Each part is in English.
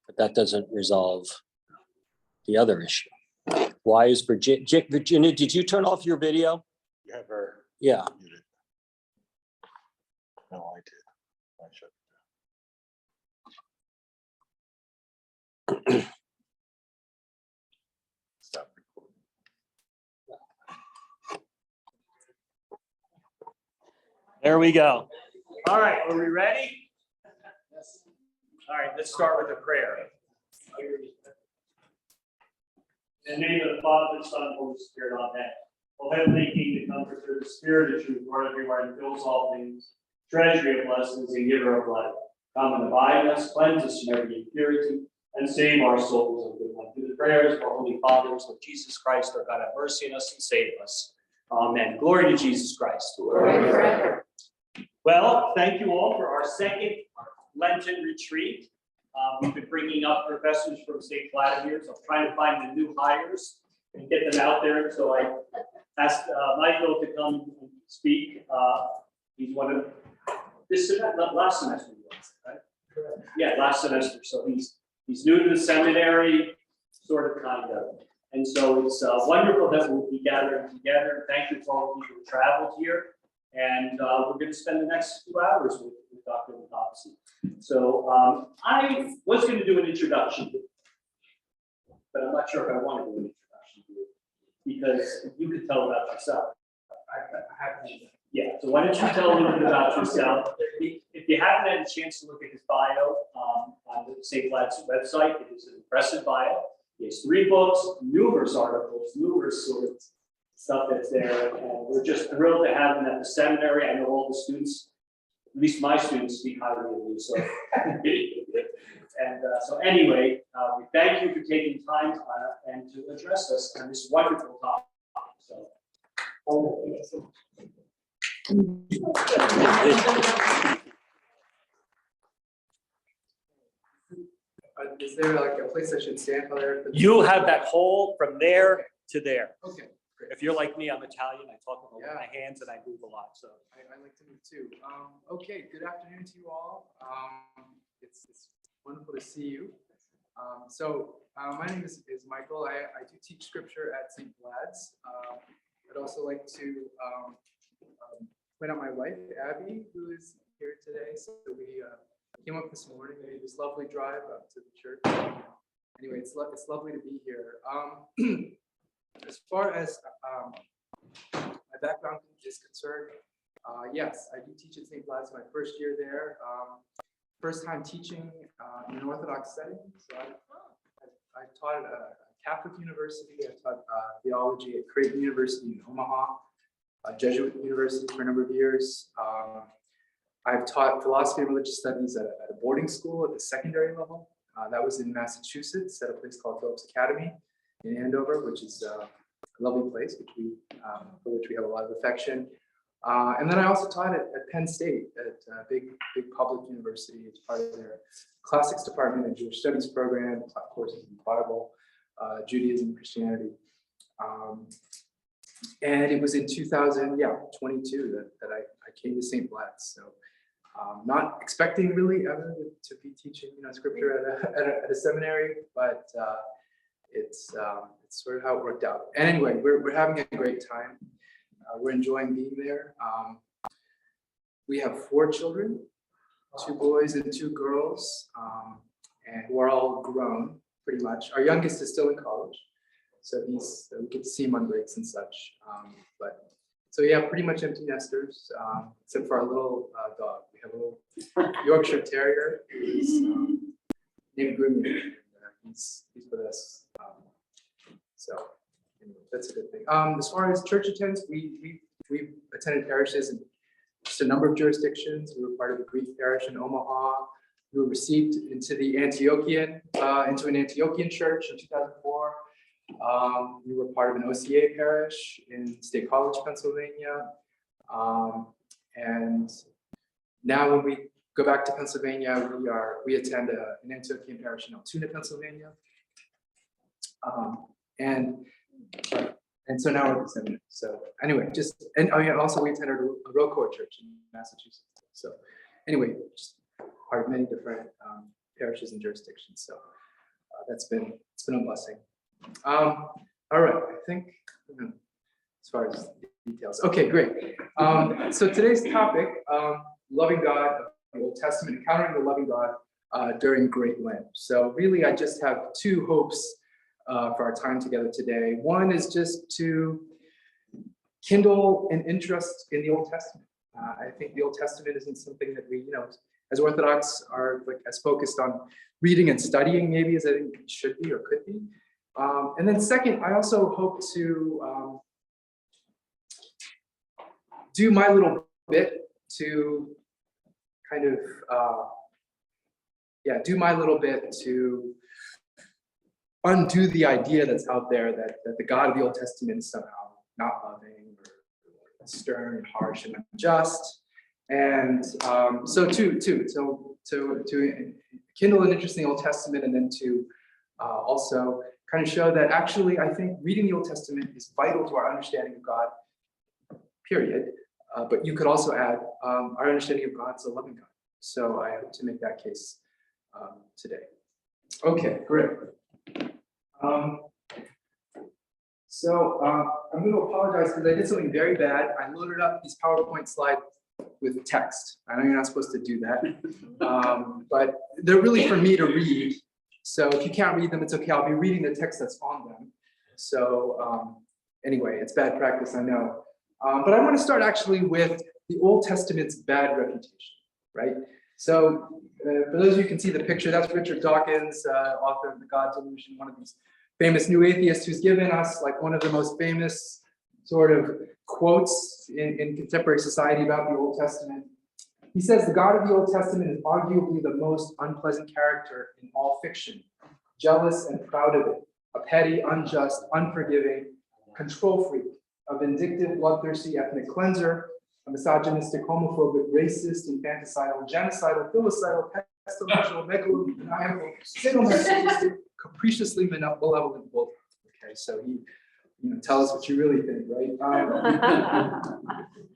but that doesn't resolve the other issue. Why is Virginia, did you turn off your video? You have her Yeah. muted. No, I did. I shut it down. Stop recording. There we go. All right, are we ready? Yes. All right, let's start with a prayer. In the name of the Father, the Son, and the Holy Spirit, amen. O heavenly King, the Comforter, the Spirit of truth, Lord everywhere, and fills all things, treasury of blessings and giver of life. Come and abide in us, cleanse us from every impurity, and save our souls, O good one. Through the prayers of our Holy Fathers, Lord Jesus Christ, our God, have mercy on us and save us. Amen. Glory to Jesus Christ. Glory. Well, thank you all for our second Lenten retreat. We've been bringing up professors from St. Vladimir, so I'm trying to find the new hires and get them out there. So I asked Michael to come and speak. He's one of last semester, right? Yeah, last semester. So he's new to the seminary, sort of, kind of. And so it's wonderful that we'll be gathering together. Thank you to all of you who traveled here. And we're going to spend the next 2 hours with Dr. Legaspi. So I was going to do an introduction, but I'm not sure if I want to do an introduction to it, because you could tell about yourself. Yeah, so why don't you tell a little bit about yourself? If you haven't had a chance to look at his bio on the St. Vlad's website, it is an impressive bio. He has 3 books, numerous articles, numerous sort of stuff that's there, and we're just thrilled to have him at the seminary. I know all the students, at least my students, speak highly of you. So, and so anyway, we thank you for taking time and to address us on this wonderful topic. So. Is there like a place I should stand for there? You have that hole from there to there. Okay, great. If you're like me, I'm Italian. I talk with Yeah. my hands and I move a lot. So I like to move too. Okay, good afternoon to you all. It's wonderful to see you. My name is Michael. I do teach scripture at St. Vlad's. I'd also like to point out my wife, Abby, who is here today. So we came up this morning, made this lovely drive up to the church. Anyway, it's lovely to be here. As far as my background is concerned, yes, I do teach at St. Vlad's, my first year there. First time teaching in an Orthodox setting. So I taught at a Catholic university. I taught theology at Creighton University in Omaha, a Jesuit university for a number of years. I've taught philosophy and religious studies at a boarding school at the secondary level. That was in Massachusetts at a place called Phillips Academy in Andover, which is a lovely place, for which we have a lot of affection. And then I also taught at Penn State, at a big public university. It's part of their classics department and Jewish studies program. Taught courses in the Bible, Judaism, Christianity. And it was in 2022 that I came to St. Vlad's. So not expecting really ever to be teaching scripture at a seminary, but it's sort of how it worked out. And anyway, we're having a great time. We're enjoying being there. We have 4 children, 2 boys and 2 girls, and we're all grown pretty much. Our youngest is still in college, so we get to see him on breaks and such. So yeah, pretty much empty nesters, except for our little dog. We have a little Yorkshire Terrier who's named Gregory. He's with us. So anyway, that's a good thing. As far as church attendance, we've attended parishes in just a number of jurisdictions. We were part of the Greek parish in Omaha. We were received into an Antiochian church in 2004. We were part of an OCA parish in State College, Pennsylvania. And now when we go back to Pennsylvania, we attend an Antiochian parish in Altoona, Pennsylvania. And so now we're at the seminary. So anyway, also we attended a Rocoa church in Massachusetts. So anyway, just part of many different parishes and jurisdictions. So it's been a blessing. All right, I think as far as details. Okay, great. So today's topic, loving God of the Old Testament, encountering the loving God during Great Lent. So really, I just have two hopes for our time together today. One is just to kindle an interest in the Old Testament. I think the Old Testament isn't something that we, as Orthodox are like as focused on reading and studying maybe as I think it should be or could be. And then second, I also hope to do my little bit to kind of, do my little bit to undo the idea that's out there that the God of the Old Testament is somehow not loving or stern and harsh and unjust. And so to kindle an interest in the Old Testament, and then to also kind of show that actually I think reading the Old Testament is vital to our understanding of God, period. But you could also add our understanding of God's a loving God. So I hope to make that case today. Okay, great. So I'm going to apologize because I did something very bad. I loaded up these PowerPoint slides with text. I know you're not supposed to do that, but they're really for me to read. So if you can't read them, it's okay. I'll be reading the text that's on them. So anyway, it's bad practice, I know. But I want to start actually with the Old Testament's bad reputation, right? So for those of you who can see the picture, that's Richard Dawkins, author of The God Delusion, one of these famous new atheists who's given us like one of the most famous sort of quotes in contemporary society about the Old Testament. He says, the God of the Old Testament is arguably the most unpleasant character in all fiction, jealous and proud of it, a petty, unjust, unforgiving, control freak, a vindictive, bloodthirsty ethnic cleanser, a misogynistic, homophobic, racist, infanticidal, genocidal, filicidal, pestilential, megalomaniacal, sadomasochistic, capriciously malevolent bull. Okay, so tell us what you really think, right?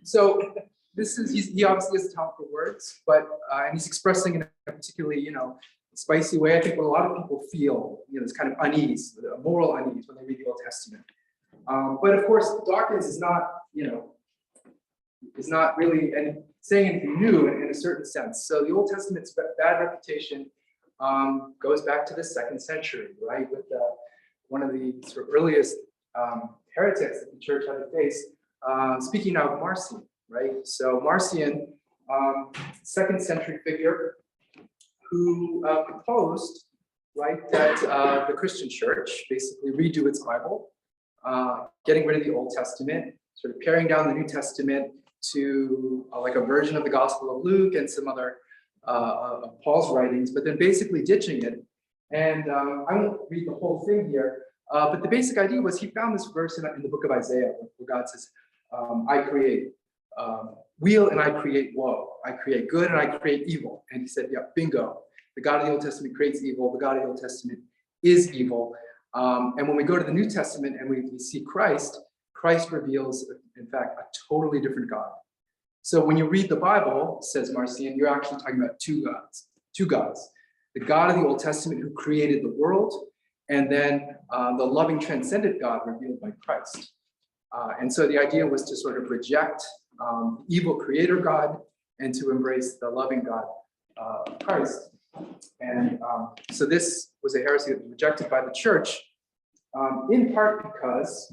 So this is he obviously has a talent for words, but and he's expressing in a particularly spicy way. I think what a lot of people feel, this kind of unease, moral unease when they read the Old Testament. But of course, Dawkins is not really saying anything new in a certain sense. So the Old Testament's bad reputation goes back to the 2nd century, right? With one of the sort of earliest heretics that the church had to face. Speaking now of Marcion, right? So Marcion, 2nd century figure, who proposed, right, that the Christian church basically redo its Bible, getting rid of the Old Testament, sort of paring down the New Testament to like a version of the Gospel of Luke and some other of Paul's writings, but then basically ditching it. And I won't read the whole thing here, but the basic idea was he found this verse in the book of Isaiah where God says, I create weal and I create woe. I create good and I create evil. And he said, yeah, bingo. The God of the Old Testament creates evil. The God of the Old Testament is evil. And when we go to the New Testament and we see Christ reveals, in fact, a totally different God. So when you read the Bible, says Marcion, you're actually talking about two gods. The God of the Old Testament who created the world, and then the loving transcendent God revealed by Christ. And so the idea was to sort of reject evil creator God and to embrace the loving God of Christ. And so this was a heresy that was rejected by the church, in part because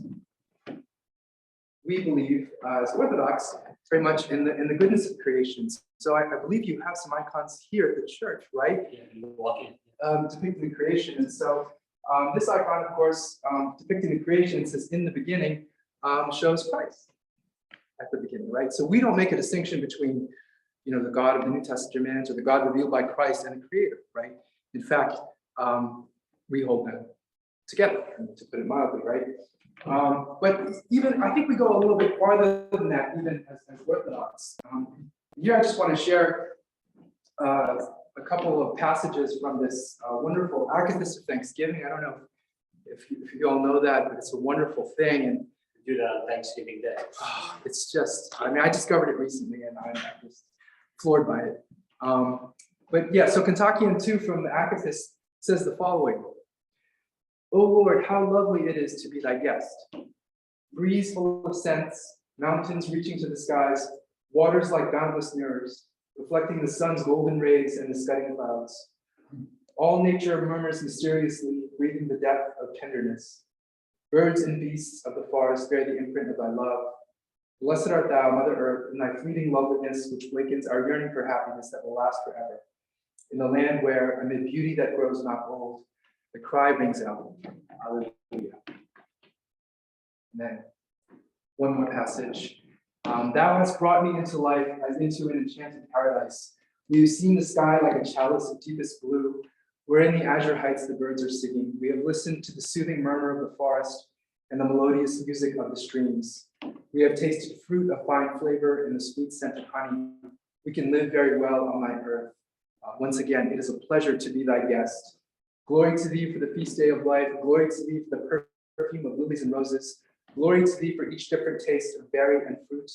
we believe as Orthodox very much in the goodness of creation. So I believe you have some icons here at the church, right? Depicting the creation. And so this icon, of course, depicting the creation, says in the beginning, shows Christ at the beginning, right? So we don't make a distinction between the God of the New Testament or the God revealed by Christ and the Creator, right? In fact, we hold them together, to put it mildly, right? But even, I think we go a little bit farther than that, even as Orthodox. Here I just want to share a couple of passages from this wonderful Akathist of Thanksgiving. I don't know if you all know that, but it's a wonderful thing. And Do that on Thanksgiving Day. it's just, I discovered it recently and I'm just floored by it. But yeah, so Kontakion 2 from the Akathist says the following. O Lord, how lovely it is to be thy guest. Breeze full of scents, mountains reaching to the skies, waters like boundless mirrors, reflecting the sun's golden rays and the scudding clouds. All nature murmurs mysteriously, breathing the depth of tenderness. Birds and beasts of the forest bear the imprint of thy love. Blessed art thou, Mother Earth, in thy fleeting loveliness, which wakens our yearning for happiness that will last forever. In the land where, amid beauty that grows not old, the cry rings out, Hallelujah. And then, one more passage. Thou hast brought me into life as into an enchanted paradise. We have seen the sky like a chalice of deepest blue, where in the azure heights the birds are singing. We have listened to the soothing murmur of the forest and the melodious music of the streams. We have tasted fruit of fine flavor and the sweet scent of honey. We can live very well on thy earth. Once again, it is a pleasure to be thy guest. Glory to thee for the feast day of life. Glory to thee for the perfume of lilies and roses. Glory to thee for each different taste of berry and fruit.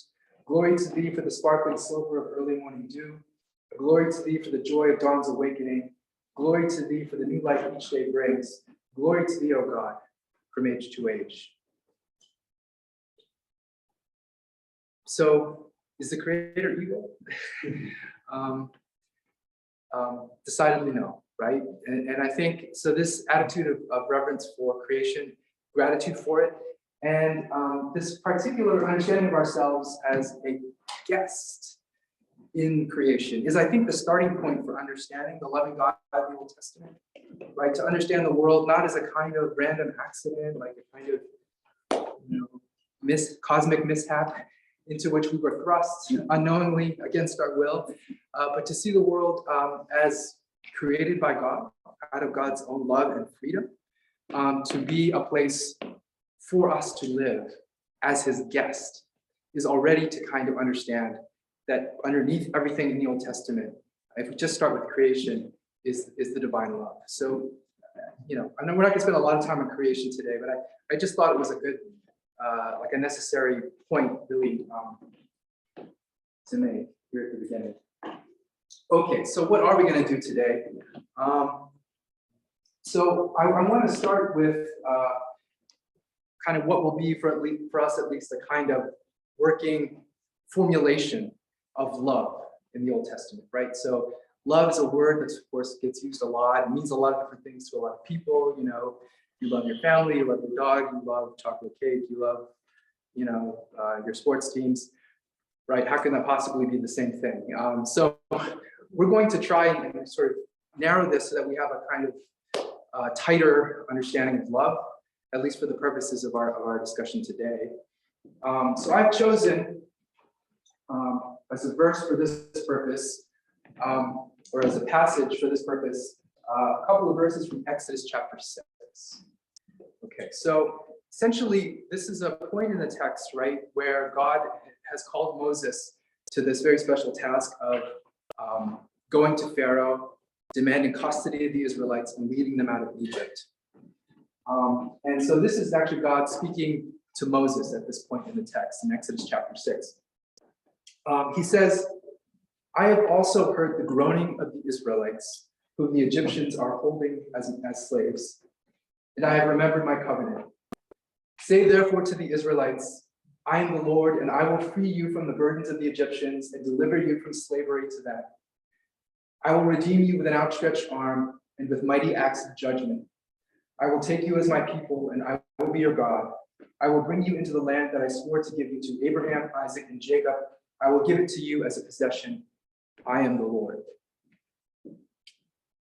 Glory to thee for the sparkling silver of early morning dew. Glory to thee for the joy of dawn's awakening. Glory to thee for the new life each day brings. Glory to thee, O God, from age to age. So, is the Creator evil? Decidedly no, right? And I think, so this attitude of reverence for creation, gratitude for it, and this particular understanding of ourselves as a guest in creation is, I think, the starting point for understanding the loving God of the Old Testament, right? To understand the world not as a kind of random accident, like a kind of cosmic mishap into which we were thrust unknowingly against our will, but to see the world as created by God, out of God's own love and freedom, to be a place for us to live as his guest is already to kind of understand that underneath everything in the Old Testament, if we just start with creation, is the divine love. So, I know we're not gonna spend a lot of time on creation today, but I just thought it was a good, like a necessary point really to make here at the beginning. Okay, so what are we gonna do today? So I want to start with kind of what will be for us at least a kind of working formulation of love in the Old Testament, right? So love is a word that, of course, gets used a lot. It means a lot of different things to a lot of people. You love your family, you love your dog, you love chocolate cake, you love, your sports teams, right? How can that possibly be the same thing? So we're going to try and sort of narrow this so that we have a kind of tighter understanding of love, at least for the purposes of our discussion today. So I've chosen as a verse for this purpose, or as a passage for this purpose, a couple of verses from Exodus chapter 6. Okay, so essentially, this is a point in the text, right, where God has called Moses to this very special task of going to Pharaoh, demanding custody of the Israelites and leading them out of Egypt. And so this is actually God speaking to Moses at this point in the text in Exodus chapter 6. He says, I have also heard the groaning of the Israelites, whom the Egyptians are holding as slaves, and I have remembered my covenant. Say therefore to the Israelites, I am the Lord, and I will free you from the burdens of the Egyptians and deliver you from slavery to them. I will redeem you with an outstretched arm and with mighty acts of judgment. I will take you as my people, and I will be your God. I will bring you into the land that I swore to give you to Abraham, Isaac, and Jacob. I will give it to you as a possession. I am the Lord.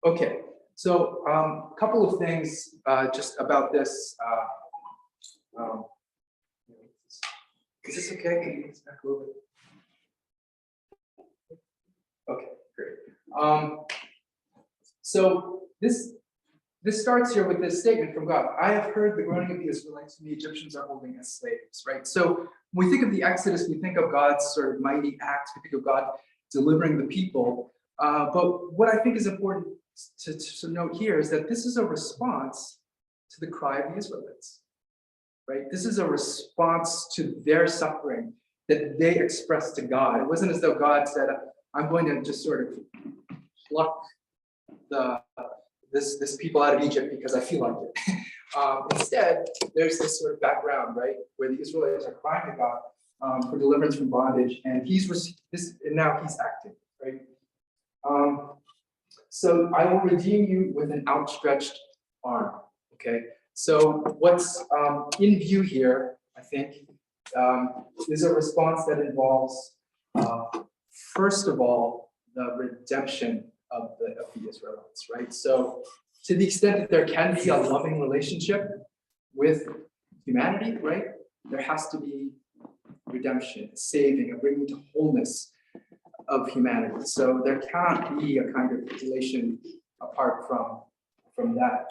Okay, so a couple of things just about this. Is this okay? Can you move this back a little bit? Okay, great. So this starts here with this statement from God. I have heard the groaning of the Israelites whom the Egyptians are holding as slaves, right? So when we think of the Exodus, we think of God's sort of mighty acts. We think of God delivering the people. But what I think is important to note here is that this is a response to the cry of the Israelites, right? This is a response to their suffering that they expressed to God. It wasn't as though God said, I'm going to just sort of pluck this people out of Egypt because I feel like it. Instead, there's this sort of background, right, where the Israelites are crying to God for deliverance from bondage, and now he's acting, right? So I will redeem you with an outstretched arm. Okay. So what's in view here, I think, is a response that involves, first of all, the redemption of the Israelites, right? So to the extent that there can be a loving relationship with humanity, right, there has to be redemption, saving, a bringing to wholeness of humanity. So there can't be a kind of relation apart from that.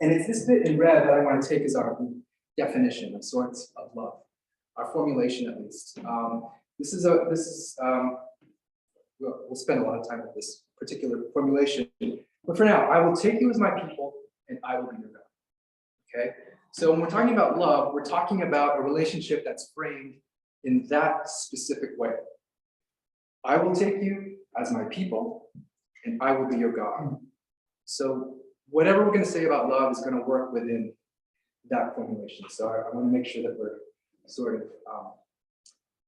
And it's this bit in red that I want to take as our definition of sorts of love, our formulation at least. We'll spend a lot of time with this particular formulation. But for now, I will take you as my people and I will be your God. Okay? So when we're talking about love, we're talking about a relationship that's framed in that specific way. I will take you as my people and I will be your God. So whatever we're going to say about love is going to work within that formulation. So I want to make sure that we're sort of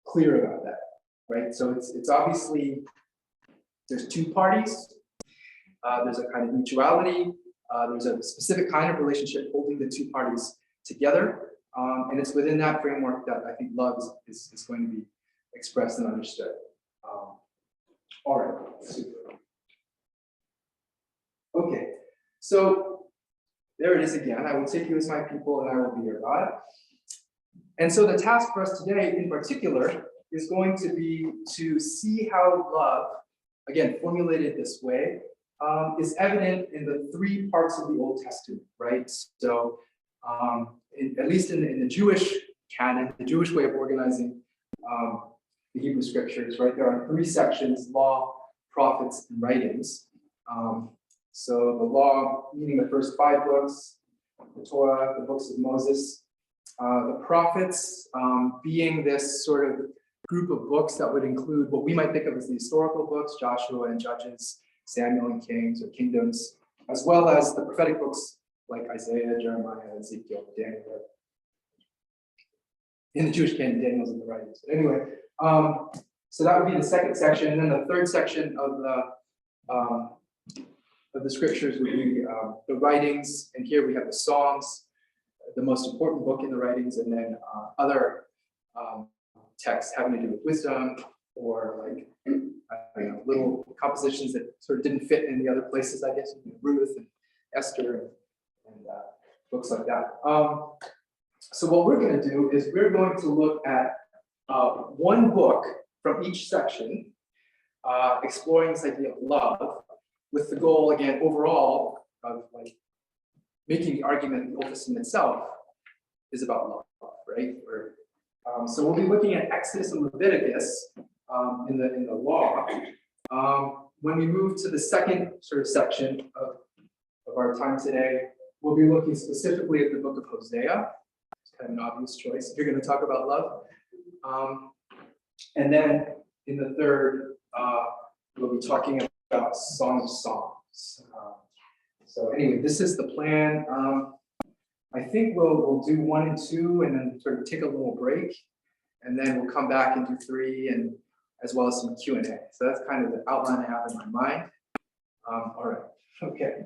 clear about that, right? So it's obviously, there's two parties. There's a kind of mutuality. There's a specific kind of relationship holding the two parties together. And it's within that framework that I think love is going to be expressed and understood. All right, super. Okay, so there it is again. I will take you as my people and I will be your God. And so the task for us today in particular is going to be to see how love, again, formulated this way, is evident in the three parts of the Old Testament, right? So at least in the Jewish canon, the Jewish way of organizing the Hebrew scriptures, right? There are three sections: law, prophets, and writings. So the law, meaning the first 5 books, the Torah, the books of Moses, the prophets being this sort of group of books that would include what we might think of as the historical books, Joshua and Judges, Samuel and Kings or Kingdoms, as well as the prophetic books like Isaiah, Jeremiah, Ezekiel, Daniel. In the Jewish canon, Daniel's in the writings. But anyway, so that would be the second section. And then the third section of the scriptures would be the writings. And here we have the Psalms, the most important book in the writings, and then other texts having to do with wisdom or like, I don't know, little compositions that sort of didn't fit in the other places, I guess, Ruth and Esther and books like that. So what we're going to do is we're going to look at one book from each section, exploring this idea of love, with the goal, again, overall, of like making the argument the Old Testament itself is about love, right? So we'll be looking at Exodus and Leviticus in the law. When we move to the second sort of section of our time today, we'll be looking specifically at the book of Hosea. It's kind of an obvious choice if you're going to talk about love. And then in the third, we'll be talking about Song of Songs. So anyway, this is the plan. I think we'll do 1 and 2 and then sort of take a little break. And then we'll come back and do 3 and as well as some Q&A. So that's kind of the outline I have in my mind. All right, okay.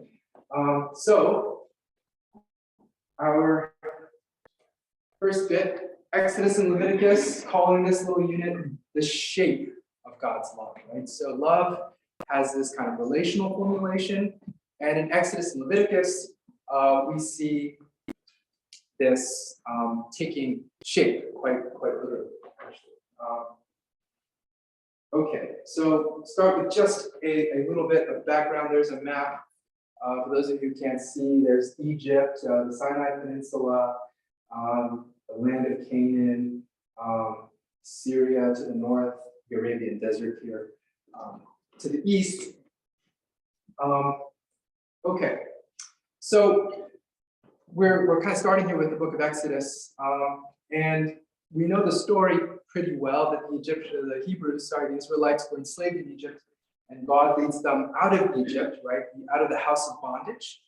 So our first bit, Exodus and Leviticus, calling this little unit the shape of God's love, right? So love has this kind of relational formulation. And in Exodus and Leviticus, we see this taking shape quite literally, actually. Okay, so start with just a little bit of background. There's a map. For those of you who can't see, there's Egypt, the Sinai Peninsula, the land of Canaan, Syria to the north, the Arabian Desert here to the east. Okay, so we're kind of starting here with the book of Exodus, and we know the story pretty well that the Hebrews, the Israelites were enslaved in Egypt, and God leads them out of Egypt, right? Out of the house of bondage.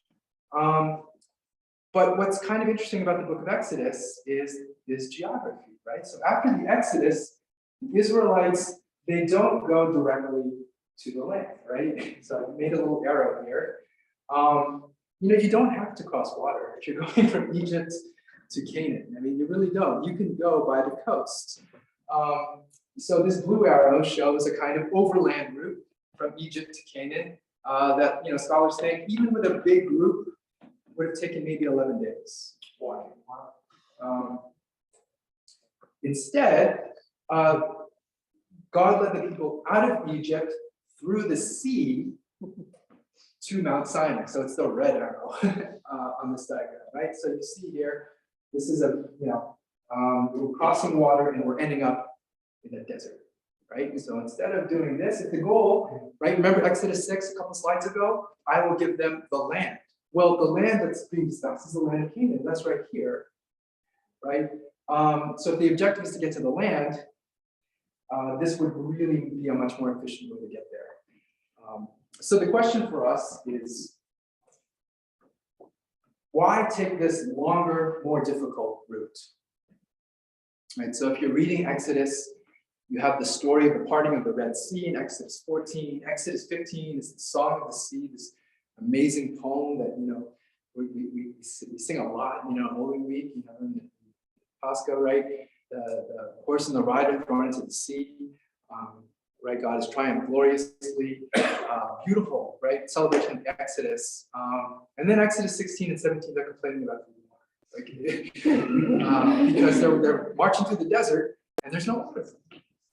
But what's kind of interesting about the book of Exodus is geography, right? So after the Exodus, the Israelites, they don't go directly to the land, right? So I made a little arrow here. You don't have to cross water if you're going from Egypt to Canaan. I mean, you really don't. You can go by the coast. So this blue arrow shows a kind of overland route from Egypt to Canaan that scholars think, even with a big group, would have taken maybe 11 days. Instead, God led the people out of Egypt through the sea to Mount Sinai. So it's the red arrow on this diagram, right? So you see here, this is we're crossing water and we're ending up in the desert, right? So instead of doing this, if the goal, right? Remember Exodus 6 a couple slides ago? I will give them the land. Well, the land that's being discussed is the land of Canaan. That's right here, right? So if the objective is to get to the land, this would really be a much more efficient way to get there. So the question for us is, why take this longer, more difficult route? Right, so if you're reading Exodus, you have the story of the parting of the Red Sea in Exodus 14. Exodus 15 is the Song of the Sea, this amazing poem that we sing a lot, Holy Week, in Pascha, right? The horse and the rider thrown into the sea, right? God has triumphed gloriously, beautiful, right? Celebration of Exodus, and then Exodus 16 and 17, they're complaining about the water, because they're marching through the desert and there's no water,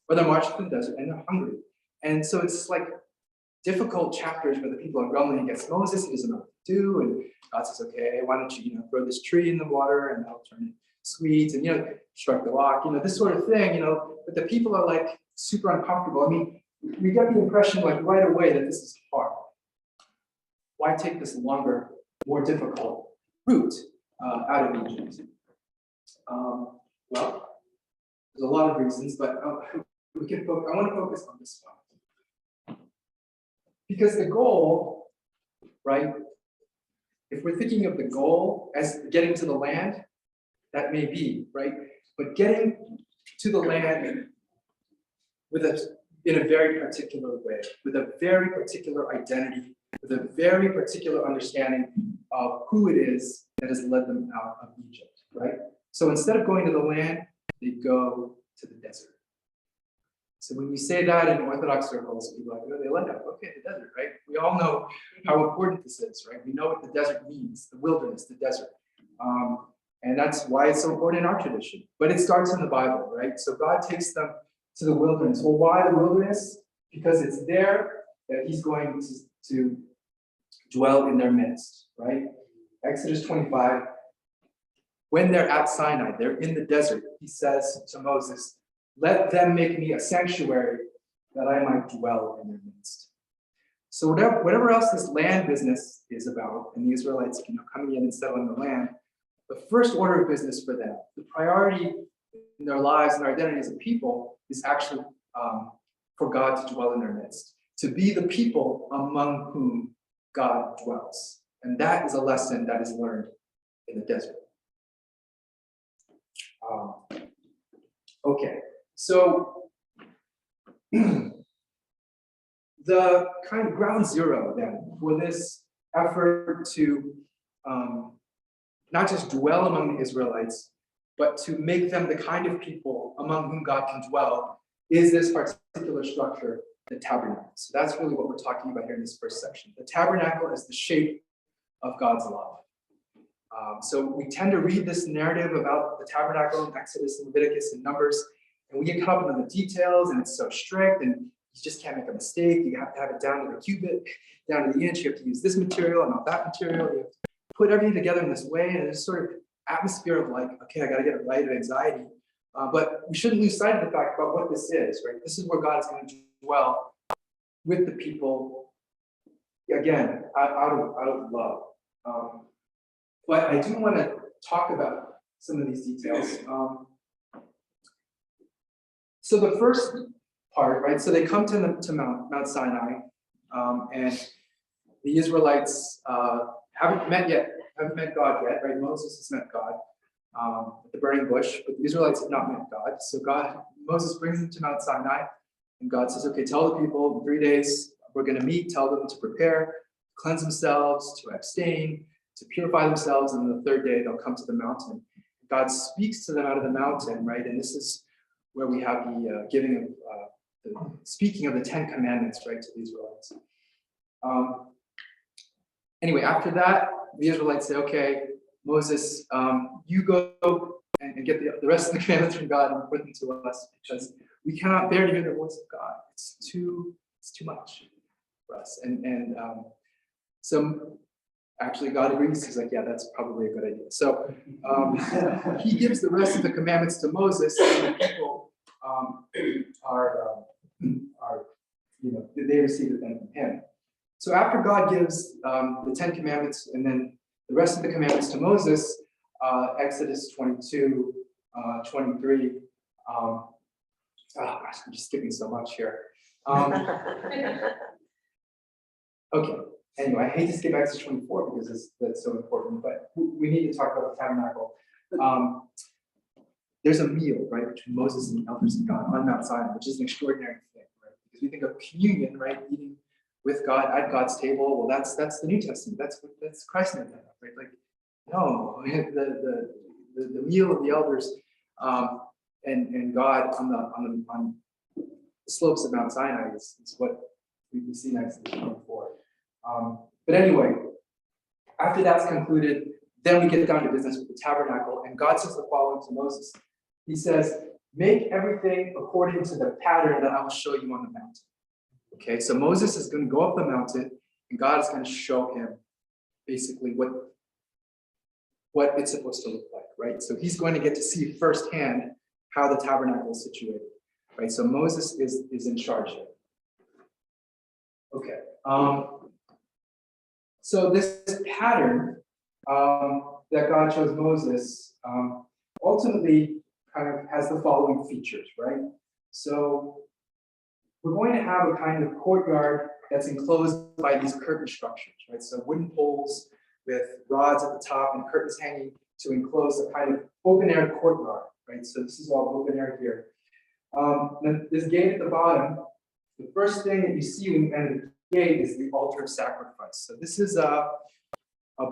or they're marching through the desert and they're hungry, and so it's like difficult chapters where the people are grumbling against Moses. He doesn't know what to do, and God says, "Okay, why don't you, throw this tree in the water and that'll turn it sweet," and strike the rock, this sort of thing, But the people are like super uncomfortable. I mean, we get the impression like right away that this is hard. Why take this longer, more difficult route out of Egypt? Well, there's a lot of reasons, but I want to focus on this one. Because the goal, right? If we're thinking of the goal as getting to the land, that may be, right? But getting to the land in a very particular way, with a very particular identity, with a very particular understanding of who it is that has led them out of Egypt, right? So instead of going to the land, they go to the desert. So when we say that in Orthodox circles, people are like, they led out, okay, the desert, right? We all know how important this is, right? We know what the desert means, the wilderness, the desert. And that's why it's so important in our tradition. But it starts in the Bible, right? So God takes them to the wilderness. Well, why the wilderness? Because it's there that he's going to dwell in their midst, right? Exodus 25, when they're at Sinai, they're in the desert, he says to Moses, "Let them make me a sanctuary that I might dwell in their midst." So whatever else this land business is about, and the Israelites coming in and settling the land, the first order of business for them, the priority in their lives and their identity as a people is actually for God to dwell in their midst, to be the people among whom God dwells. And that is a lesson that is learned in the desert. Okay, so the kind of ground zero then for this effort to not just dwell among the Israelites, but to make them the kind of people among whom God can dwell is this particular structure, the tabernacle. So that's really what we're talking about here in this first section. The tabernacle is the shape of God's love. So we tend to read this narrative about the tabernacle in Exodus and Leviticus and Numbers, and we get caught up in the details, and it's so strict, and you just can't make a mistake. You have to have it down to the cubit, down to the inch. You have to use this material and not that material. You have to put everything together in this way, and it's sort of atmosphere of like, okay, I got to get it right, of anxiety. But we shouldn't lose sight of the fact about what this is, right? This is where God is going to dwell with the people, again, out of love. But I do want to talk about some of these details. So the first part, right? So they come to Mount Sinai, And the Israelites haven't met God yet, right? Moses has met God at the burning bush, but the Israelites have not met God. So Moses brings them to Mount Sinai, and God says, okay, tell the people in 3 days we're going to meet, tell them to prepare, cleanse themselves, to abstain, to purify themselves, and on the third day they'll come to the mountain. God speaks to them out of the mountain, right? And this is where we have the giving of the speaking of the 10 Commandments, right, to the Israelites. Anyway, after that, the Israelites say, okay, Moses, you go and get the rest of the commandments from God and put them to us, because we cannot bear to hear the voice of God. It's too much for us. So actually God agrees. He's like, yeah, that's probably a good idea. So he gives the rest of the commandments to Moses, and the people they receive it then from him. So after God gives the 10 Commandments and then the rest of the commandments to Moses, Exodus 22, 23. Oh gosh, I'm just skipping so much here. Okay, anyway, I hate to skip Exodus 24 because that's so important, but we need to talk about the tabernacle. There's a meal, right, between Moses and the elders of God on Mount Sinai, which is an extraordinary thing, right? Because we think of communion, right, eating with God at God's table. Well, that's the New Testament. That's Christ in that, right? Like, no, the meal of the elders and God on the slopes of Mount Sinai is what we see next in 24. But anyway, after that's concluded, then we get down to business with the tabernacle, and God says the following to Moses. He says, make everything according to the pattern that I will show you on the mountain. Okay, so Moses is going to go up the mountain, and God is going to show him basically what it's supposed to look like, right? So he's going to get to see firsthand how the tabernacle is situated, right? So Moses is in charge here. Okay, so this pattern that God shows Moses ultimately kind of has the following features, right? So we're going to have a kind of courtyard that's enclosed by these curtain structures, right? So wooden poles with rods at the top and curtains hanging to enclose a kind of open air courtyard, right? So this is all open air here. Then this gate at the bottom, the first thing that you see when you enter the gate is the altar of sacrifice. So this is a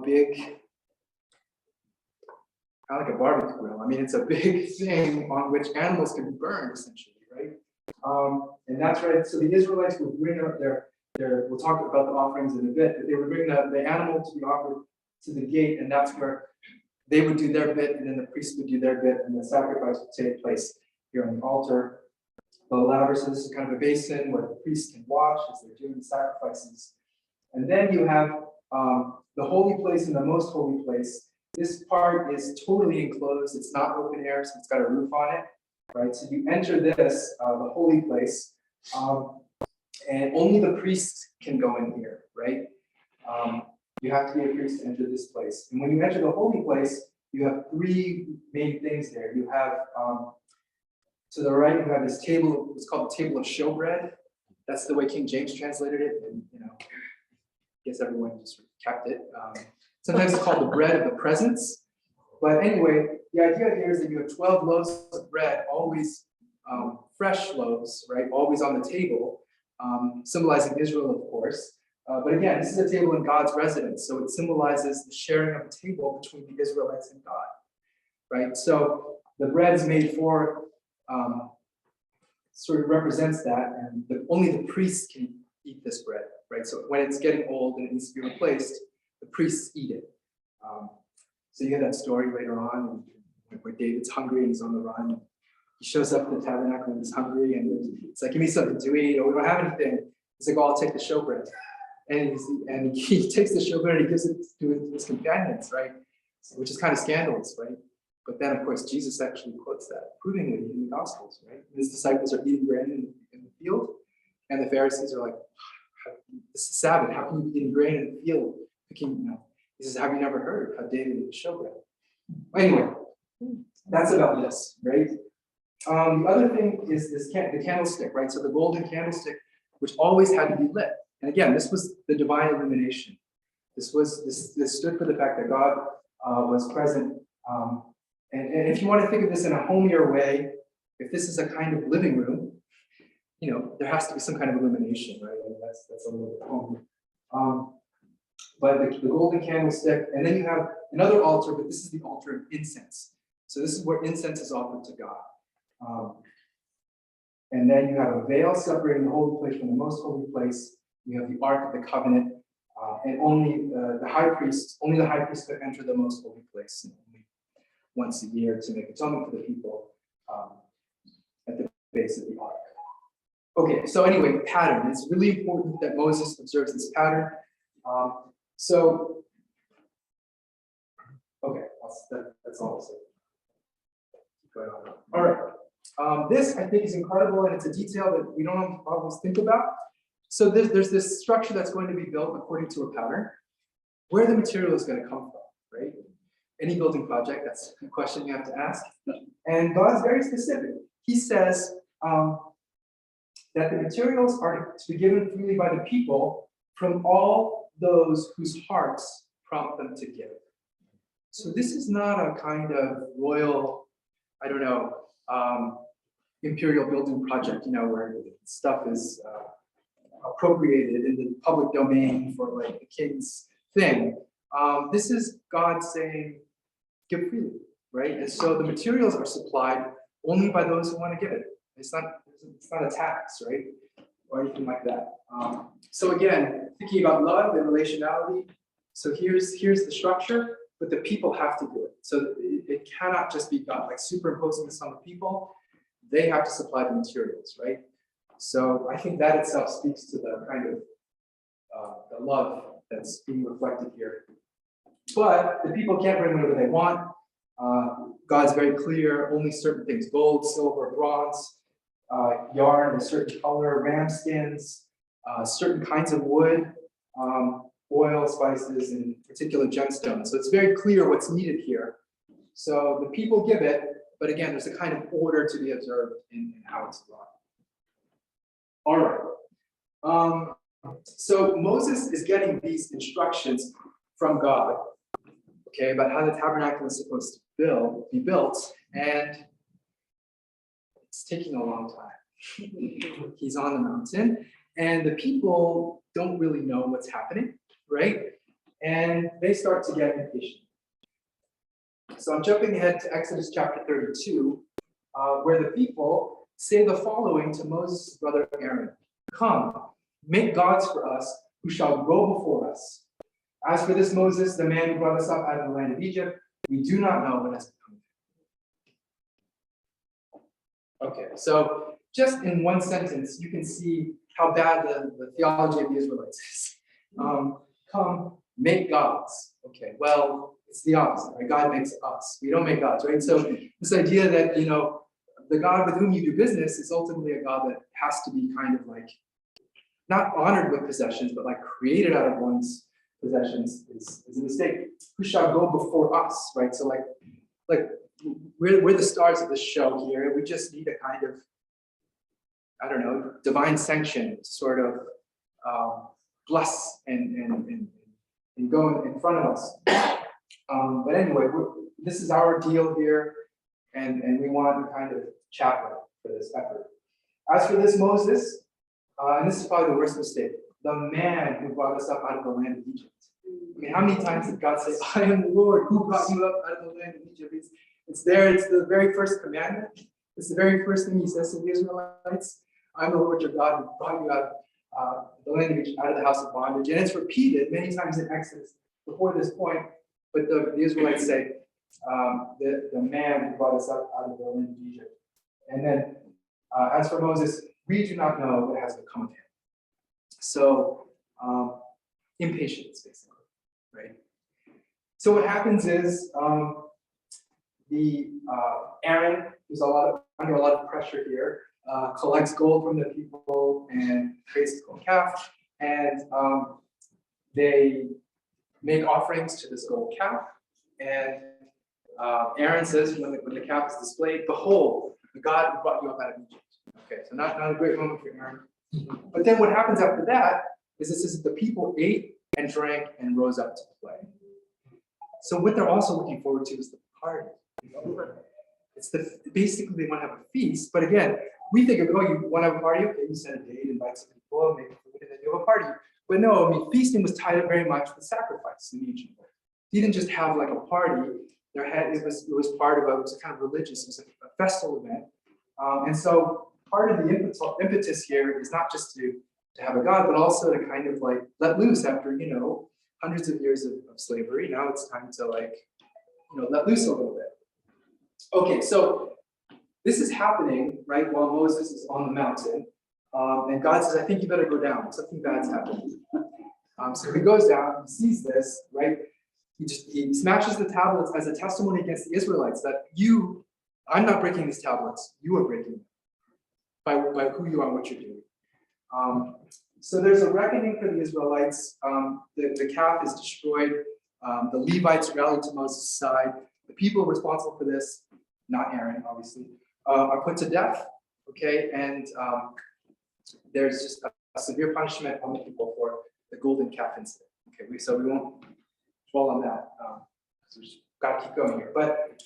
big, kind of like a barbecue grill. I mean, it's a big thing on which animals can be burned, essentially, right? And that's right. So the Israelites would bring up we'll talk about the offerings in a bit, but they would bring the animal to be offered to the gate, and that's where they would do their bit, and then the priest would do their bit, and the sacrifice would take place here on the altar. The laver, so this is kind of a basin where the priest can wash as they're doing the sacrifices. And then you have the holy place and the most holy place. This part is totally enclosed. It's not open air, so it's got a roof on it, right? So you enter this, the holy place, and only the priest can go in here, right? You have to be a priest to enter this place. And when you enter the holy place, you have three main things there. You have, to the right, you have this table. It's called the table of showbread. That's the way King James translated it, and I guess everyone just kept it. Sometimes it's called the bread of the presence. But anyway, the idea here is that you have 12 loaves of bread, always fresh loaves, right? Always on the table, symbolizing Israel, of course. But again, this is a table in God's residence, so it symbolizes the sharing of a table between the Israelites and God, right? So the bread is made for, sort of represents that, and only the priests can eat this bread, right? So when it's getting old and it needs to be replaced, the priests eat it. So you get that story later on where David's hungry and he's on the run. He shows up at the tabernacle and he's hungry, and it's like, give me something to eat. Oh, we don't have anything. He's like, oh, I'll take the showbread. And he takes the showbread and he gives it to his companions, right? Which is kind of scandalous, right? But then, of course, Jesus actually quotes that approvingly in the Gospels, right? His disciples are eating grain in the field, and the Pharisees are like, this is Sabbath. How can you be eating grain in the field? He says, have you never heard how David ate showbread? Anyway, that's about this, right? The other thing is the candlestick, right? So the golden candlestick, which always had to be lit, And again, this was the divine illumination. This stood for the fact that God was present. And if you want to think of this in a homier way, if this is a kind of living room, there has to be some kind of illumination, right? And that's a little bit homier. But the golden candlestick, and then you have another altar, but this is the altar of incense. So this is where incense is offered to God. And then you have a veil separating the holy place from the most holy place. You have the Ark of the Covenant, and only the high priest could enter the most holy place, and only once a year to make atonement for the people at the base of the Ark. Okay, so anyway, pattern. It's really important that Moses observes this pattern. Okay, that's all I'll say. Keep going on. All right. This, I think, is incredible, and it's a detail that we don't always think about. So there's this structure that's going to be built according to a pattern. Where the material is going to come from, right? Any building project, that's a question you have to ask. And God's very specific. He says that the materials are to be given freely by the people from all those whose hearts prompt them to give. So this is not a kind of royal, imperial building project, where stuff is appropriated in the public domain for like the king's thing. This is God saying, give freely, right? And so the materials are supplied only by those who want to give it. It's not a tax, right? Or anything like that. So again, thinking about love and relationality. So here's the structure, but the people have to do it. So it cannot just be God, like superimposing this on the people. They have to supply the materials, right? So I think that itself speaks to the kind of the love that's being reflected here. But the people can't bring whatever they want. God's very clear, only certain things: gold, silver, bronze, yarn of a certain color, ram skins, certain kinds of wood, oil, spices, and particular gemstones. So it's very clear what's needed here. So the people give it, but again, there's a kind of order to be observed in how it's brought. All right. So Moses is getting these instructions from God, okay, about how the tabernacle is supposed to be built, and it's taking a long time. He's on the mountain, and the people don't really know what's happening, right? And they start to get impatient. So I'm jumping ahead to Exodus chapter 32, where the people say the following to Moses' brother Aaron: "Come, make gods for us who shall go before us. As for this Moses, the man who brought us up out of the land of Egypt, we do not know what has become of him." Okay, so just in one sentence, you can see how bad the theology of the Israelites is. Come, make gods. Okay, well, it's the opposite, right? God makes us. We don't make gods, right? So this idea that, the God with whom you do business is ultimately a God that has to be kind of like, not honored with possessions, but like created out of one's possessions is a mistake. Who shall go before us, right? So like we're the stars of the show here. We just need a kind of, divine sanction to sort of bless and go in front of us. But anyway, this is our deal here, and we want a kind of chaplain for this effort. As for this Moses, and this is probably the worst mistake, the man who brought us up out of the land of Egypt. I mean, how many times did God say, "I am the Lord who brought you up out of the land of Egypt"? It's there, it's the very first commandment. It's the very first thing he says to the Israelites: "I'm the Lord your God who brought you out of the land of Egypt, out of the house of bondage." And it's repeated many times in Exodus before this point, but the Israelites say, the man who brought us up out of the land of Egypt. And then, as for Moses, we do not know what has become of him. So, impatience, basically, right? So what happens is, Aaron, who's under a lot of pressure here, collects gold from the people and creates a gold calf, and they make offerings to this gold calf. And Aaron says, when the calf is displayed, "Behold, the God who brought you up out of Egypt." Okay, so not a great moment for Aaron. But then what happens after that is it says that the people ate and drank and rose up to play. So what they're also looking forward to is the party. It's basically they want to have a feast, but again, we think of, oh, you want to have a party? Okay, you set a date, invite some people, make food, and then you have a party. But no, I mean, feasting was tied up very much with sacrifice in Egypt. You didn't just have like a party. It was part of it was a kind of religious, it was a festival event. And so part of the impetus here is not just to have a God, but also to kind of like let loose after, hundreds of years of slavery. Now it's time to like, let loose a little bit. Okay, so this is happening, right, while Moses is on the mountain. And God says, I think you better go down. Something bad's happening. So he goes down, he sees this, right? He smashes the tablets as a testimony against the Israelites that I'm not breaking these tablets, you are breaking them by who you are and what you're doing. So there's a reckoning for the Israelites. The calf is destroyed. The Levites rally to Moses' side. The people responsible for this, not Aaron, obviously, are put to death. Okay, and there's just a severe punishment on the people for the golden calf incident. Okay, so we won't dwell on that. So we just got to keep going here. But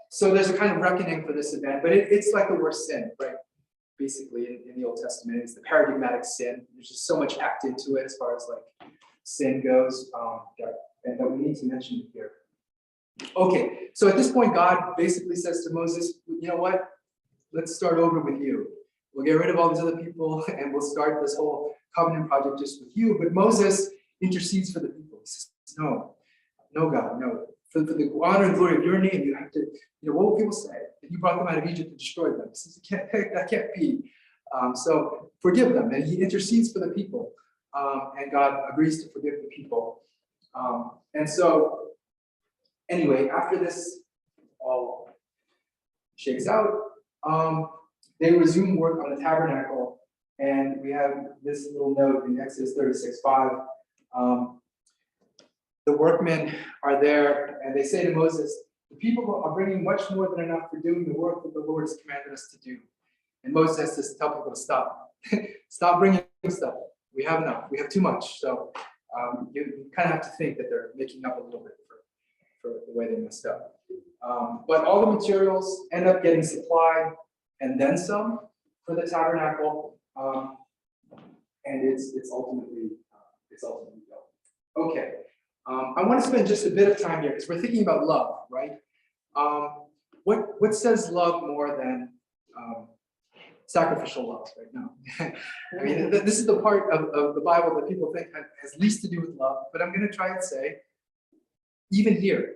so there's a kind of reckoning for this event, but it's like the worst sin, right? Basically, in the Old Testament, it's the paradigmatic sin. There's just so much act into it as far as like sin goes, that we need to mention here. Okay, so at this point, God basically says to Moses, you know what? Let's start over with you. We'll get rid of all these other people and we'll start this whole covenant project just with you. But Moses intercedes for the people. He says, no, God, no. For the honor and glory of your name, you have to, what will people say? That you brought them out of Egypt and destroyed them. He says, that can't be. So forgive them. And he intercedes for the people. And God agrees to forgive the people. And so, anyway, after this all shakes out, they resume work on the tabernacle. And we have this little note in Exodus 36:5. The workmen are there, and they say to Moses, the people are bringing much more than enough for doing the work that the Lord has commanded us to do. And Moses has to tell people to stop. Stop bringing stuff. We have enough. We have too much. So you kind of have to think that they're making up a little bit for the way they messed up. But all the materials end up getting supplied and then some for the tabernacle. And it's ultimately built. Okay. I want to spend just a bit of time here because we're thinking about love, right? What says love more than sacrificial love right now? I mean, this is the part of the Bible that people think has least to do with love, but I'm going to try and say, even here,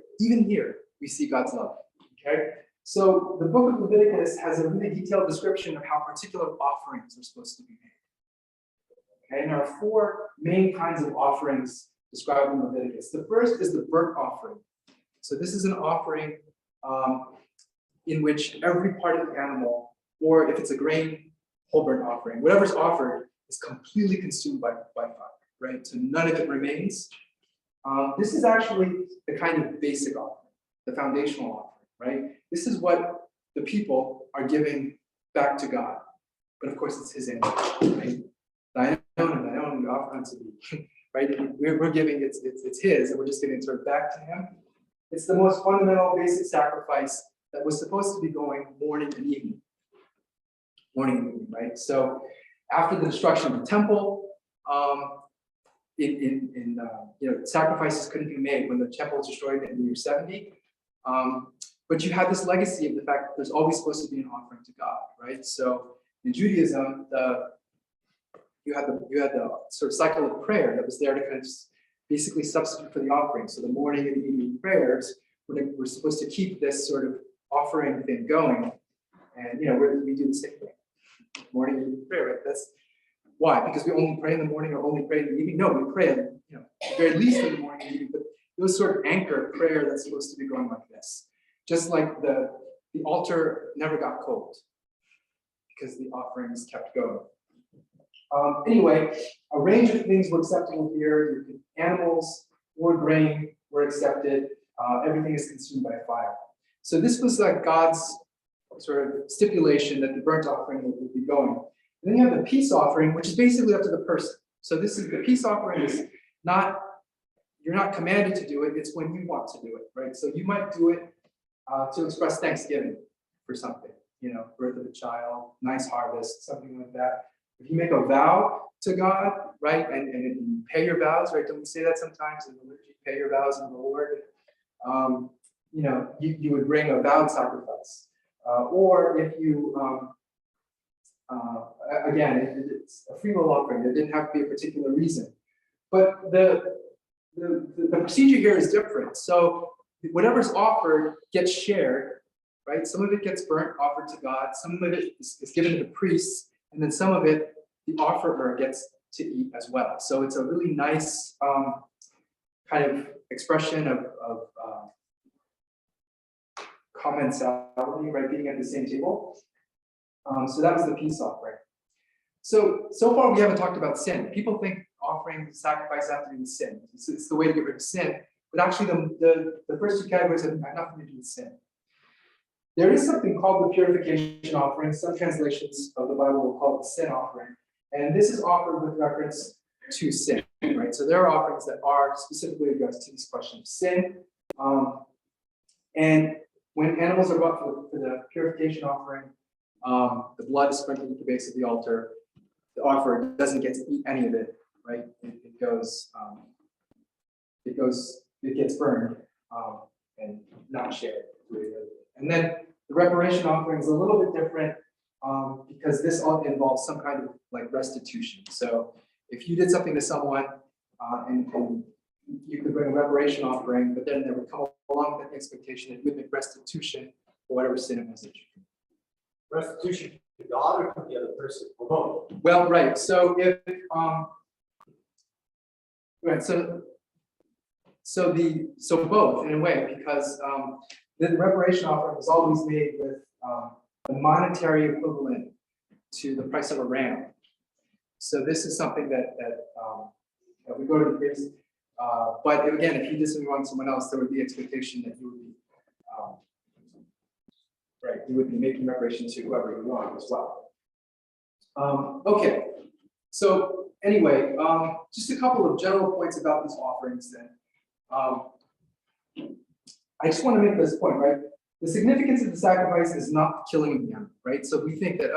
we see God's love, okay? So the book of Leviticus has a really detailed description of how particular offerings are supposed to be made. Okay, and there are 4 main kinds of offerings described in Leviticus. The first is the burnt offering. So this is an offering in which every part of the animal, or if it's a grain, whole burnt offering, whatever's offered is completely consumed by fire, right? So none of it remains. This is actually the kind of basic offering, the foundational offering, right? This is what the people are giving back to God. But of course, it's his image, right? Thine own, we offer unto thee. Right? We're giving it's his, and we're just giving it sort of back to him. It's the most fundamental, basic sacrifice that was supposed to be going morning and evening. Morning and evening, right? So after the destruction of the temple, sacrifices couldn't be made when the temple was destroyed in the year 70. But you had this legacy of the fact that there's always supposed to be an offering to God, right? So in Judaism, you had the sort of cycle of prayer that was there to kind of basically substitute for the offering. So the morning and evening prayers were supposed to keep this sort of offering thing going. And we do the same thing. Morning and evening prayer, right? That's why? Because we only pray in the morning or only pray in the evening? No, we pray, at the very least in the morning and evening, but those sort of anchor prayer that's supposed to be going like this. Just like the altar never got cold because the offerings kept going. Anyway, a range of things were acceptable here. Animals or grain were accepted. Everything is consumed by fire. So this was like God's sort of stipulation that the burnt offering would be going. And then you have the peace offering, which is basically up to the person. So this is the peace offering is not, you're not commanded to do it, it's when you want to do it, right? So you might do it to express thanksgiving for something, birth of a child, nice harvest, something like that. If you make a vow to God, right, and you pay your vows, right? Don't we say that sometimes in the liturgy? Pay your vows in the Lord. You would bring a vowed sacrifice, or if you again, it's a free will offering. There didn't have to be a particular reason, but the procedure here is different. So whatever's offered gets shared, right? Some of it gets burnt, offered to God. Some of it is given to the priests, and then some of it the offerer gets to eat as well. So it's a really nice kind of expression of commensality, right? Being at the same table. So that was the peace offering. So far we haven't talked about sin. People think offering sacrifice have to do with sin. It's the way to get rid of sin. But actually the first two categories have nothing to do with sin. There is something called the purification offering. Some translations of the Bible will call it the sin offering. And this is offered with reference to sin, right? So there are offerings that are specifically addressed to this question of sin. And when animals are brought for the purification offering, the blood is sprinkled at the base of the altar. The offerer doesn't get to eat any of it, right? It gets burned and not shared. And then the reparation offering is a little bit different because this involves some kind of like restitution. So if you did something to someone and you could bring a reparation offering, but then there would come along with the expectation that you would make restitution for whatever sin it was that you committed. Restitution to God or to the other person? Or both? Well, right. So if right, so both in a way, because the reparation offering was always made with the monetary equivalent to the price of a ram. So this is something that we go to the priest. But again, if you did something wrong to someone else, there would be expectation that you would be right. You would be making reparation to whoever you wronged as well. Okay. So anyway, just a couple of general points about these offerings. Then, I just want to make this point, right? The significance of the sacrifice is not killing the animal, right? So we think that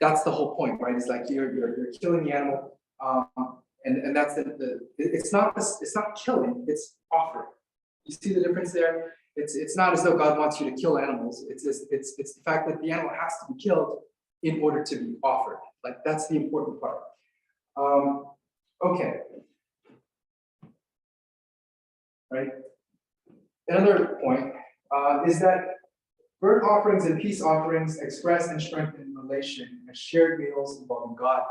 that's the whole point, right? It's like you're killing the animal. And that's it's not killing, it's offering. You see the difference there? It's not as though God wants you to kill animals. It's the fact that the animal has to be killed in order to be offered. Like that's the important part. Okay. Right. Another point is that burnt offerings and peace offerings express and strengthen relation as shared meals involving God,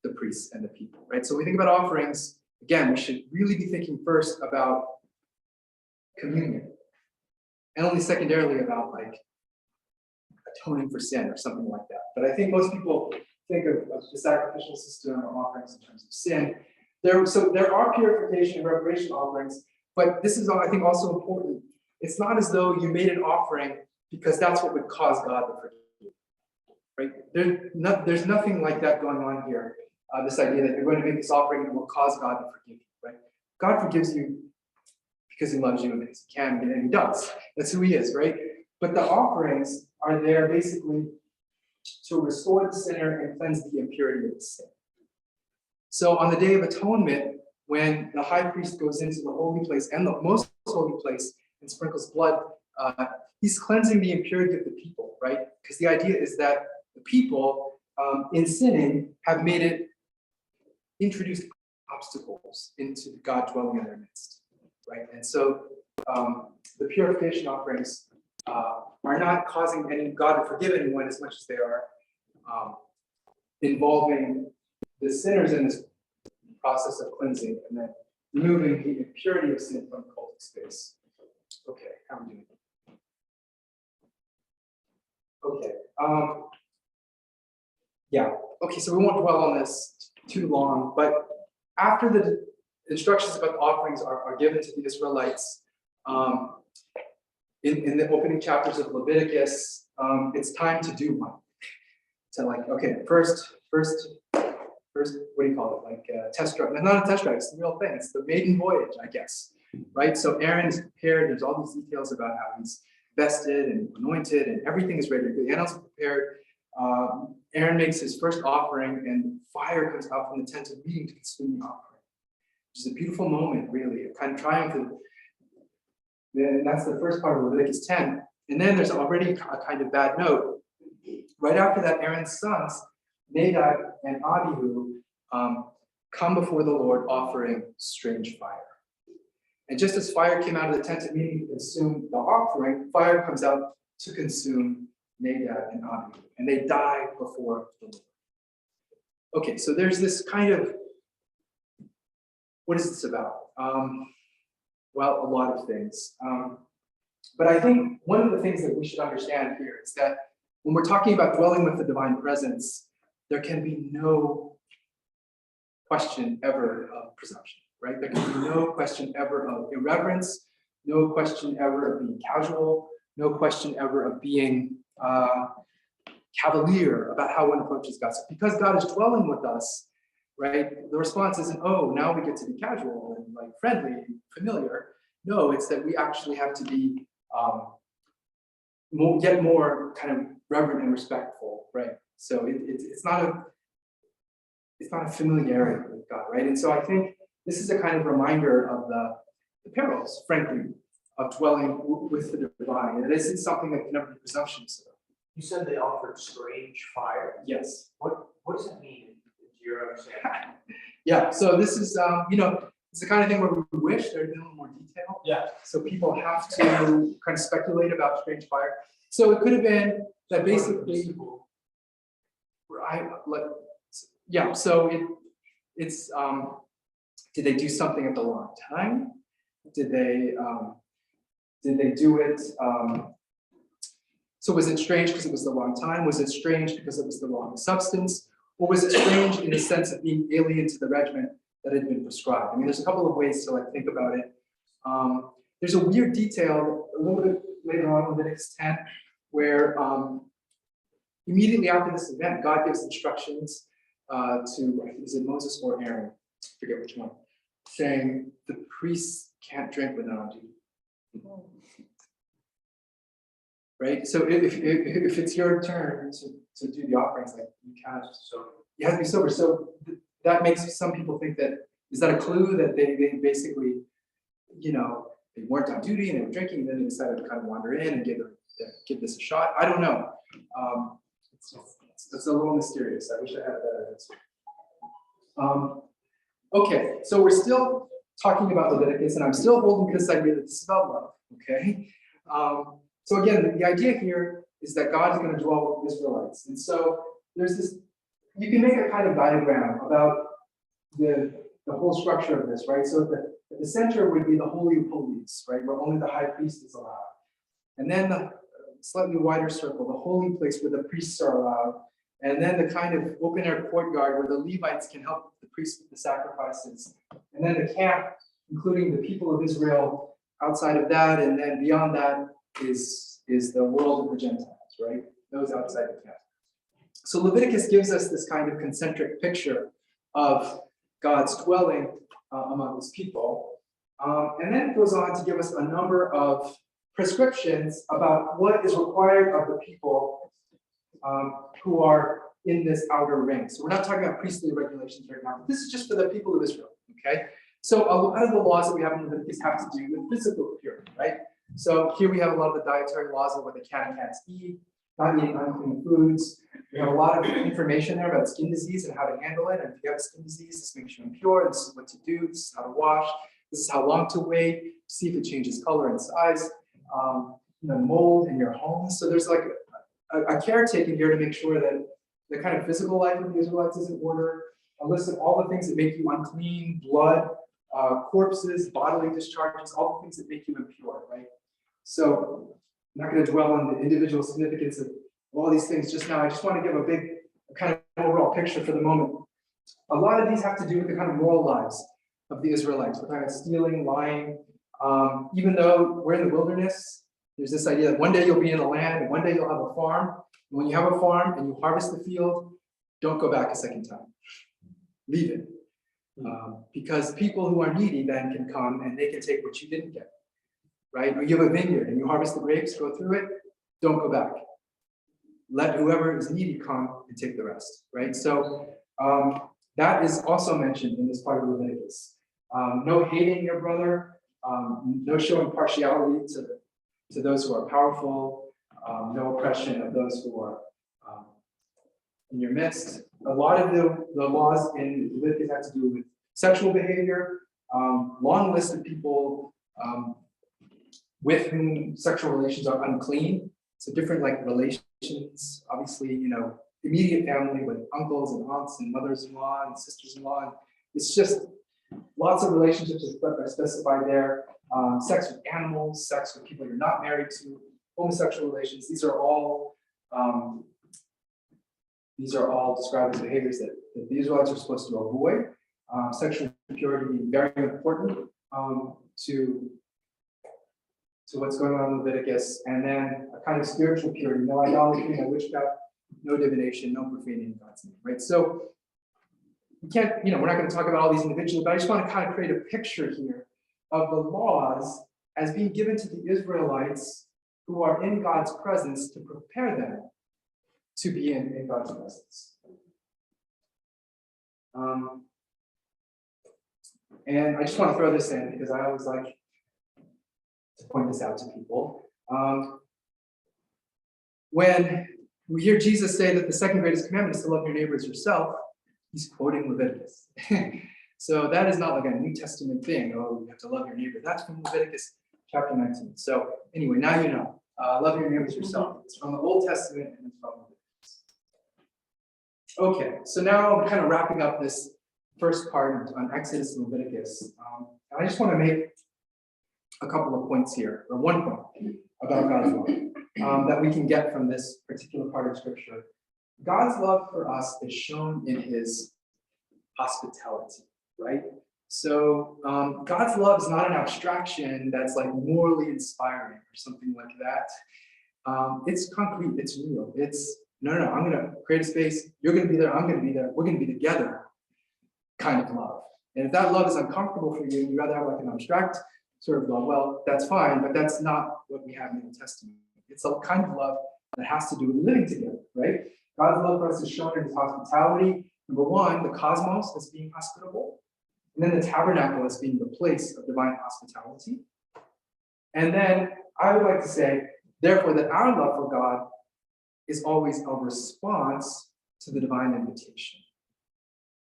the priests, and the people, right? So when we think about offerings, again, we should really be thinking first about communion, and only secondarily about like atoning for sin or something like that. But I think most people think of the sacrificial system or offerings in terms of sin. There are purification and reparation offerings, but this is, I think, also important. It's not as though you made an offering because that's what would cause God to forgive you, right? There's nothing like that going on here. This idea that you're going to make this offering that will cause God to forgive you, right? God forgives you because he loves you and because he can, and he does. That's who he is, right? But the offerings are there basically to restore the sinner and cleanse the impurity of the sin. So on the Day of Atonement, when the high priest goes into the holy place and the most holy place and sprinkles blood, he's cleansing the impurity of the people, right? Because the idea is that the people, in sinning, have introduced obstacles into God dwelling in their midst, right? And so the purification offerings are not causing any God to forgive anyone as much as they are involving the sinners in this process of cleansing and then removing the impurity of sin from the cultic space. Okay, how are we doing? Okay. Yeah. Okay, so we won't dwell on this too long, but after the instructions about the offerings are given to the Israelites in the opening chapters of Leviticus, it's time to do one. So like, okay, first first, what do you call it? Like test drive. It's not a test drive, it's the real thing. It's the maiden voyage, I guess. Right? So Aaron is prepared. There's all these details about how he's vested and anointed and everything is ready to go. The animals are prepared. Aaron makes his first offering and fire comes out from the tent of meeting to consume the offering. Which is a beautiful moment, really, a kind of triumph. And that's the first part of Leviticus 10. And then there's already a kind of bad note. Right after that, Aaron's sons, Nadab and Abihu, come before the Lord offering strange fire. And just as fire came out of the tent of meeting to consume the offering, fire comes out to consume Nadab and Abihu, and they die before the Lord. Okay, so there's this kind of, what is this about? Well, a lot of things. But I think one of the things that we should understand here is that when we're talking about dwelling with the divine presence, there can be no question ever of presumption, right? There can be no question ever of irreverence, no question ever of being casual, no question ever of being cavalier about how one approaches God. So because God is dwelling with us, right, the response isn't, oh, now we get to be casual and like friendly and familiar. No, it's that we actually have to be get more kind of reverent and respectful, right? So it's not a familiarity with God, right? And so I think this is a kind of reminder of the perils, frankly, of dwelling with the divine. And this is something that can never be presumptuous about. You said they offered strange fire. Yes. What does that mean? Do you understand? Yeah. So this is it's the kind of thing where we wish there'd been a little more detail. Yeah. So people have to kind of speculate about strange fire. So it could have been that basically, yeah. So it's did they do something at the wrong time? Did they do it? So was it strange because it was the wrong time? Was it strange because it was the wrong substance? Or was it strange in the sense of being alien to the regimen that had been prescribed? I mean, there's a couple of ways to like think about it. There's a weird detail a little bit later on in Leviticus 10, where immediately after this event, God gives instructions to, is it Moses or Aaron? I forget which one, saying the priests can't drink when they're on duty. Right? So if it's your turn to do the offerings, like you can't, so you have to be sober. So that makes some people think that, is that a clue that they basically, they weren't on duty and they were drinking, and then they decided to kind of wander in and give this a shot? I don't know. It's a little mysterious. I wish I had a better answer. Okay, so we're still talking about Leviticus, and I'm still holding this idea that this is about love. Okay. So again, the idea here is that God is going to dwell with Israelites. And so there's this, you can make a kind of diagram about the whole structure of this, right? So at the center would be the Holy of Holies, right? Where only the high priest is allowed. And then the slightly wider circle, the holy place where the priests are allowed. And then the kind of open air courtyard where the Levites can help the priests with the sacrifices. And then the camp, including the people of Israel outside of that. And then beyond that is the world of the Gentiles, right? Those outside the camp. So Leviticus gives us this kind of concentric picture of God's dwelling among his people. And then it goes on to give us a number of prescriptions about what is required of the people who are in this outer ring. So we're not talking about priestly regulations right now, but this is just for the people of Israel, okay? So a lot of the laws that we have in Leviticus have to do with physical purity, right? So here we have a lot of the dietary laws of what they can and can't eat, not eating unclean foods. We have a lot of information there about skin disease and how to handle it. And if you have skin disease, this makes you impure. This is what to do. This is how to wash. This is how long to wait. See if it changes color and size. Mold in your home. So there's like a caretaking here to make sure that the kind of physical life of the Israelites is in order. A list of all the things that make you unclean, blood, corpses, bodily discharges, all the things that make you impure, right? So I'm not going to dwell on the individual significance of all these things just now. I just want to give a kind of overall picture for the moment. A lot of these have to do with the kind of moral lives of the Israelites. We're talking about stealing, lying. Even though we're in the wilderness, there's this idea that one day you'll be in the land and one day you'll have a farm. And when you have a farm and you harvest the field, don't go back a second time. leave it. Because people who are needy then can come and they can take what you didn't get, right? Or you have a vineyard and you harvest the grapes, go through it, don't go back. Let whoever is needy come and take the rest, right? So that is also mentioned in this part of Leviticus. No hating your brother, no showing partiality to those who are powerful, no oppression of those who are in your midst. A lot of the laws in Leviticus have to do with sexual behavior, long list of people with whom sexual relations are unclean. So different like relations, obviously, immediate family with uncles and aunts and mothers-in-law and sisters-in-law. And it's just lots of relationships are specified there. Sex with animals, sex with people you're not married to, homosexual relations. These are all described as behaviors that the Israelites are supposed to avoid. Sexual purity being very important to what's going on in Leviticus, and then a kind of spiritual purity, no idolatry, no witchcraft, no divination, no profaning God's name, right? So we can't, we're not going to talk about all these individually, but I just want to kind of create a picture here of the laws as being given to the Israelites who are in God's presence to prepare them to be in God's presence. And I just want to throw this in because I always like to point this out to people. When we hear Jesus say that the second greatest commandment is to love your neighbor as yourself, he's quoting Leviticus. So that is not like a New Testament thing. Oh, you have to love your neighbor. That's from Leviticus chapter 19. So anyway, now you know. Love your neighbor as yourself. It's from the Old Testament and it's from Leviticus. Okay, so now I'm kind of wrapping up this first part on Exodus and Leviticus. And I just want to make a couple of points here, or one point about God's love that we can get from this particular part of Scripture. God's love for us is shown in his hospitality, right? So God's love is not an abstraction that's like morally inspiring or something like that. It's concrete, it's real. It's, no, I'm going to create a space. You're going to be there, I'm going to be there. We're going to be together kind of love. And if that love is uncomfortable for you, you'd rather have like an abstract sort of love, well, that's fine, but that's not what we have in the Old Testament. It's a kind of love that has to do with living together, right? God's love for us is shown in his hospitality. Number one, the cosmos as being hospitable, and then the tabernacle as being the place of divine hospitality. And then I would like to say, therefore, that our love for God is always a response to the divine invitation.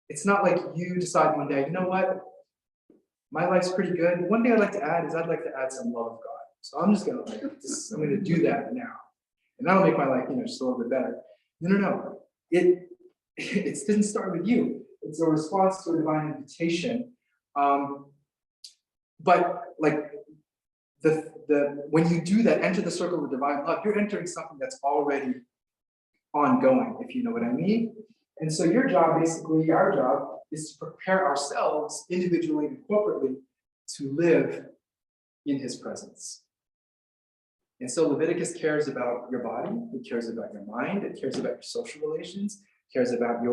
It's not like you decide one day, you know what, my life's pretty good. One thing I'd like to add is I'd like to add some love of God. So I'm just gonna I'm gonna do that now. And that'll make my life, just a little bit better. No. It didn't start with you. It's a response to a divine invitation. But like when you do that, enter the circle of divine love, you're entering something that's already ongoing, if you know what I mean. And so your job, basically, our job, is to prepare ourselves individually and corporately to live in his presence. And so Leviticus cares about your body, it cares about your mind, it cares about your social relations, it cares about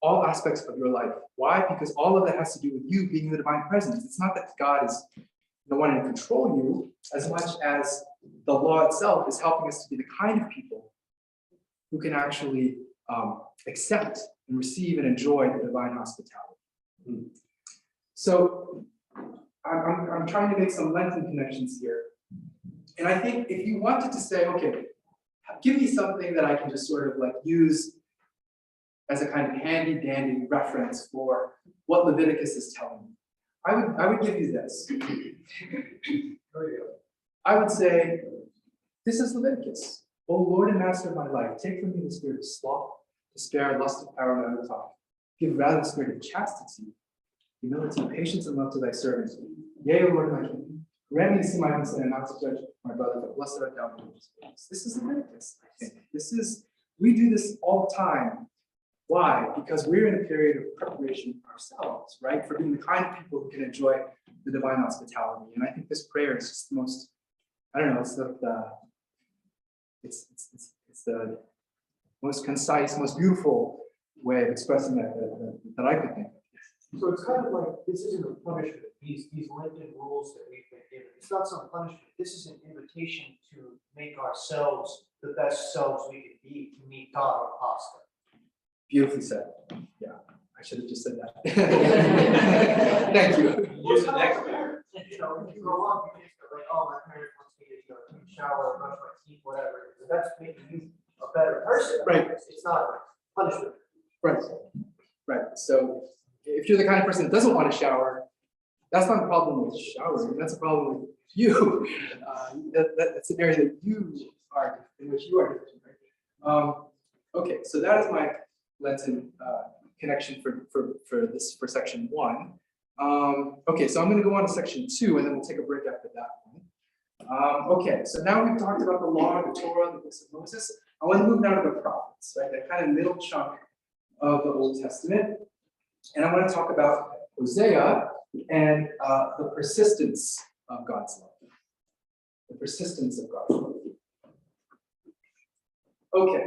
all aspects of your life. Why? Because all of that has to do with you being in the divine presence. It's not that God is wanting to control you as much as the law itself is helping us to be the kind of people who can actually accept and receive and enjoy the divine hospitality. So I'm trying to make some Lenten connections here. And I think if you wanted to say, okay, give me something that I can just sort of like use as a kind of handy dandy reference for what Leviticus is telling me, I would give you this. I would say, this is Leviticus. O Lord and Master of my life, take from me the spirit of sloth, despair, lust of power, and tongue. Give rather the spirit of chastity, humility, patience, and love to thy servants. Yea, O Lord, my King, grant me to see my own sin and not to judge my brother, but blessed art thou in his ways. This is Leviticus, I think. We do this all the time. Why? Because we're in a period of preparation ourselves, right? For being the kind of people who can enjoy the divine hospitality. And I think this prayer is just the most, it's the most concise, most beautiful way of expressing that that I could think of. So it's kind of like, this isn't a punishment, these Lenten rules that we've been given, it's not some punishment, this is an invitation to make ourselves the best selves we can be to meet God on pasta. Beautifully said. Yeah, I should have just said that. Thank you. Use it next year. You know, when you grow up, you just go like, oh, my parents wants me to, shower, brush my teeth, whatever, but that's making you a better person. Right. It's not punishment. Right. Right. So if you're the kind of person that doesn't want to shower, that's not a problem with showering. That's a problem with you. That's an area that you are, in which you are deficient, right? Okay, so that is my Lenten connection for section 1. Okay, so I'm going to go on to section 2, and then we'll take a break after that one. Okay, so now we've talked about the law, the Torah, the books of Moses. I want to move now to the prophets, right? That kind of middle chunk of the Old Testament. And I want to talk about Hosea and the persistence of God's love. The persistence of God's love. Okay,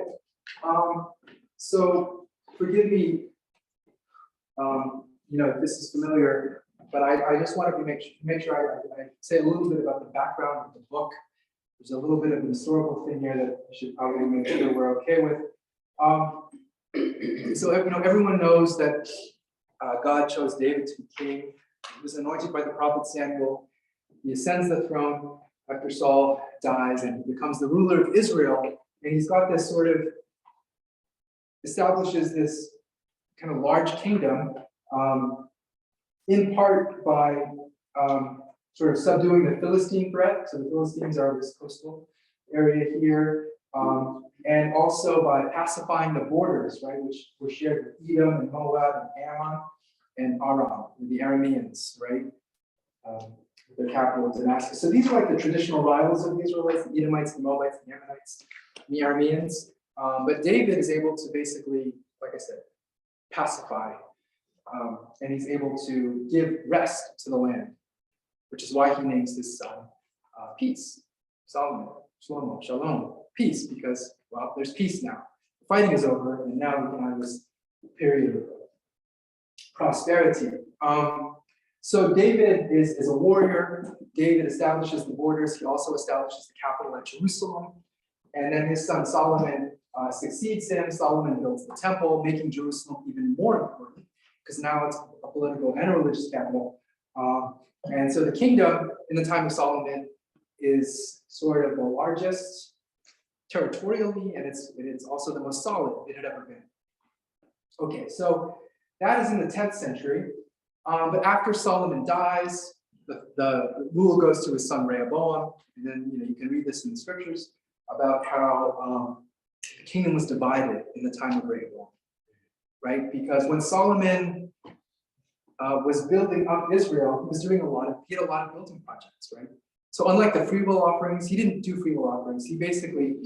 so forgive me, if this is familiar, but I just wanted to make sure I say a little bit about the background of the book. There's a little bit of an historical thing here that I should probably make sure we're okay with. So everyone knows that God chose David to be king. He was anointed by the prophet Samuel. He ascends the throne after Saul dies and becomes the ruler of Israel. And he's got this sort of, establishes this kind of large kingdom, in part by sort of subduing the Philistine threat. So the Philistines are this coastal area here. And also by pacifying the borders, right, which were shared with Edom and Moab and Ammon and Aram, the Arameans, right, their capital is Damascus. So these are like the traditional rivals of the Israelites, the Edomites, the Moabites, the Ammonites, the Arameans. But David is able to basically, like I said, pacify, and he's able to give rest to the land, which is why he names his son Peace, Solomon, Shlomo, Shalom, peace, because, well, there's peace now. The fighting is over, and now we can have this period of prosperity. So David is a warrior. David establishes the borders. He also establishes the capital at Jerusalem. And then his son Solomon succeeds him. Solomon builds the temple, making Jerusalem even more important, because now it's a political and a religious capital. And so the kingdom in the time of Solomon is sort of the largest territorially, and it's also the most solid it had ever been. Okay, so that is in the 10th century. But after Solomon dies, the rule goes to his son Rehoboam, and then you can read this in the scriptures about how the kingdom was divided in the time of Rehoboam, right? Because when Solomon was building up Israel, he was doing he had a lot of building projects, right? So unlike the free will offerings, he didn't do free will offerings. He basically,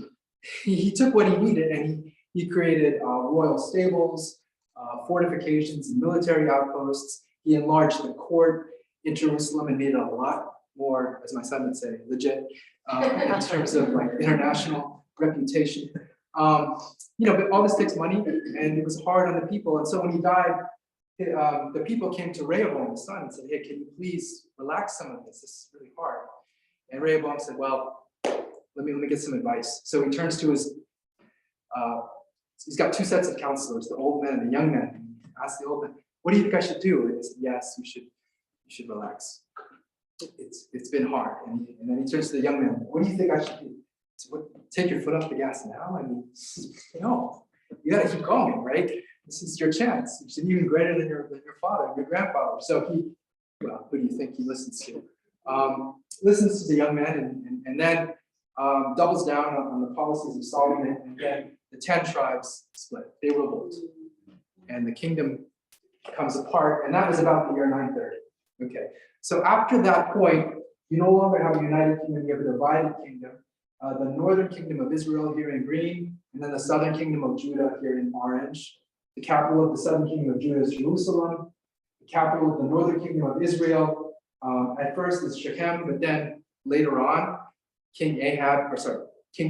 he took what he needed and he created royal stables, fortifications, and military outposts. He enlarged the court in Jerusalem and made it a lot more, as my son would say, legit in terms of like international reputation. But all this takes money, and it was hard on the people. And so when he died, the people came to Rehoboam, his son, and said, "Hey, can you please relax some of this? This is really hard." And Rehoboam said, "Well, let me get some advice." So he turns to he's got two sets of counselors, the old men and the young men. He asked the old men, "What do you think I should do?" And he said, "Yes, you should relax. It's been hard." And then he turns to the young man, "What do you think I should do?" So take your foot off the gas now? I mean, no, you gotta keep going, right? This is your chance. You're even greater than your father, your grandfather. So who do you think he listens to? Listens to the young man and then doubles down on the policies of Solomon, and then the 10 tribes split. They revolt. And the kingdom comes apart, and that was about the year 930. Okay, so after that point, you no longer have a united kingdom, you have a divided kingdom. The northern kingdom of Israel here in green, and then the southern kingdom of Judah here in orange. The capital of the southern kingdom of Judah is Jerusalem. The capital of the northern kingdom of Israel, at first is Shechem, but then later on, King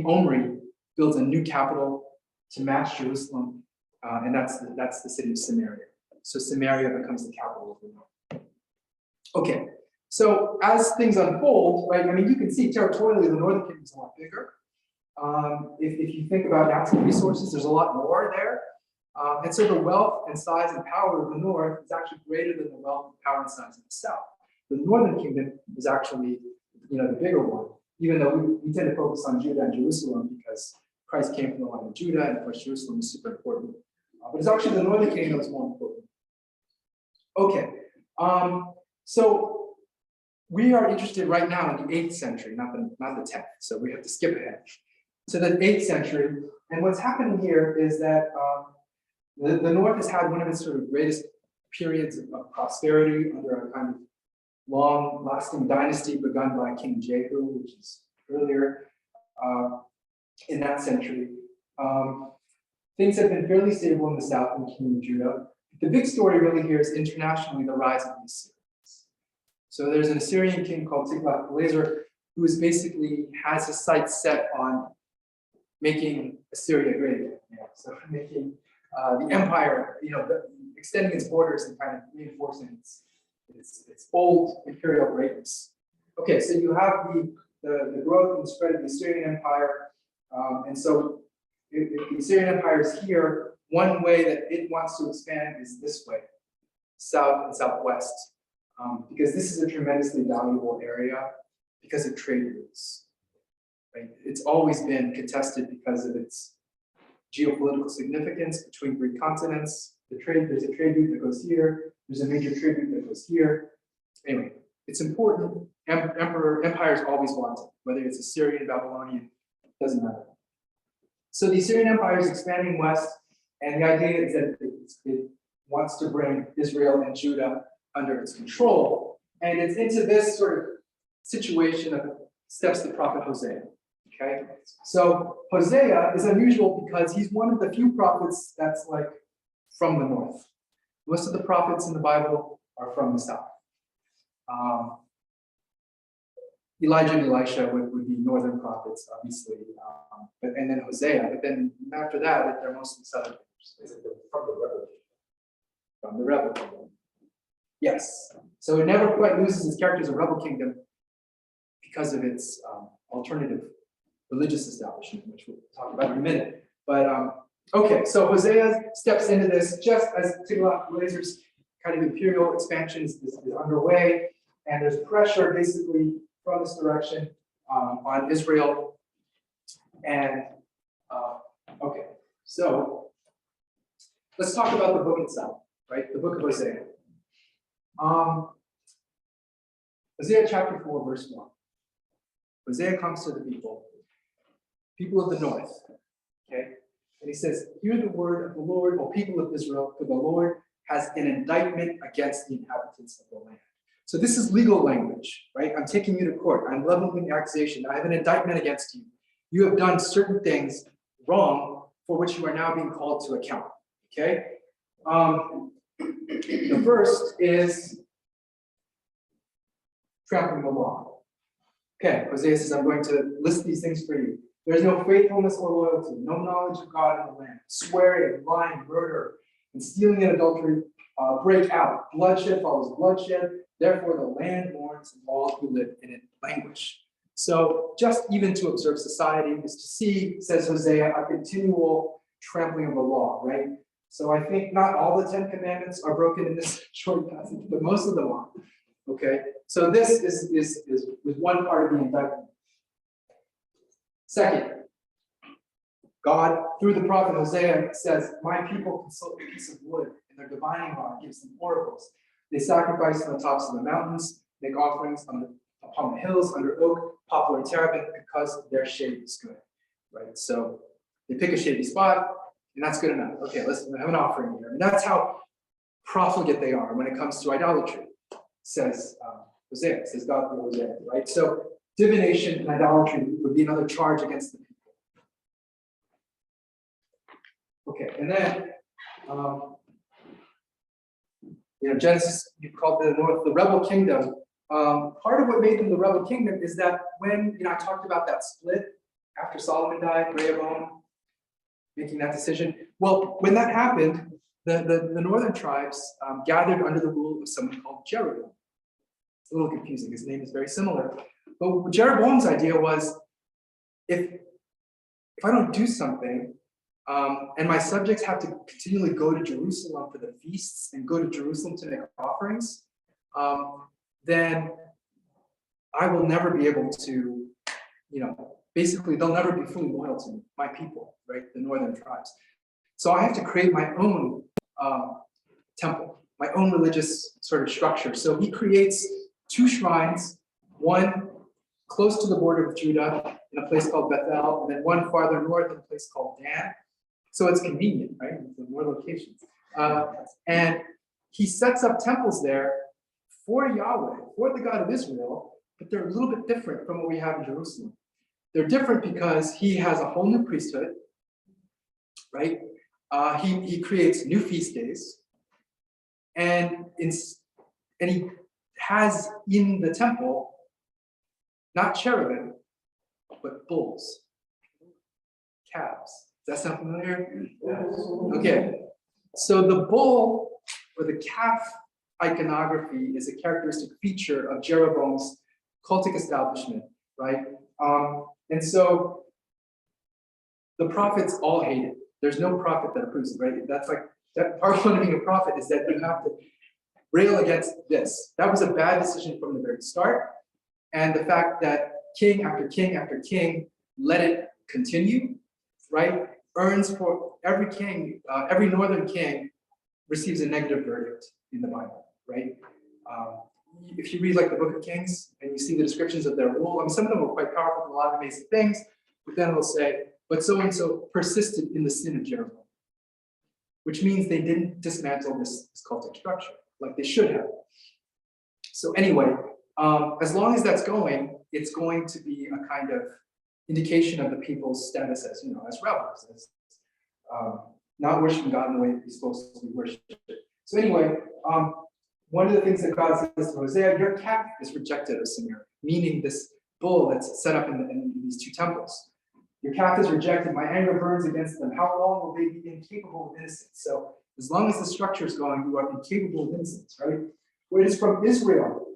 Omri builds a new capital to match Jerusalem, And that's the city of Samaria. So Samaria becomes the capital of the north. Okay, so as things unfold, right, I mean, you can see territorially the northern kingdom is a lot bigger. If you think about natural resources, there's a lot more there. And so the wealth and size and power of the north is actually greater than the wealth, power, and size of the south. The northern kingdom is actually, the bigger one, even though we tend to focus on Judah and Jerusalem because Christ came from the line of Judah, and of course Jerusalem is super important. But it's actually the northern kingdom that's more important. Okay, so we are interested right now in the 8th century, not the 10th. So we have to skip ahead to the 8th century. And what's happening here is that the North has had one of its sort of greatest periods of prosperity under a kind of long-lasting dynasty begun by King Jehu, which is earlier in that century. Things have been fairly stable in the south in the kingdom of Judah. The big story really here is internationally the rise of the Assyrians. So there's an Assyrian king called Tiglath-Pileser who is basically has his sights set on making Assyria great again. So making the empire, extending its borders and kind of reinforcing its old imperial greatness. Okay, so you have the growth and spread of the Assyrian Empire, and so if the Assyrian Empire is here, one way that it wants to expand is this way, south and southwest, because this is a tremendously valuable area because of trade routes. Right? It's always been contested because of its geopolitical significance between Greek continents. There's a trade route that goes here. There's a major trade route that goes here. Anyway, it's important. Empires always want it, whether it's Assyrian, Babylonian, doesn't matter. So the Assyrian Empire is expanding west, and the idea is that it wants to bring Israel and Judah under its control. And it's into this sort of situation that steps the prophet Hosea. Okay, so Hosea is unusual because he's one of the few prophets that's like from the north. Most of the prophets in the Bible are from the south. Elijah and Elisha would be northern prophets, obviously, and then Hosea. But then after that, they're mostly southern. From the rebel kingdom. From the rebel kingdom. Yes. So it never quite loses its character as a rebel kingdom because of its alternative religious establishment, which we'll talk about in a minute. But okay, so Hosea steps into this just as Tiglath-Pileser's kind of imperial expansion is underway, and there's pressure basically from this direction on Israel. And okay, so let's talk about the book itself, right? The book of Hosea. Hosea chapter 4, verse 1. Hosea comes to the people of the north, okay? And he says, "Hear the word of the Lord, O people of Israel, for the Lord has an indictment against the inhabitants of the land." So this is legal language, right? I'm taking you to court. I'm leveling the accusation. I have an indictment against you. You have done certain things wrong for which you are now being called to account, okay? The first is trampling the law. Okay, Hosea says, I'm going to list these things for you. There's no faithfulness or loyalty, no knowledge of God in the land, swearing, lying, murder, and stealing and adultery break out. Bloodshed follows bloodshed. Therefore, the land mourns, and all who live in it languish. So, just even to observe society is to see, says Hosea, a continual trampling of the law, right? So, I think not all the 10 commandments are broken in this short passage, but most of them are. Okay, so this is one part of the indictment. Second, God, through the prophet Hosea, says, "My people consult a piece of wood, and their divining rod gives them oracles. They sacrifice on the tops of the mountains, make offerings upon the hills, under oak, poplar, and terebinth, because their shade is good." Right? So they pick a shady spot, and that's good enough. Okay, let's have an offering here. And that's how profligate they are when it comes to idolatry, says Hosea, says God through Hosea, right? So divination and idolatry would be another charge against the people. Okay, and then Genesis, you called the north the rebel kingdom. Part of what made them the rebel kingdom is that when I talked about that split after Solomon died, Rehoboam making that decision. Well, when that happened, the northern tribes gathered under the rule of someone called Jeroboam. It's a little confusing. His name is very similar. But Jeroboam's idea was, if I don't do something, and my subjects have to continually go to Jerusalem for the feasts and go to Jerusalem to make offerings, then I will never be able to, basically they'll never be fully loyal to me, my people, right? The northern tribes. So I have to create my own temple, my own religious sort of structure. So he creates 2 shrines, one close to the border of Judah in a place called Bethel, and then one farther north in a place called Dan. So it's convenient, right? More locations. And he sets up temples there for Yahweh, for the God of Israel, but they're a little bit different from what we have in Jerusalem. They're different because he has a whole new priesthood, right? He creates new feast days, and he has in the temple not cherubim, but bulls, calves. Does that sound familiar? Yes. Okay, so the bull or the calf iconography is a characteristic feature of Jeroboam's cultic establishment, right? And so the prophets all hate it. There's no prophet that approves it, right? That's like, that part of being a prophet is that you have to rail against this. That was a bad decision from the very start. And the fact that king after king after king let it continue, right? Earns for every king, every northern king receives a negative verdict in the Bible, right? If you read like the Book of Kings and you see the descriptions of their rule, I mean, some of them were quite powerful and a lot of amazing things, but then it'll say, but so-and-so persisted in the sin of Jeroboam, which means they didn't dismantle this cultic structure like they should have. So anyway, as long as that's going, it's going to be a kind of indication of the people's status as, as rebels, as not worshiping God in the way that he's supposed to be worshipped. So anyway, one of the things that God says to Hosea, your calf is rejected of Seminary, meaning this bull that's set up in these 2 temples. Your calf is rejected, my anger burns against them. How long will they be incapable of innocence? So as long as the structure is going, you are incapable of innocence, right? Well, it is from Israel.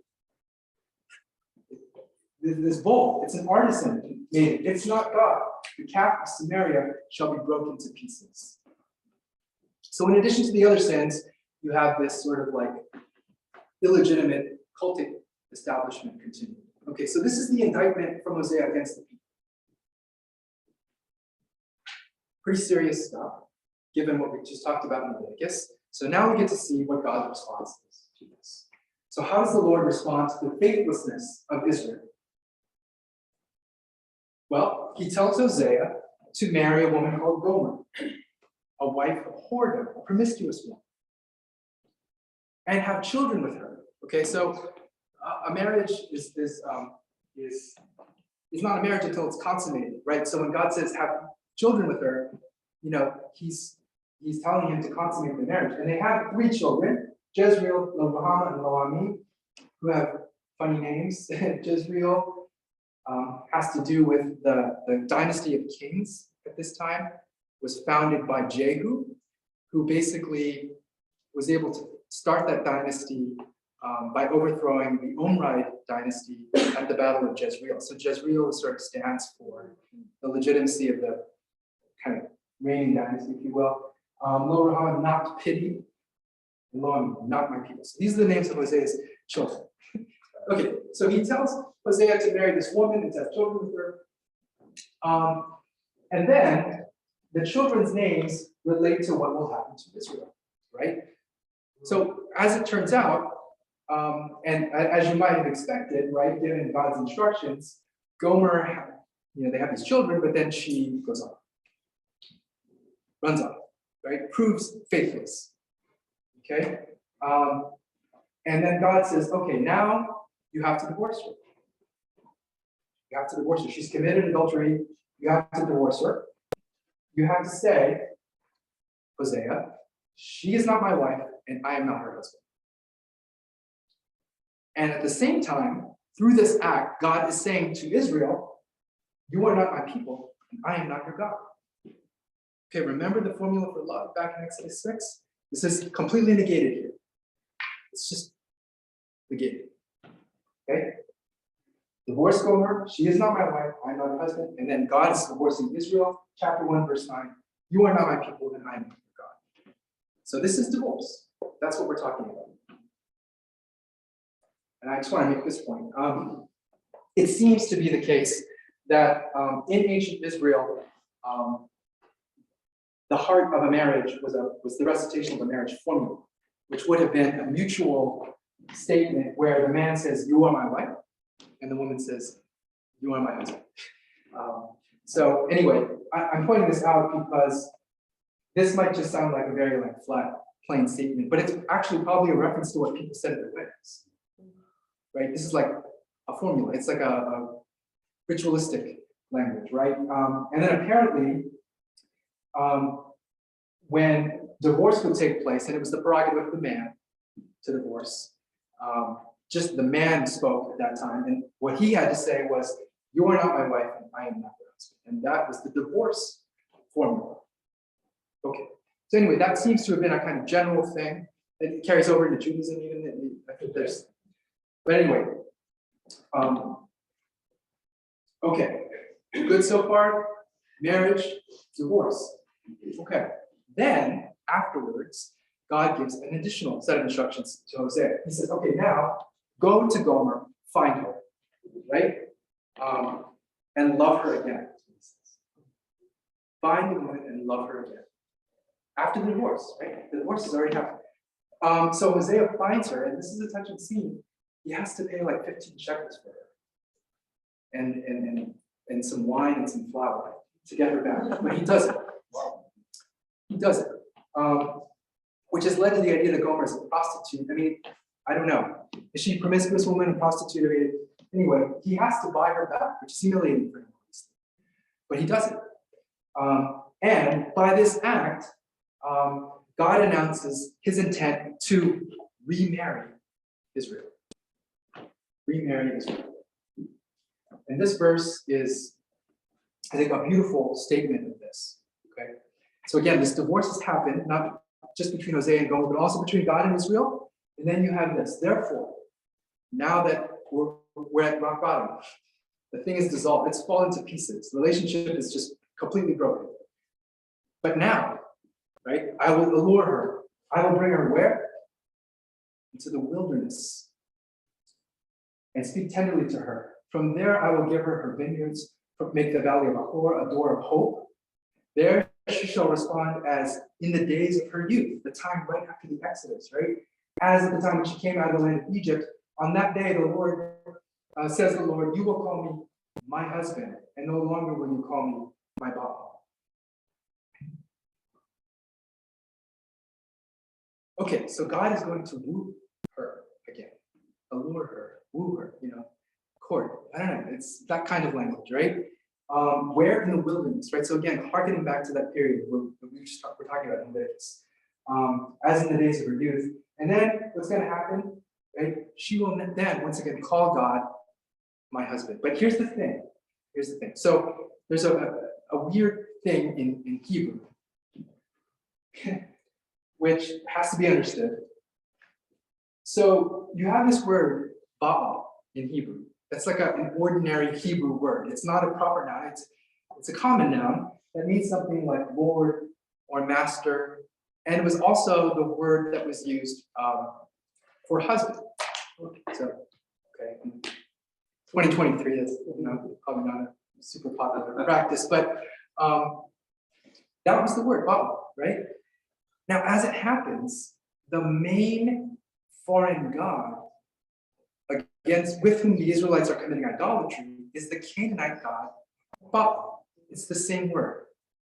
This bull, it's an artisan made it. It's not God. The calf of Samaria shall be broken to pieces. So in addition to the other sins, you have this sort of like illegitimate cultic establishment continuing. Okay, so this is the indictment from Hosea against the people. Pretty serious stuff, given what we just talked about in Leviticus. So now we get to see what God's response is to this. So how does the Lord respond to the faithlessness of Israel? Well, he tells Hosea to marry a woman called Gomer, a wife of whoredom, a promiscuous one, and have children with her. Okay, so a marriage is not a marriage until it's consummated, right? So when God says have children with her, he's telling him to consummate the marriage. And they have 3 children, Jezreel, Lo-Ruhamah, and Lo-Ami, who have funny names. Jezreel has to do with the dynasty of kings at this time, was founded by Jehu, who basically was able to start that dynasty by overthrowing the Omride dynasty at the Battle of Jezreel. So Jezreel sort of stands for the legitimacy of the kind of reigning dynasty, if you will. Lo-Ruhamah, not pity, and Lo-Ami, not my people. So these are the names of Hosea's children. Okay, so he tells Hosea to marry this woman and to have children with her. And then the children's names relate to what will happen to Israel, right? So as it turns out, and as you might have expected, right, given God's instructions, Gomer, they have these children, but then she goes off, runs off, right? Proves faithless, okay? And then God says, okay, now you have to divorce her. You have to divorce her. She's committed adultery. You have to divorce her. You have to say, Hosea, she is not my wife, and I am not her husband. And at the same time, through this act, God is saying to Israel, you are not my people, and I am not your God. Okay, remember the formula for love back in Exodus 6? This is completely negated here. It's just negated. Okay? Divorce Gomer, she is not my wife, I am not her husband. And then God is divorcing Israel, chapter 1, verse 9. You are not my people, and I am your God. So this is divorce. That's what we're talking about. And I just want to make this point. It seems to be the case that in ancient Israel, the heart of a marriage was the recitation of a marriage formula, which would have been a mutual statement where the man says, "You are my wife," and the woman says, "You are my husband." So anyway, I'm pointing this out because this might just sound like a very flat, plain statement, but it's actually probably a reference to what people said at their weddings, right? This is like a formula. It's like a ritualistic language, right? And then apparently, when divorce would take place, and it was the prerogative of the man to divorce, just the man spoke at that time, and what he had to say was, "You are not my wife, and I am not your husband." And that was the divorce formula. Okay. So anyway, that seems to have been a kind of general thing. It carries over into Judaism even. I think there's, but anyway. Okay, good so far. Marriage, divorce. Okay. Then afterwards, God gives an additional set of instructions to Hosea. He says, "Okay, now go to Gomer, find her, right, and love her again." Find the woman and love her again. After the divorce, right? The divorce has already happened. So Hosea finds her, and this is a touching scene. He has to pay 15 shekels for her, and some wine and some flour to get her back. But he does it. He does it, which has led to the idea that Gomer is a prostitute. I mean, I don't know. Is she a promiscuous woman, a prostitute? I mean, anyway, he has to buy her back, which is humiliating for him, obviously. But he does it. And by this act, God announces his intent to remarry Israel. Remarry Israel. And this verse is, I think, a beautiful statement of this. Okay. So again, this divorce has happened, not just between Hosea and Gomer, but also between God and Israel. And then you have this. Therefore, now that we're at rock bottom, the thing is dissolved. It's fallen to pieces. The relationship is just completely broken. But now, right, I will allure her. I will bring her where? Into the wilderness. And speak tenderly to her. From there, I will give her her vineyards, make the valley of Achor a door of hope. There she shall respond as in the days of her youth, the time right after the Exodus, right? As at the time when she came out of the land of Egypt. On that day, the Lord, says the Lord, you will call me my husband, and no longer will you call me my Baal. Okay, so God is going to woo her again, allure her, woo her, court. I don't know, it's that kind of language, right? Where in the wilderness, right? So again, harkening back to that period where we're talking about Leviticus, as in the days of her youth. And then what's going to happen, right? She will then once again call God my husband. But here's the thing. So there's a weird thing in Hebrew, which has to be understood. So you have this word Baal in Hebrew. That's like an ordinary Hebrew word. It's not a proper noun. It's a common noun that means something like Lord or master. And it was also the word that was used for husband. So, okay, in 2023, that's probably not a super popular practice, but that was the word, Baal, right? Now, as it happens, the main foreign god with whom the Israelites are committing idolatry is the Canaanite god, Baal. It's the same word.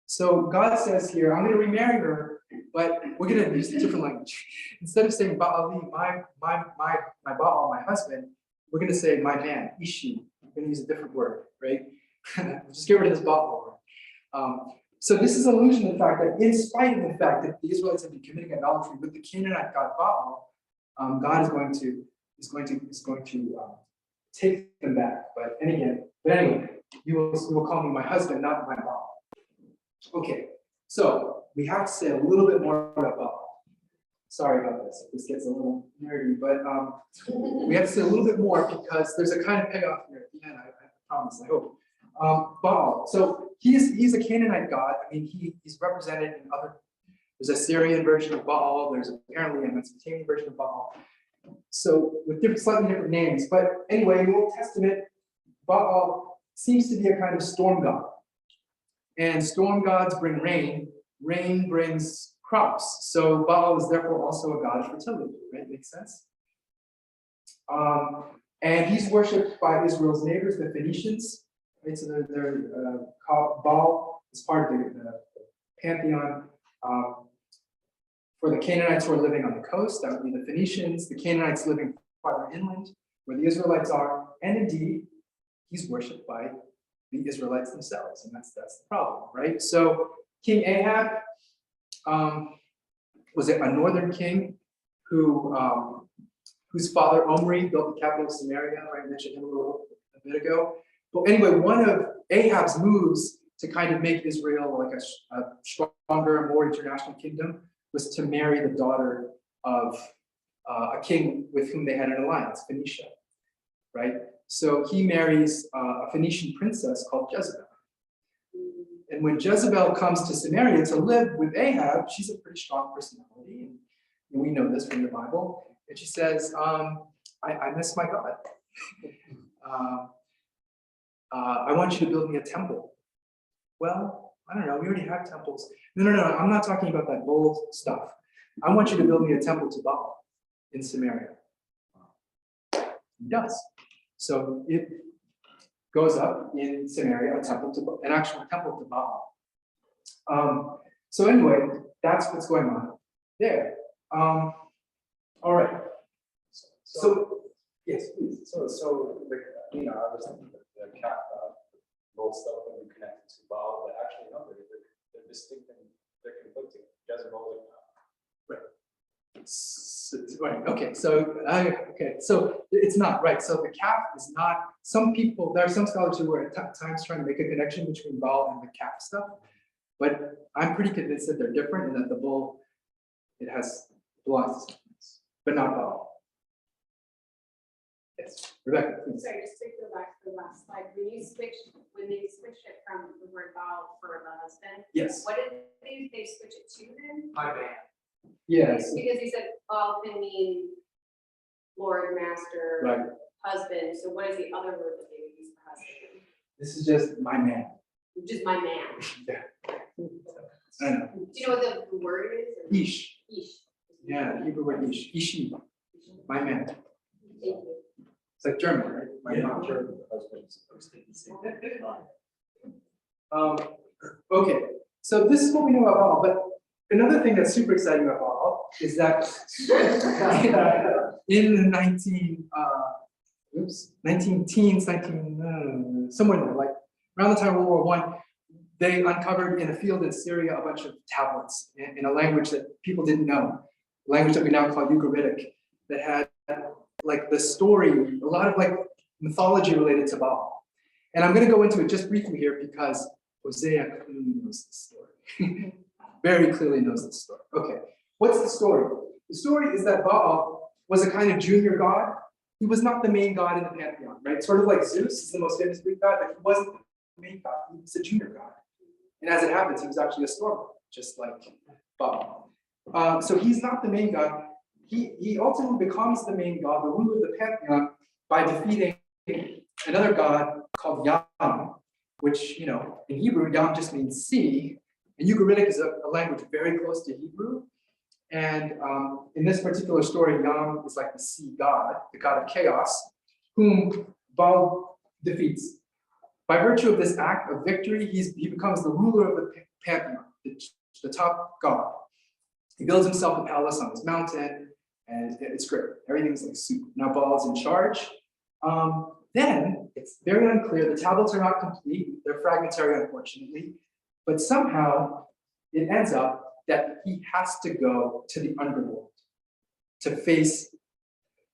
So God says here, I'm going to remarry her, but we're going to use a different language. Instead of saying Baali, my Baal, my husband, we're going to say my man, Ishi. We're going to use a different word, right? Just get rid of this Baal word. So this is an allusion to the fact that in spite of the fact that the Israelites have been committing idolatry with the Canaanite god Baal, God is going to take them back. But anyway, you will call me my husband, not my Baal. Okay, So we have to say a little bit more about Baal. Sorry about this. This gets a little nerdy, but we have to say a little bit more because there's a kind of payoff here at the end. I promise. I hope. Baal. So he's a Canaanite god. I mean, he's represented in other. There's a Syrian version of Baal. There's apparently a Mesopotamian version of Baal. So with slightly different names. But anyway, in the Old Testament, Baal seems to be a kind of storm god. And storm gods bring rain. Rain brings crops. So Baal is therefore also a god of fertility, right? Makes sense? And he's worshipped by Israel's neighbors, the Phoenicians. Right? So they're called Baal is part of the pantheon. For the Canaanites who are living on the coast, that would be the Phoenicians, the Canaanites living farther inland, where the Israelites are, and indeed, he's worshipped by the Israelites themselves, and that's the problem, right? So King Ahab was a northern king whose father Omri built the capital of Samaria. I mentioned him a bit ago. But anyway, one of Ahab's moves to kind of make Israel like a stronger, more international kingdom was to marry the daughter of a king with whom they had an alliance, Phoenicia, right? So he marries a Phoenician princess called Jezebel. And when Jezebel comes to Samaria to live with Ahab, she's a pretty strong personality, and we know this from the Bible. And she says, I miss my God. I want you to build me a temple. Well, I don't know, we already have temples. No, I'm not talking about that bold stuff. I want you to build me a temple to Baal in Samaria. He does. So it goes up in Samaria, an actual temple to Baal. So anyway, that's what's going on there. All right. So yes, please. So like, I was thinking that the cat both stuff that we connected to Baal, but actually no, they're distinct and they're conflicting. Jezebel. Right. Okay. So it's not right. So the calf is not. Some people, there are some scholars who are at times trying to make a connection between Baal and the calf stuff, but I'm pretty convinced that they're different and that the bull belongs to something else, but not Baal. Yes, Rebecca, please. Sorry, just to go back to the last slide. When they switched it from the word Baal for the husband, Yes. what did they switch it to then? My bad. Yes. Because he said Baal can mean Lord, Master, Right. husband. So what is the other word that they would use for husband? This is just my man. Just my man. Yeah. I know. Do you know what the word is? Ish. Ish. Yeah, Hebrew word ish. Ishi. My man. Thank you. It's like German, right? My man. German husbands. Okay, so this is what we know about Baal, but another thing that's super exciting about Baal is that in the 19 somewhere there, like around the time of World War I, they uncovered in a field in Syria a bunch of tablets in a language that people didn't know, a language that we now call Ugaritic, that had like the story, a lot of like mythology related to Baal. And I'm going to go into it just briefly here because Hosea clearly knows this story. Very clearly knows this story. Okay, what's the story? The story is that Baal was a kind of junior god. He was not the main god in the pantheon, right? Sort of like Zeus is the most famous Greek god, but he wasn't the main god. He was a junior god. And as it happens, he was actually a storm god, just like Baal. So he's not the main god. He ultimately becomes the main god, the ruler of the pantheon, by defeating another god called Yam, which, in Hebrew, Yam just means sea. And Ugaritic is a language very close to Hebrew. And in this particular story, Yam is like the sea god, the god of chaos, whom Baal defeats. By virtue of this act of victory, he becomes the ruler of the pantheon, the top god. He builds himself a palace on this mountain, and it's great. Everything's like super. Now Baal's in charge. Then it's very unclear. The tablets are not complete. They're fragmentary, unfortunately. But somehow it ends up that he has to go to the underworld to face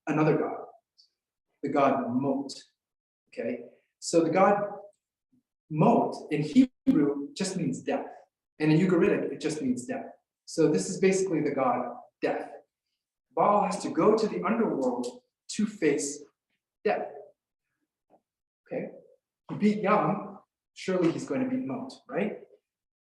another god, the god Mot. Okay, so the god Mot in Hebrew just means death. And in Ugaritic, it just means death. So this is basically the god death. Baal has to go to the underworld to face death. Okay? He beat Yam, surely he's going to beat Mot, right?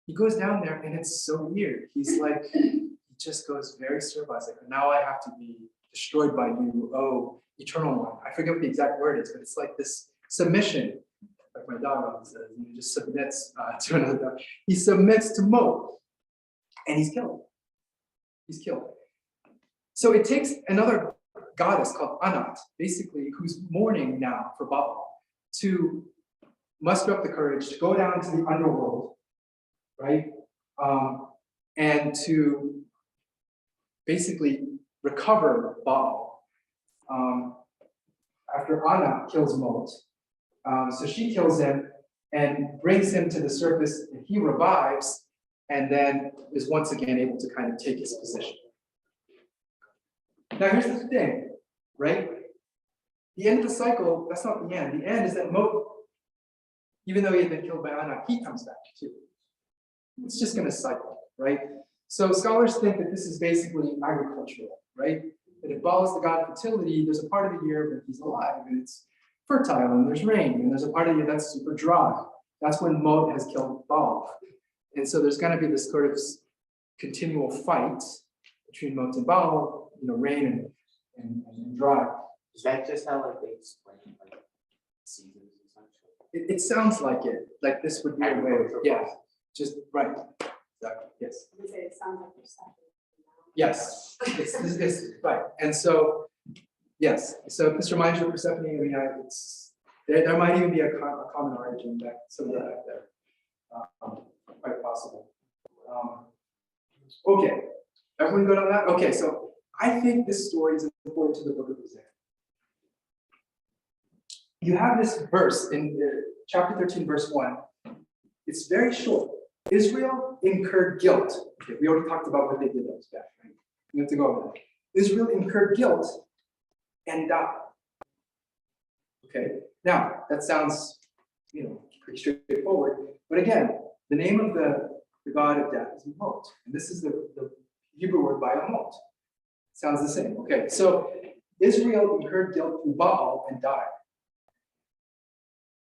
He goes down there and it's so weird. He's like, he just goes very servile. He's like, now I have to be destroyed by you, oh, eternal one. I forget what the exact word is, but it's like this submission. Like my dog always says, he just submits to another dog. He submits to Mot, and he's killed. He's killed. So it takes another goddess called Anat, basically, who's mourning now for Baal, to muster up the courage to go down to the underworld, right? And to basically recover Baal after Anat kills Mot. So she kills him and brings him to the surface, and he revives, and then is once again able to kind of take his position. Now here's the thing, right? The end of the cycle, that's not the end. The end is that Mot, even though he had been killed by Anat, he comes back too. It's just going to cycle, right? So scholars think that this is basically agricultural, right? That if Baal is the god of fertility, there's a part of the year when he's alive and it's fertile and there's rain, and there's a part of the year that's super dry. That's when Mot has killed Baal. And so there's going to be this sort of continual fight between Mot and Baal, rain and dry. Is that just how like they explain like seasons essentially? It sounds like it, like this would be a way of, yeah, just right. Exactly. Yes. I would say it sounds like you're suffering. Yes. It's right. And so, yes. So if this reminds you of Persephone, I mean, it's there might even be a common origin back somewhere back there. Quite possible. Okay. Everyone good on that? Okay. So I think this story is important to the book of Hosea. You have this verse in chapter 13, verse 1. It's very short. Israel incurred guilt. Okay, we already talked about what they did that was bad, right? We have to go over that. Israel incurred guilt and died. Okay, now that sounds, pretty straightforward. But again, the name of the god of death is Mot, and this is the Hebrew word Baal. Sounds the same. Okay, so Israel incurred guilt through Baal and died.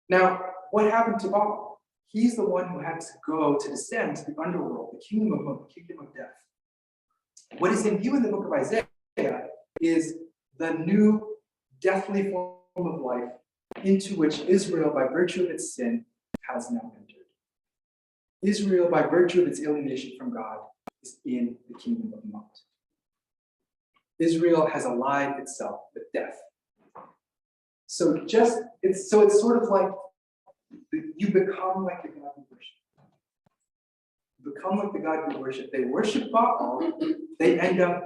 Now, what happened to Baal? He's the one who had to go to descend to the underworld, the kingdom of Mot, the kingdom of death. What is in view in the book of Isaiah is the new deathly form of life into which Israel, by virtue of its sin, has now entered. Israel, by virtue of its alienation from God, is in the kingdom of Mot. Israel has allied itself with death. So it's sort of like you become like the God you worship. You become like the God you worship. They worship Baal, they end up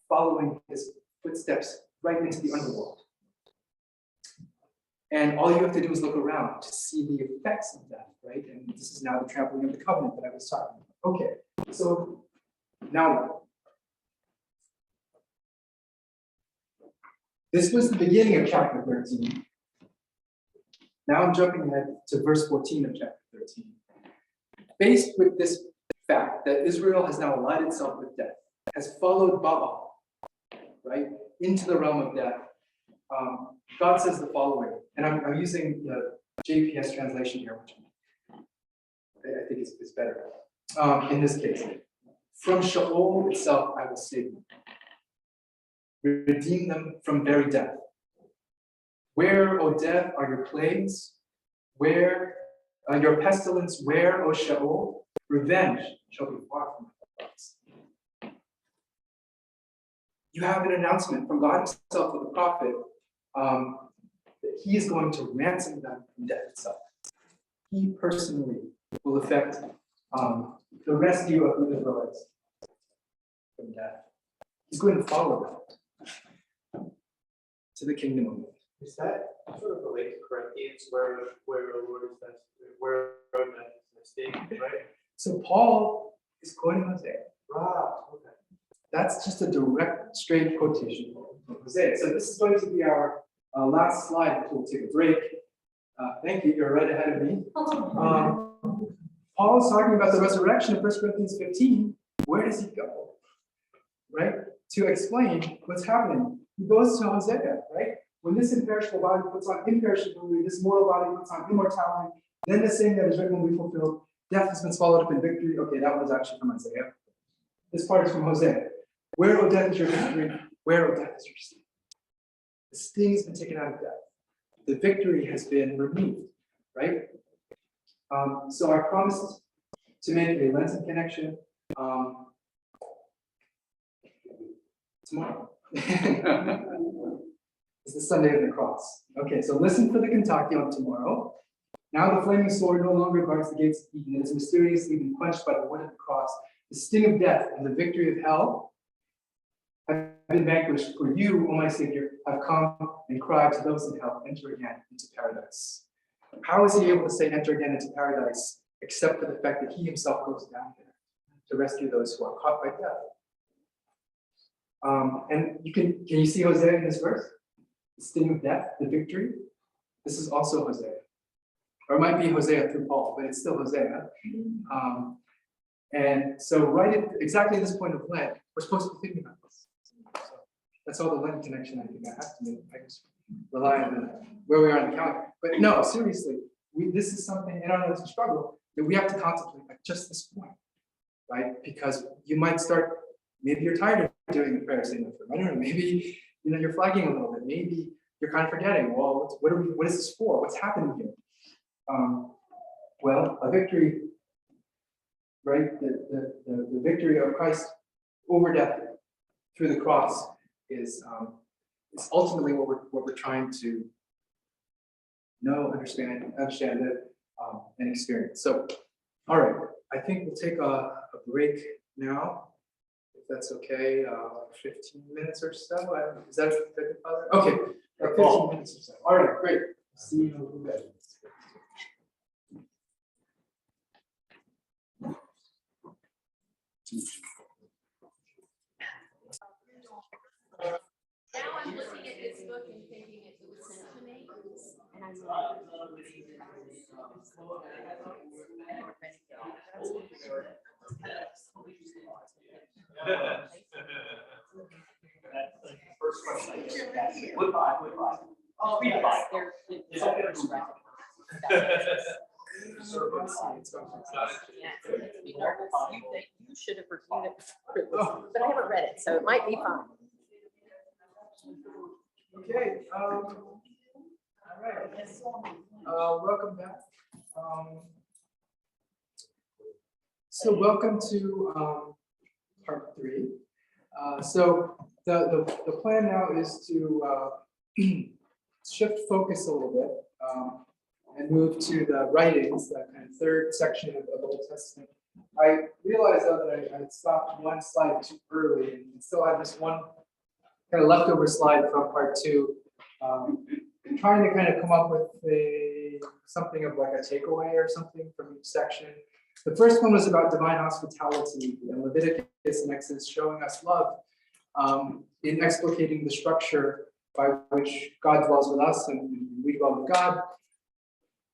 following his footsteps right into the underworld. And all you have to do is look around to see the effects of that, right? And this is now the trampling of the covenant that I was talking about. Okay, so now what? This was the beginning of chapter 13. Now I'm jumping ahead to verse 14 of chapter 13. Faced with this fact that Israel has now allied itself with death, has followed Baal, right, into the realm of death, God says the following, and I'm using the JPS translation here, which I think is better in this case. From Sheol itself I will save them, redeem them from very death. Where, O death, are your plagues? Where your pestilence? Where, O Sheol? Revenge shall be far from my thoughts. You have an announcement from God himself with the prophet that he is going to ransom them from death itself. He personally will effect the rescue of the Israelites from death. He's going to follow them to the kingdom of God. Is that sort of related to Corinthians where the Lord is where that mistake, right? So Paul is quoting Hosea. Right, okay. That's just a direct, straight quotation from Hosea. So this is going to be our last slide before we take a break. Thank you, you're right ahead of me. Paul is talking about the resurrection of 1 Corinthians 15. Where does he go? Right? To explain what's happening. He goes to Hosea, right? When this imperishable body puts on imperishability, this mortal body puts on immortality, then the saying that is written will be fulfilled. Death has been swallowed up in victory. Okay, that one is actually from Isaiah. This part is from Hosea. Where, O death, is your victory? Where, O death, is your sting? The sting has been taken out of death. The victory has been removed, right? So I promised to make a Lenten connection tomorrow. It's the Sunday of the cross. Okay, so listen for the Kontakion tomorrow. Now the flaming sword no longer guards the gates of Eden. It is mysteriously been quenched by the wood of the cross. The sting of death and the victory of hell have been vanquished. For you, O my Savior, have come and cried to those in hell, enter again into paradise. How is he able to say enter again into paradise, except for the fact that he himself goes down there to rescue those who are caught by death? And can you see Hosea in this verse? The sting of death, the victory. This is also Hosea. Or it might be Hosea through Paul, but it's still Hosea. And so right at exactly this point of Lent, we're supposed to be thinking about this. So that's all the Lent connection I think I have to make. I just rely on where we are on the calendar. But no, seriously, this is something in our Lenten struggle that we have to contemplate at just this point, right? Because you might start, maybe you're tired of doing the prayer saying I don't know, maybe you're flagging a little bit, maybe you're kind of forgetting, well, what is this for? What's happening here? Well, a victory, right? The victory of Christ over death through the cross is ultimately what we're trying to know, understand it, and experience. So, all right, I think we'll take a break now, if that's okay. 15 minutes or so. Is that good, Father? Okay, 15 minutes or so. All right, great. See you in a little bit. Now I'm looking at this book and thinking it was sent to me, and I'm like, First question I get. Goodbye. Oh, goodbye. You should have reviewed it, but I haven't read it, so it might be fine. Okay. All right. Welcome back. So welcome to part 3. So the plan now is to shift focus a little bit and move to the writings, that kind of third section of the Old Testament. I realized though that I had stopped one slide too early and still had this one kind of leftover slide from part 2. Trying to kind of come up with something of like a takeaway or something from each section. The first one was about divine hospitality in Leviticus and Exodus, showing us love in explicating the structure by which God dwells with us and we dwell with God.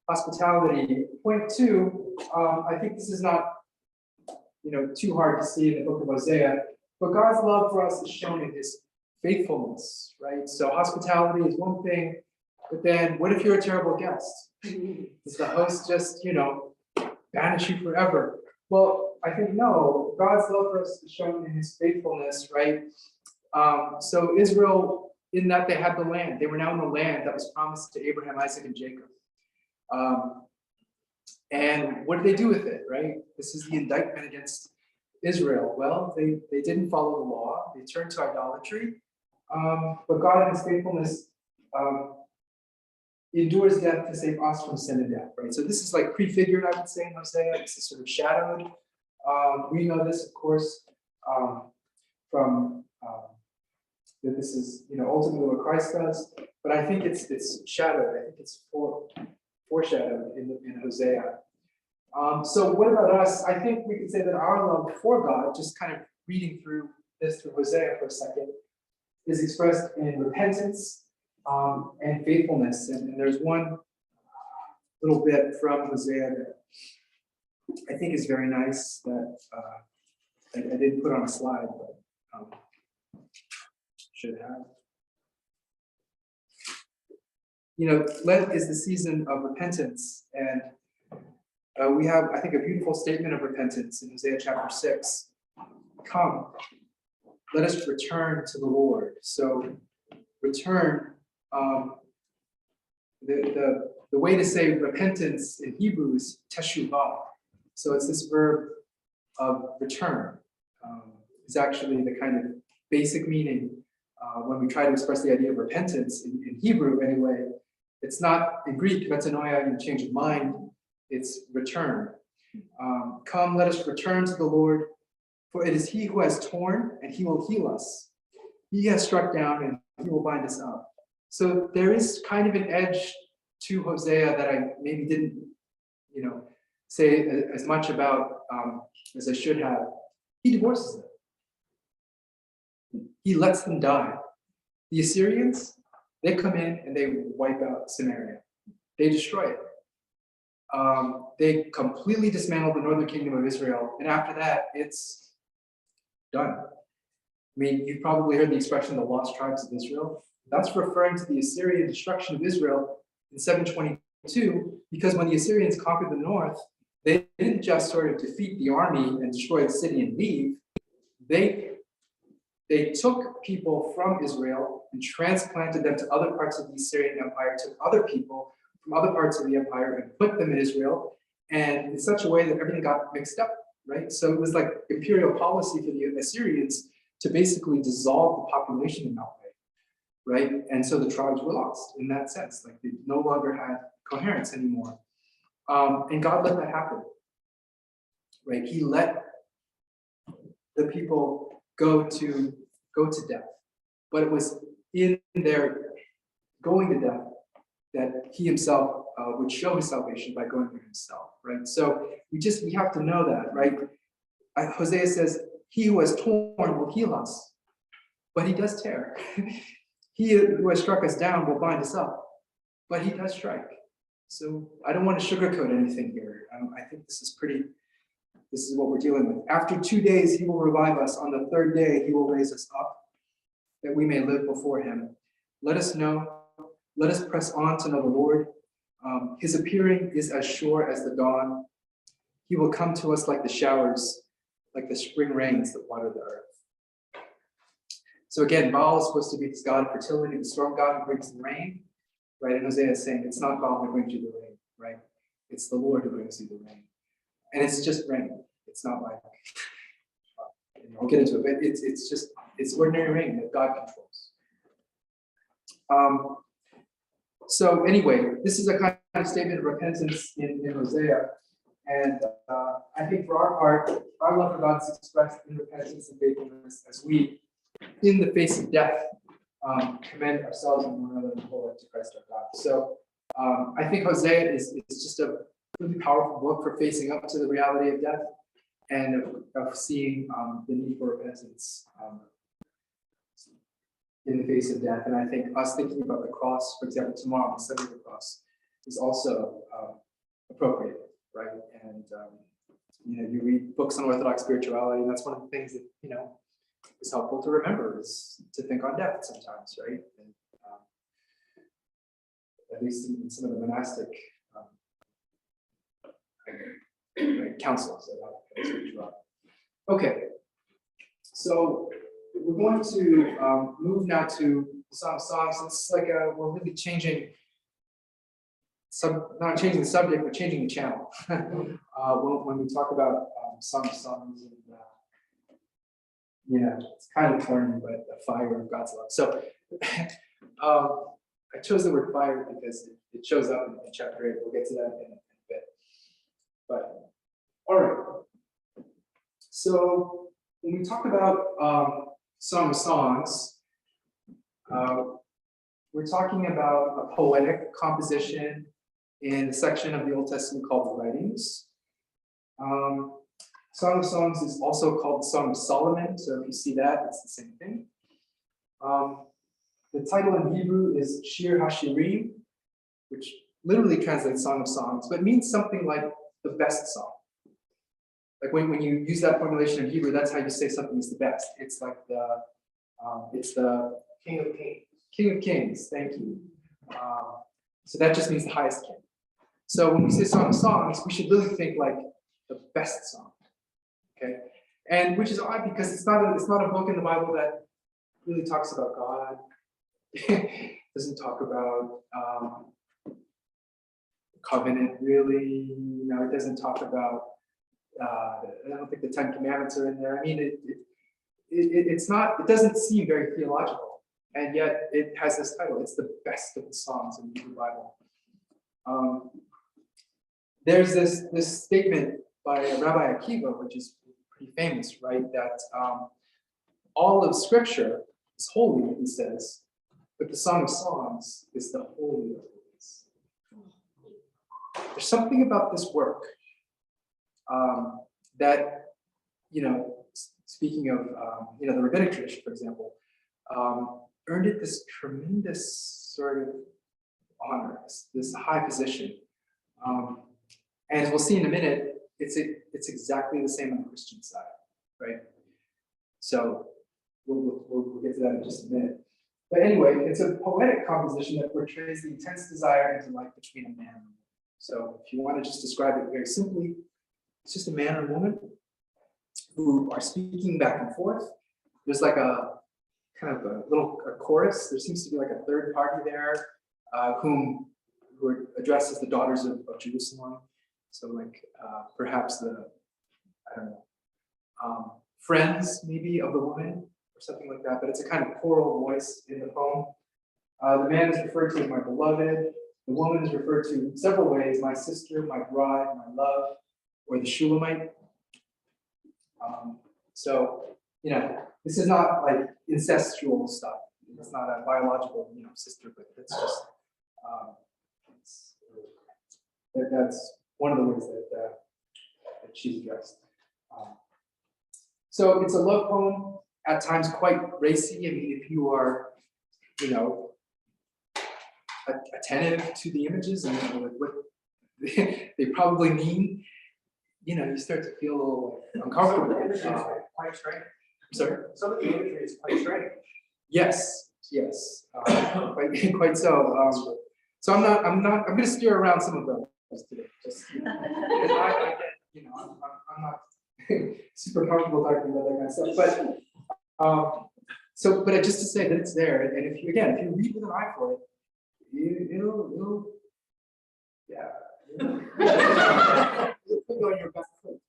Hospitality. Point 2, I think this is not too hard to see in the book of Hosea, but God's love for us is shown in his faithfulness, right? So hospitality is one thing, but then what if you're a terrible guest? Does the host just, banish you forever? Well, I think no, God's love for us is shown in his faithfulness, right? So Israel, in that they had the land, they were now in the land that was promised to Abraham, Isaac, and Jacob. And what did they do with it, right? This is the indictment against Israel. Well, they didn't follow the law. They turned to idolatry. But God in his faithfulness endures death to save us from sin and death, right? So this is like prefigured, I would say, in Hosea. This is sort of shadowed. We know this, of course, from that this is, ultimately what Christ does. But I think it's shadowed. I think it's foreshadowed in Hosea. So what about us? I think we could say that our love for God, just kind of reading through this through Hosea for a second, is expressed in repentance and faithfulness. And there's one little bit from Hosea that I think is very nice that I didn't put on a slide, but should have. You know, Lent is the season of repentance, and we have, I think, a beautiful statement of repentance in Hosea chapter 6. Come, let us return to the Lord. So, return. The way to say repentance in Hebrew is teshuvah. So it's this verb of return. Is actually the kind of basic meaning when we try to express the idea of repentance in Hebrew anyway. It's not in Greek, metanoia, in change of mind. It's return. Come, let us return to the Lord, for it is He who has torn, and He will heal us. He has struck down, and He will bind us up. So there is kind of an edge to Hosea that I maybe didn't, say as much about as I should have. He divorces them. He lets them die. The Assyrians, they come in and they wipe out Samaria. They destroy it. They completely dismantle the northern kingdom of Israel, and after that, it's done. I mean, you've probably heard the expression, the lost tribes of Israel. That's referring to the Assyrian destruction of Israel in 722, because when the Assyrians conquered the north, they didn't just sort of defeat the army and destroy the city and leave. They took people from Israel and transplanted them to other parts of the Assyrian Empire, took other people from other parts of the empire and put them in Israel, and in such a way that everything got mixed up, right? So it was like imperial policy for the Assyrians to basically dissolve the population in that way, right? And so the tribes were lost in that sense, like they no longer had coherence anymore. And God let that happen, right? He let the people go to death, but it was in their going to death that He Himself would show His salvation by going through Himself, right? So we have to know that, right? Hosea says, He who has torn will heal us, but He does tear. He who has struck us down will bind us up, but He does strike. So I don't want to sugarcoat anything here. I think this is what we're dealing with. After 2 days, He will revive us. On the third day, He will raise us up, that we may live before Him. Let us press on to know the Lord. His appearing is as sure as the dawn. He will come to us like the showers, like the spring rains that water the earth. So again, Baal is supposed to be this god of fertility, the storm god who brings the rain, right? And Hosea is saying it's not Baal who brings you the rain, right? It's the Lord who brings you the rain. And it's just rain. It's not like, I'll get into it, but it's ordinary rain that God controls. So anyway, this is a kind of statement of repentance in Hosea. And I think for our part, our love for God is expressed in repentance and faithfulness as we, in the face of death, commend ourselves and one another in whole to Christ our God. So I think Hosea is just a really powerful book for facing up to the reality of death and of seeing the need for repentance in the face of death. And I think us thinking about the cross, for example, tomorrow, the study of the cross, is also appropriate, right? And you read books on Orthodox spirituality, and that's one of the things that is helpful to remember, is to think on death sometimes, right? And, at least in some of the monastic councils about spirituality. Okay, so we're going to move now to the Song of Songs. It's like we're really changing, not changing the subject, but changing the channel. When we talk about Song of Songs, and it's kind of corny, but the fire of God's love. So I chose the word fire because it shows up in chapter 8. We'll get to that in a bit. But all right. So when we talk about Song of Songs, we're talking about a poetic composition in the section of the Old Testament called the Writings. Song of Songs is also called the Song of Solomon, so if you see that, it's the same thing. The title in Hebrew is Shir HaShirim, which literally translates Song of Songs, but means something like the best song, like when you use that formulation in Hebrew, that's how you say something is the best. It's like it's the King of Kings. King of Kings. Thank you. So that just means the highest king. So when we say Song of Songs, we should really think like the best song. Okay, and which is odd because it's not a book in the Bible that really talks about God. Doesn't talk about covenant really. It doesn't talk about. I don't think the Ten Commandments are in there. I mean, it's not. It doesn't seem very theological, and yet it has this title. It's the best of the songs in the Hebrew Bible. There's this statement by Rabbi Akiva, which is pretty famous, right? That all of Scripture is holy, he says, but the Song of Songs is the holy of holies. There's something about this work that, speaking of, the rabbinic tradition, for example, earned it this tremendous sort of honor, this high position. And as we'll see in a minute, it's exactly the same on the Christian side, right? So we'll get to that in just a minute. But anyway, it's a poetic composition that portrays the intense desire and delight between a man and a woman. So if you want to just describe it very simply, it's just a man and a woman who are speaking back and forth. There's like a kind of a little chorus. There seems to be like a third party there who are addressed as the daughters of Jerusalem. So like perhaps friends maybe of the woman or something like that, but it's a kind of choral voice in the poem. The man is referred to as my beloved. The woman is referred to several ways: my sister, my bride, my love, or the Shulamite. So this is not like incestual stuff. It's not a biological sister, but it's just that's one of the ways that she's addressed. So it's a love poem, at times quite racy. I mean, if you are, attentive to the images and what they probably mean, you start to feel a little uncomfortable. Quite strange. Sorry? Some of the imagery is quite strange. Yes, quite so. So I'm going to steer around some of those today. Just because I get, I'm not super comfortable talking about that kind of stuff. But but just to say that it's there, and if you read with an eye for it, it'll put you on your back foot.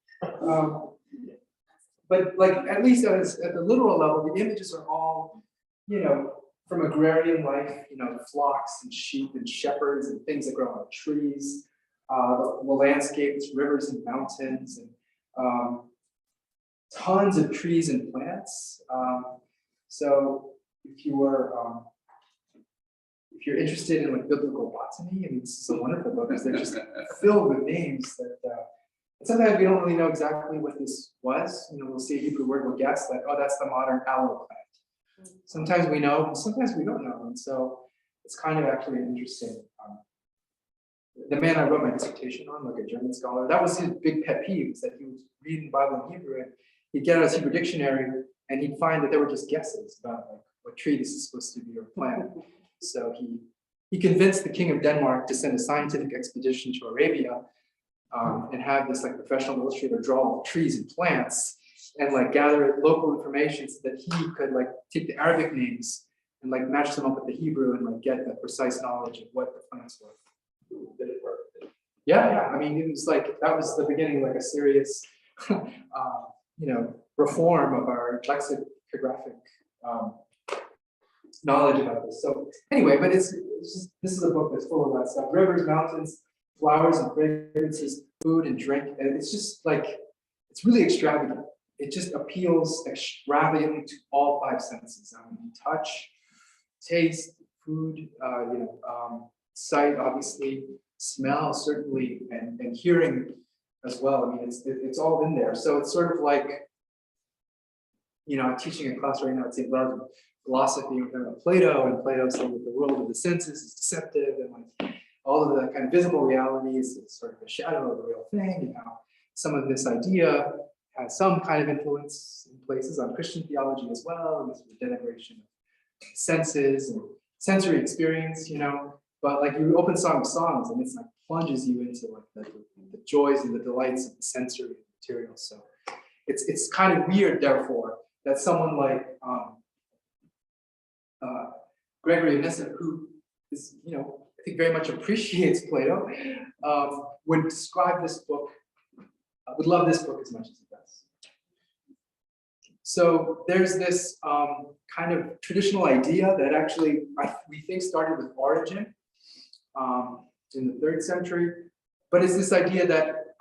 But like at least at the literal level, the images are all, from agrarian life, flocks and sheep and shepherds and things that grow on trees, the landscapes, rivers and mountains, and tons of trees and plants. So if you're interested in like biblical botany, I mean, this is a wonderful book because they're just filled with names that sometimes we don't really know exactly what this was. We'll see a Hebrew word, we'll guess like, oh, that's the modern aloe plant. Sometimes we know, and sometimes we don't know. And so it's kind of actually interesting. The man I wrote my dissertation on, like a German scholar, that was his big pet peeve, is that he was reading the Bible in Hebrew and he'd get out his Hebrew dictionary and he'd find that there were just guesses about like what tree this is supposed to be or plant. So he convinced the king of Denmark to send a scientific expedition to Arabia and have this like professional illustrator draw all the trees and plants and like gather local information so that he could like take the Arabic names and like match them up with the Hebrew and like get the precise knowledge of what the plants were. Did it work? Yeah. I mean, it was like that was the beginning of like a serious, reform of our lexicographic knowledge about this. So anyway, but it's just, this is a book that's full of that stuff: rivers, mountains, flowers and fragrances, food and drink, and it's just like it's really extravagant. It just appeals extravagantly to all five senses. I mean, touch, taste, food, sight, obviously, smell, certainly, and hearing as well. I mean, it's all in there. So it's sort of like, I'm teaching a class right now at St. Vladimir, philosophy, we're talking about Plato, and Plato saying that the world of the senses is deceptive, and like all of the kind of visible realities is sort of a shadow of the real thing, some of this idea has some kind of influence in places on Christian theology as well, and this denigration of senses and sensory experience, but like you open Song of Songs and it's like plunges you into like the joys and the delights of the sensory material. So it's kind of weird, therefore, that someone like Gregory of Nyssa, who is, I think very much appreciates Plato, would describe this book, would love this book as much as he does. So there's this kind of traditional idea that actually we think started with Origen in the 3rd century, but it's this idea that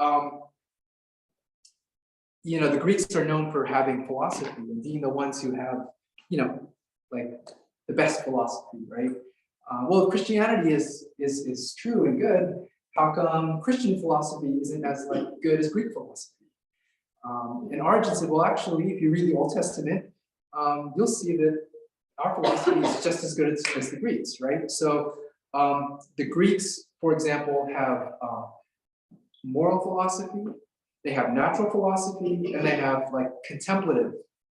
the Greeks are known for having philosophy and being the ones who have, like the best philosophy, right? Well, if Christianity is true and good, how come Christian philosophy isn't as like good as Greek philosophy? And Origen said, well, actually, if you read the Old Testament, you'll see that our philosophy is just as good as the Greeks, right? So the Greeks, for example, have moral philosophy, they have natural philosophy, and they have like contemplative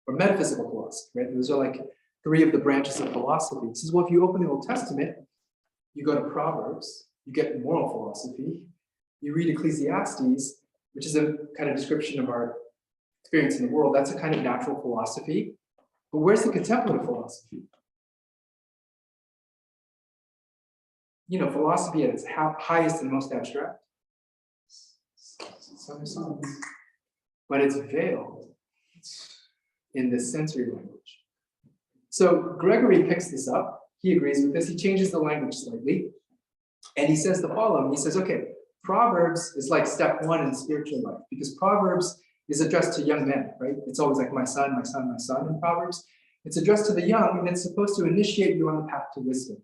or metaphysical philosophy, right? Those are like 3 of the branches of philosophy. He says, well, if you open the Old Testament, you go to Proverbs, you get moral philosophy, you read Ecclesiastes, which is a kind of description of our experience in the world. That's a kind of natural philosophy. But where's the contemplative philosophy? Philosophy at its highest and most abstract. Song of Songs. But it's veiled in this sensory language. So Gregory picks this up. He agrees with this. He changes the language slightly. And he says the following. He says, okay, Proverbs is like step 1 in spiritual life, because Proverbs is addressed to young men, right? It's always like my son, my son, my son in Proverbs. It's addressed to the young, and it's supposed to initiate you on the path to wisdom,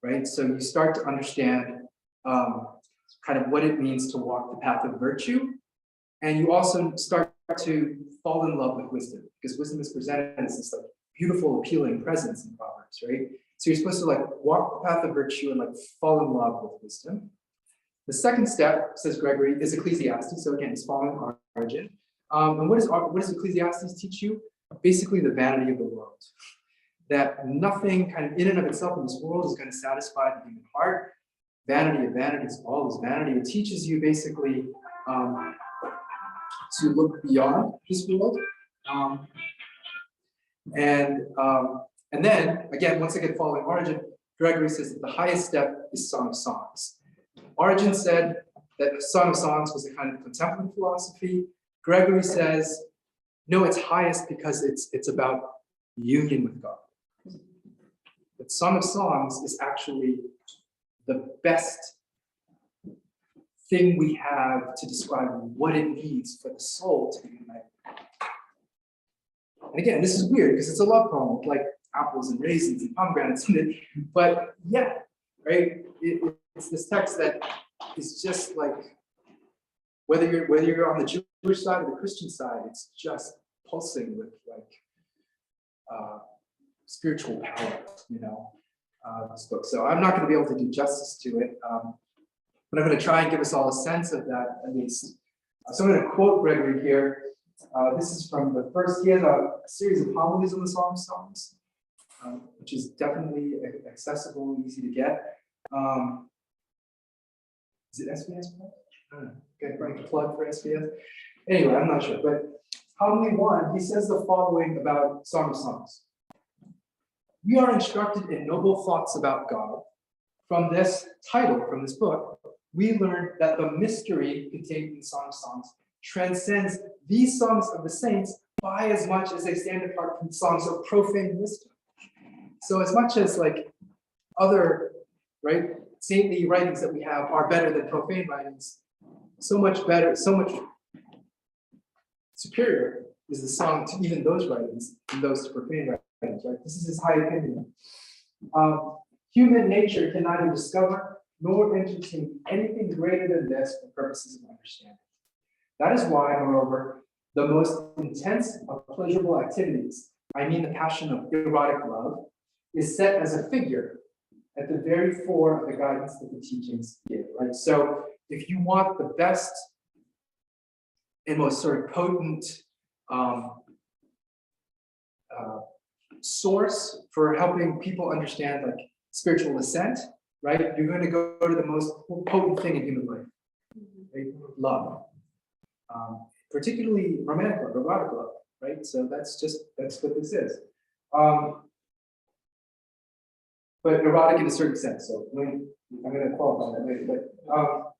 right? So you start to understand kind of what it means to walk the path of virtue. And you also start to fall in love with wisdom, because wisdom is presented as this like beautiful, appealing presence in Proverbs, right? So you're supposed to like walk the path of virtue and like fall in love with wisdom. The second step, says Gregory, is Ecclesiastes. So again, it's following Origin. And what does Ecclesiastes teach you? Basically the vanity of the world. That nothing kind of in and of itself in this world is going to satisfy the human heart. Vanity of vanities, all is vanity. It teaches you basically to look beyond this world. And then, again, once again, following Origin, Gregory says that the highest step is Song of Songs. Origin said that Song of Songs was a kind of contemplative philosophy. Gregory says, no, it's highest because it's about union with God. But Song of Songs is actually the best thing we have to describe what it needs for the soul to be united. And again, this is weird because it's a love poem with like apples and raisins and pomegranates in it. But yeah, right? It's this text that is just like, whether you're on the Jewish side or the Christian side, it's just pulsing with like spiritual power, this book. So I'm not going to be able to do justice to it, but I'm going to try and give us all a sense of that at least. So I'm going to quote Gregory here. This is from the first, he has a series of homilies on the Song of Songs, which is definitely accessible and easy to get. Is it SBS? I don't know. Okay, right, a plug for SBS. Anyway, I'm not sure, but homily 1, he says the following about Song of Songs. We are instructed in noble thoughts about God. From this title, from this book, we learn that the mystery contained in Song of Songs transcends these songs of the saints by as much as they stand apart from songs of profane wisdom. So as much as like other, right, saintly writings that we have are better than profane writings, so much better, so much superior is the song to even those writings than those to profane writings, right? This is his high opinion. Human nature can neither discover nor entertain anything greater than this for purposes of understanding. That is why, moreover, the most intense of pleasurable activities, I mean the passion of erotic love, is set as a figure at the very fore of the guidance that the teachings give, right? So if you want the best and most sort of potent source for helping people understand like spiritual ascent, right? You're going to go to the most potent thing in human life, right? Love, particularly romantic love, erotic love, right? So that's what this is. But erotic in a certain sense. So I'm going to qualify that later. But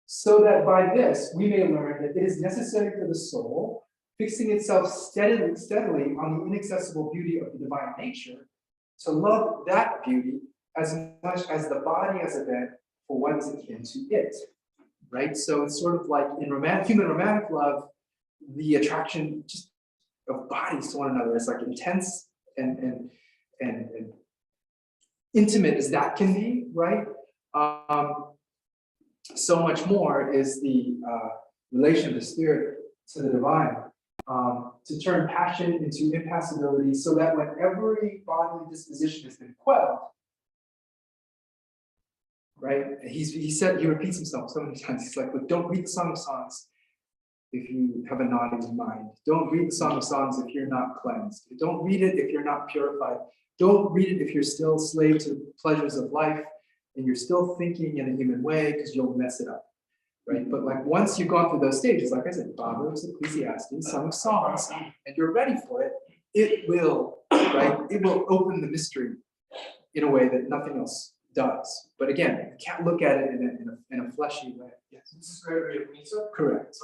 so that by this we may learn that it is necessary for the soul, fixing itself steadily on the inaccessible beauty of the divine nature, to love that beauty as much as the body as a bed for what is akin to it, right? So it's sort of like in human romantic love, the attraction just of bodies to one another is like intense and intimate as that can be, right? So much more is the relation of the spirit to the divine, to turn passion into impassibility, so that when every bodily disposition has been quelled, right? He repeats himself so many times. He's like, look, don't read the Song of Songs if you have a naughty mind. Don't read the Song of Songs if you're not cleansed. Don't read it if you're not purified. Don't read it if you're still slave to the pleasures of life and you're still thinking in a human way, because you'll mess it up, right? But like once you've gone through those stages, like I said, Proverbs, Ecclesiastes, Song of Songs, and you're ready for it, it will, right? It will open the mystery in a way that nothing else does. But again, you can't look at it in a fleshy way. Yes. This is Gregory of Nyssa? Correct.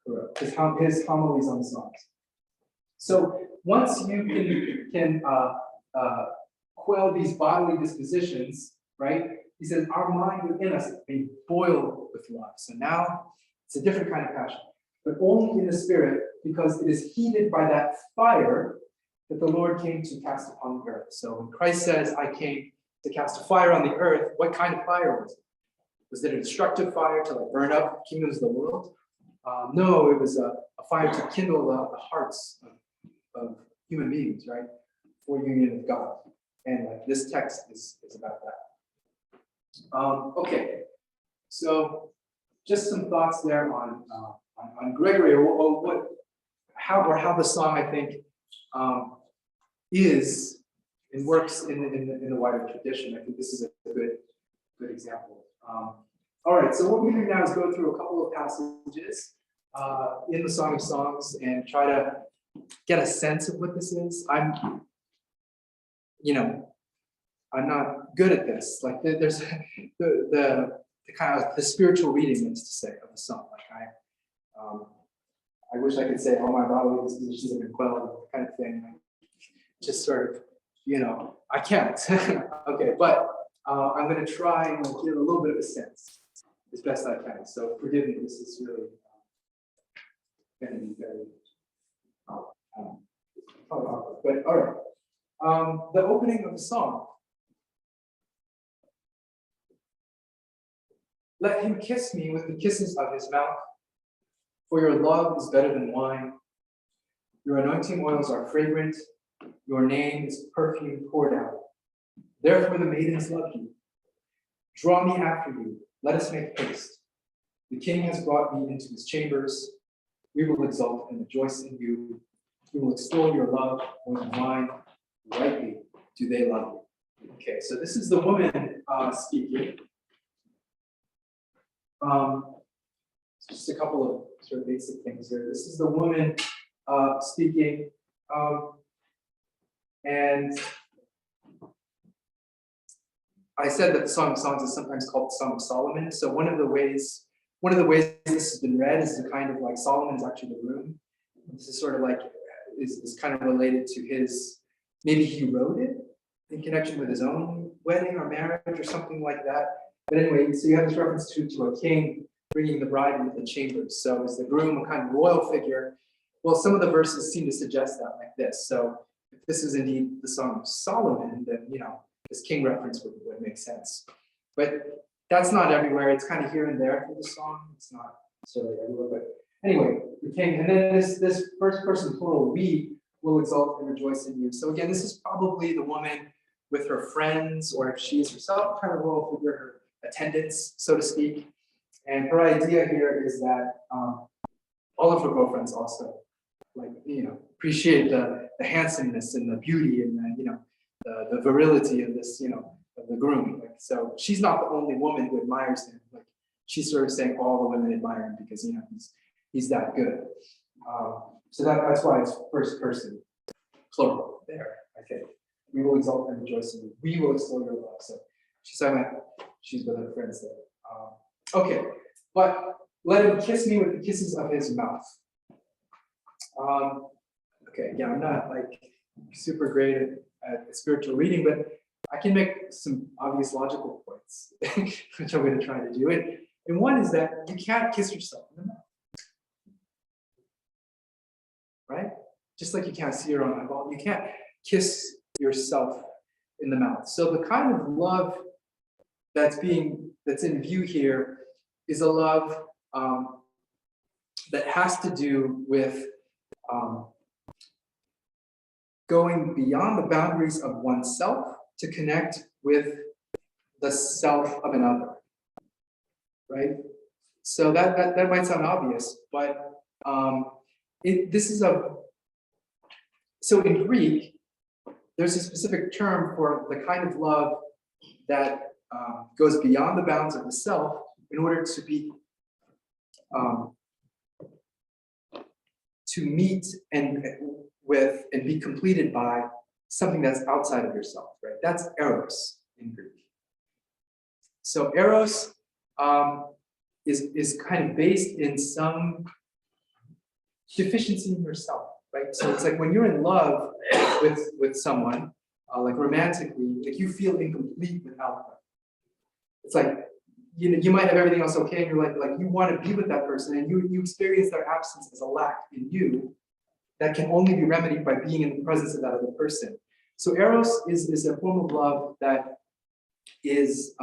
Correct. His homilies on the Psalms. So once you can quell these bodily dispositions, right? He says, our mind within us may boil with love. So now it's a different kind of passion, but only in the spirit, because it is heated by that fire that the Lord came to cast upon the earth. So when Christ says, I came to cast a fire on the earth, what kind of fire was it? Was it a destructive fire to like burn up kingdoms of the world? No, it was a fire to kindle the hearts of human beings, right? For union with God. And like this text is about that. Okay, so just some thoughts there on Gregory, or how the song, I think, is and works in the wider tradition. I think this is a good example. All right, so what we're going to do now is go through a couple of passages in the Song of Songs and try to get a sense of what this is. I'm not good at this. Like there's the kind of the spiritual reading, that's to say, of the song. Like I wish I could say, oh, my bodily dispositions have been quelled, kind of thing. Just sort of, I can't. Okay, but I'm going to try and give a little bit of a sense as best I can. So forgive me, this is really going to be very probably awkward. But all right, the opening of the song. Let him kiss me with the kisses of his mouth, for your love is better than wine. Your anointing oils are fragrant. Your name is perfume poured out. Therefore the maidens love you. Draw me after you. Let us make haste. The king has brought me into his chambers. We will exult and rejoice in you. We will extol your love more than wine. Rightly do they love you. Okay, so this is the woman speaking. Just a couple of sort of basic things here. This is the woman speaking, and I said that the Song of Songs is sometimes called the Song of Solomon. So one of the ways this has been read is the kind of like Solomon's actually the room. This is sort of like is kind of related to his, maybe he wrote it in connection with his own wedding or marriage or something like that. But anyway, so you have this reference to a king bringing the bride into the chambers. So is the groom a kind of royal figure? Well, some of the verses seem to suggest that like this. So if this is indeed the Song of Solomon, then, this king reference would make sense. But that's not everywhere. It's kind of here and there for the song. It's not necessarily everywhere. But anyway, the king, and then this first person plural, we will exalt and rejoice in you. So again, this is probably the woman with her friends, or if she's herself kind of royal figure, her attendants, so to speak. And her idea here is that all of her girlfriends also, like, appreciate the handsomeness and the beauty and the virility of this, of the groom. Like, so she's not the only woman who admires him. Like, she's sort of saying all the women admire him because, he's that good. So that's why it's first person, plural there, I think. We will exalt and rejoice in you. We will extol your love. So she's with her friends there. Okay, but let him kiss me with the kisses of his mouth. Okay, yeah, I'm not like super great at spiritual reading, but I can make some obvious logical points, which I'm going to try to do. And one is that you can't kiss yourself in the mouth. Right? Just like you can't see your own eyeball, you can't kiss yourself in the mouth. So the kind of love that's in view here is a love that has to do with going beyond the boundaries of oneself to connect with the self of another, right? So that might sound obvious, but so in Greek, there's a specific term for the kind of love that goes beyond the bounds of the self in order to be to meet and be completed by something that's outside of yourself, right? That's eros in Greek. So eros is kind of based in some deficiency in yourself, right? So it's like when you're in love with someone, like romantically, like you feel incomplete without them. It's like you might have everything else okay, and you're like you want to be with that person, and you experience their absence as a lack in you that can only be remedied by being in the presence of that other person. So eros is a form of love that is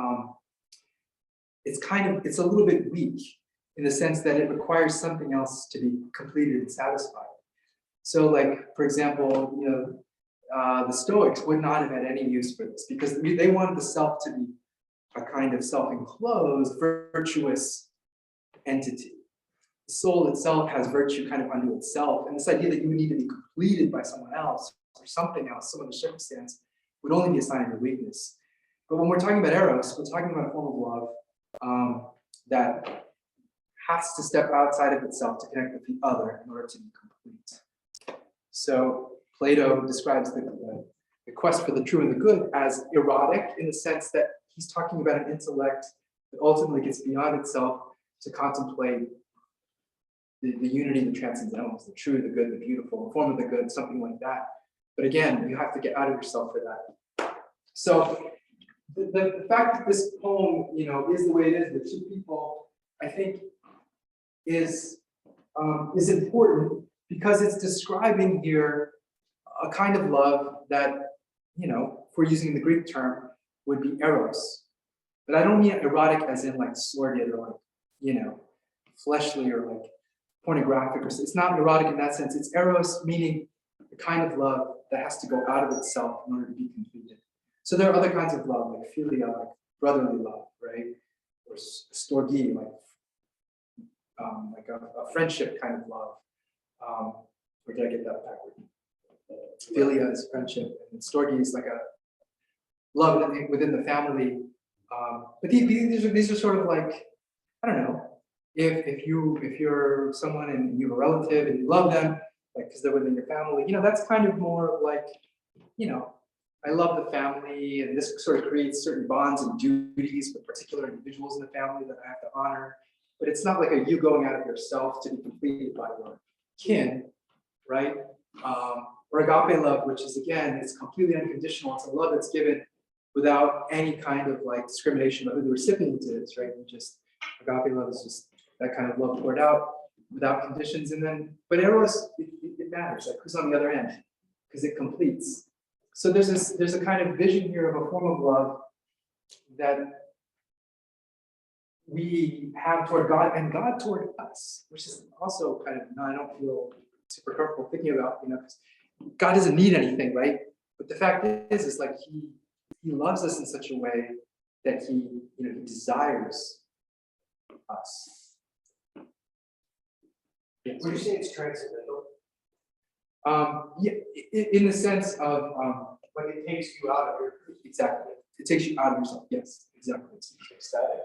it's a little bit weak in the sense that it requires something else to be completed and satisfied. So, like, for example, the Stoics would not have had any use for this because they wanted the self to be a kind of self-enclosed, virtuous entity. The soul itself has virtue kind of unto itself, and this idea that you would need to be completed by someone else or something else, some other circumstance, would only be a sign of your weakness. But when we're talking about eros, we're talking about a form of love that has to step outside of itself to connect with the other in order to be complete. So Plato describes the quest for the true and the good as erotic in the sense that he's talking about an intellect that ultimately gets beyond itself to contemplate the unity of the transcendentals, the true, the good, the beautiful, the form of the good, something like that. But again, you have to get out of yourself for that. So the fact that this poem, is the way it is with two people, I think is important because it's describing here a kind of love that, if we're using the Greek term, would be eros. But I don't mean erotic as in like sordid or like, fleshly or like pornographic. It's not erotic in that sense. It's eros, meaning the kind of love that has to go out of itself in order to be completed. So there are other kinds of love, like philia, like brotherly love, right? Or storge, like a friendship kind of love. Or did I get that backward? Philia is friendship, and storge is like a love within the family. But these are sort of like, I don't know, if you're someone and you have a relative and you love them, like because they're within your family, that's kind of more like, I love the family, and this sort of creates certain bonds and duties with particular individuals in the family that I have to honor. But it's not like you going out of yourself to be completed by your kin, right? Or agape love, which is, again, it's completely unconditional. It's a love that's given without any kind of like discrimination about who the recipient is, right? Agape love is just that kind of love poured out without conditions. But eros, it matters, like who's on the other end, because it completes. So there's a kind of vision here of a form of love that we have toward God and God toward us, which is also kind of, I don't feel super comfortable thinking about, because God doesn't need anything, right? But the fact is like he loves us in such a way that he desires us. Yes. Would you say it's transcendental? Yeah, in the sense of, Like it takes you out of your. exactly, it takes you out of yourself, yes, exactly. Ecstatic.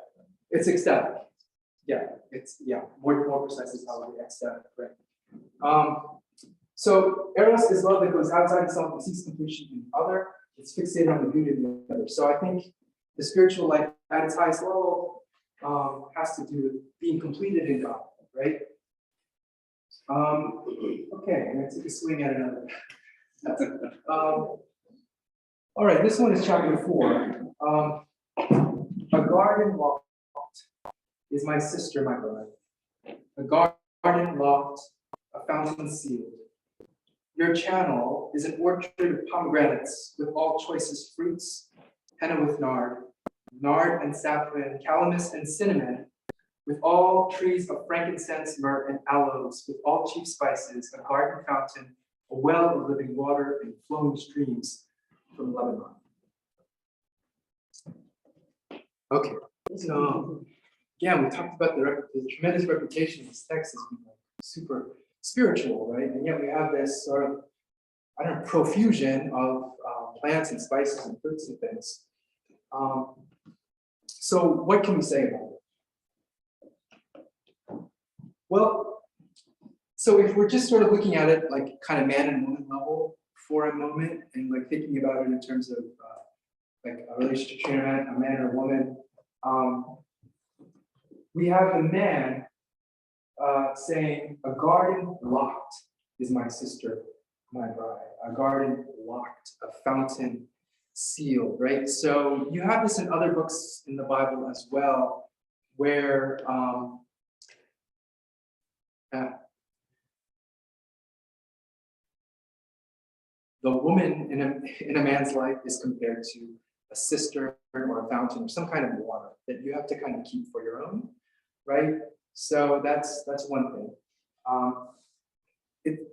It's ecstatic. Yeah, more precisely probably ecstatic, right? So eros is love that goes outside itself and seeks completion in the other. It's fixated on the beauty of the other. So I think the spiritual life at its highest level has to do with being completed in God, right? Okay, I'm gonna take a swing at another. All right, this one is chapter 4. A garden locked is my sister, my bride. A garden locked, a fountain sealed. Your channel is an orchard of pomegranates with all choicest fruits, henna with nard and saffron, calamus and cinnamon, with all trees of frankincense, myrrh, and aloes, with all chief spices, a garden fountain, a well of living water, and flowing streams from Lebanon. Okay, so yeah, we talked about the tremendous reputation of this text as being like super spiritual, right? And yet we have this sort of, I don't know, profusion of plants and spices and fruits and things. So what can we say about it? Well, so if we're just sort of looking at it like kind of man and woman level for a moment, and like thinking about it in terms of like a relationship between a man and a woman, we have the man saying, a garden locked is my sister, my bride. A garden locked, a fountain sealed, right? So you have this in other books in the Bible as well, where the woman in a man's life is compared to a cistern or a fountain or some kind of water that you have to kind of keep for your own, right? So that's one thing.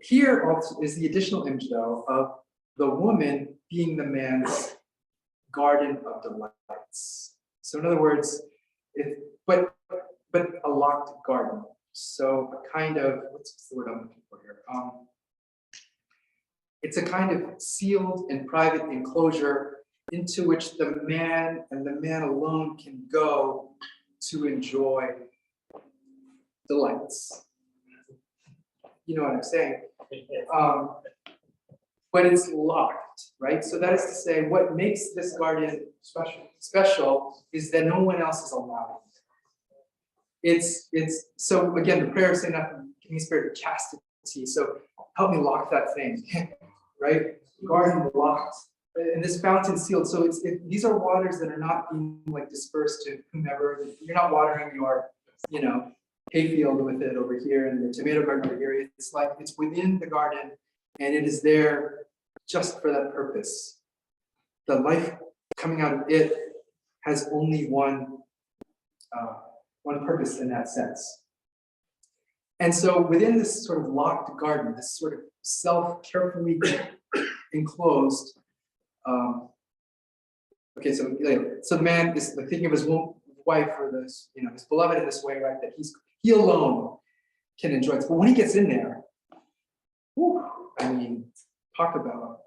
Here also is the additional image, though, of the woman being the man's garden of delights. So in other words, but a locked garden. So a kind of, what's the word I'm looking for here? It's a kind of sealed and private enclosure into which the man and the man alone can go to enjoy delights. You know what I'm saying? But it's locked, right? So that is to say, what makes this garden special is that no one else is allowed. It's so again, the prayer is saying that give me spirit of chastity. So help me lock that thing, right? Garden locked, and this fountain sealed. So these are waters that are not being like dispersed to whomever. You're not watering your, hayfield with it over here and the tomato garden over here. It's like it's within the garden, and it is there just for that purpose. The life coming out of it has only one purpose in that sense. And so within this sort of locked garden, this sort of carefully enclosed, so the man is like thinking of his wife or this, his beloved in this way, right? That he alone can enjoy it. But when he gets in there, talk about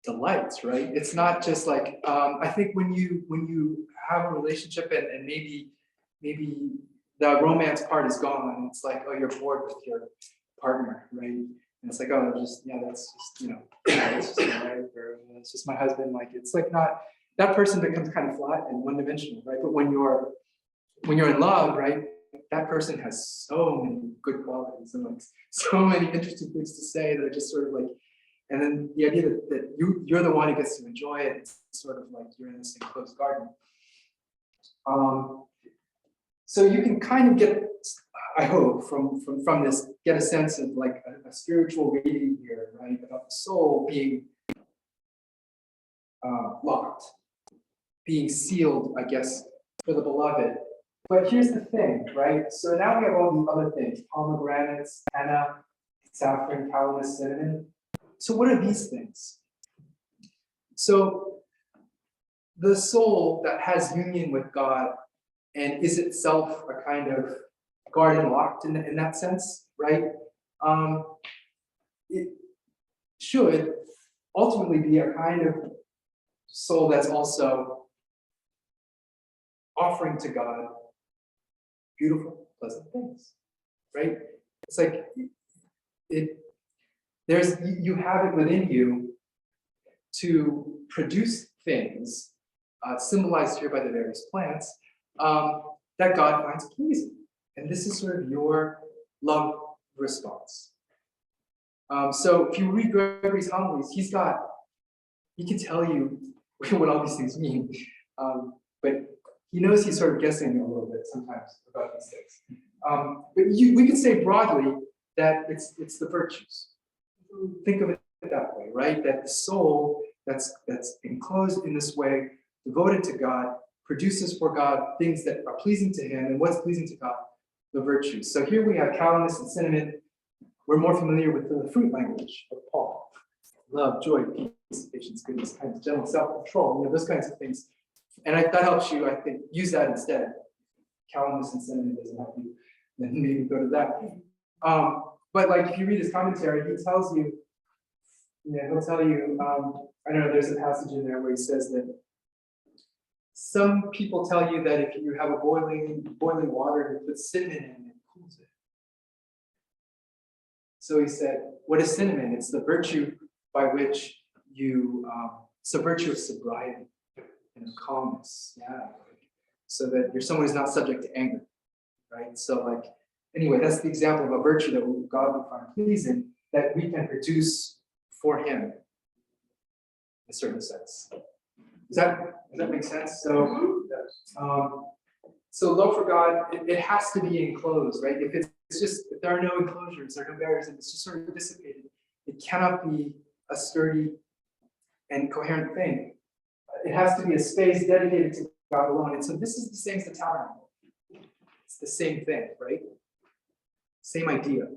delights, right? It's not just like I think when you have a relationship and maybe the romance part is gone, and it's like, oh, you're bored with your partner, right? And it's like, oh, that's just it's just my wife, or it's just my husband. Like it's like not that person becomes kind of flat and one-dimensional, right? But when you're in love, right, that person has so many good qualities and like so many interesting things to say that are just sort of like, and then the idea that you're the one who gets to enjoy it, it's sort of like you're in this enclosed garden. So you can kind of get, I hope, from this, get a sense of like a spiritual reading here, right, about the soul being locked, being sealed, I guess, for the beloved. But here's the thing, right? So now we have all these other things: pomegranates, henna, saffron, calamus, cinnamon. So what are these things? So the soul that has union with God and is itself a kind of garden locked in that sense, right? It should ultimately be a kind of soul that's also offering to God beautiful, pleasant things, right? It's like you have it within you to produce things, symbolized here by the various plants, that God finds pleasing. And this is sort of your love response. So if you read Gregory's homilies, he can tell you what all these things mean. But he knows he's sort of guessing a little bit sometimes about these things. But we could say broadly that it's the virtues. Think of it that way, right? That the soul that's enclosed in this way, devoted to God, produces for God things that are pleasing to him. And what's pleasing to God? The virtues. So here we have calamus and cinnamon. We're more familiar with the fruit language of Paul. Love, joy, peace, patience, goodness, kindness, gentleness, self-control, those kinds of things. And that helps you, I think, use that instead. Calamus and cinnamon doesn't help you, then maybe go to that. But like if you read his commentary, he tells you, he'll tell you, I don't know, there's a passage in there where he says that some people tell you that if you have a boiling water, you put cinnamon in and it cools it. So he said, what is cinnamon? It's the virtue by which it's a virtue of sobriety and of calmness. Yeah. So that you're someone who's not subject to anger, right? So anyway, that's the example of a virtue that God would find pleasing, that we can produce for him in a certain sense. Does that make sense? So, so love for God, it has to be enclosed, right? If there are no enclosures, there are no barriers, and it's just sort of dissipated, it cannot be a sturdy and coherent thing. It has to be a space dedicated to God alone. And so this is the same as the tabernacle. It's the same thing, right? Same idea.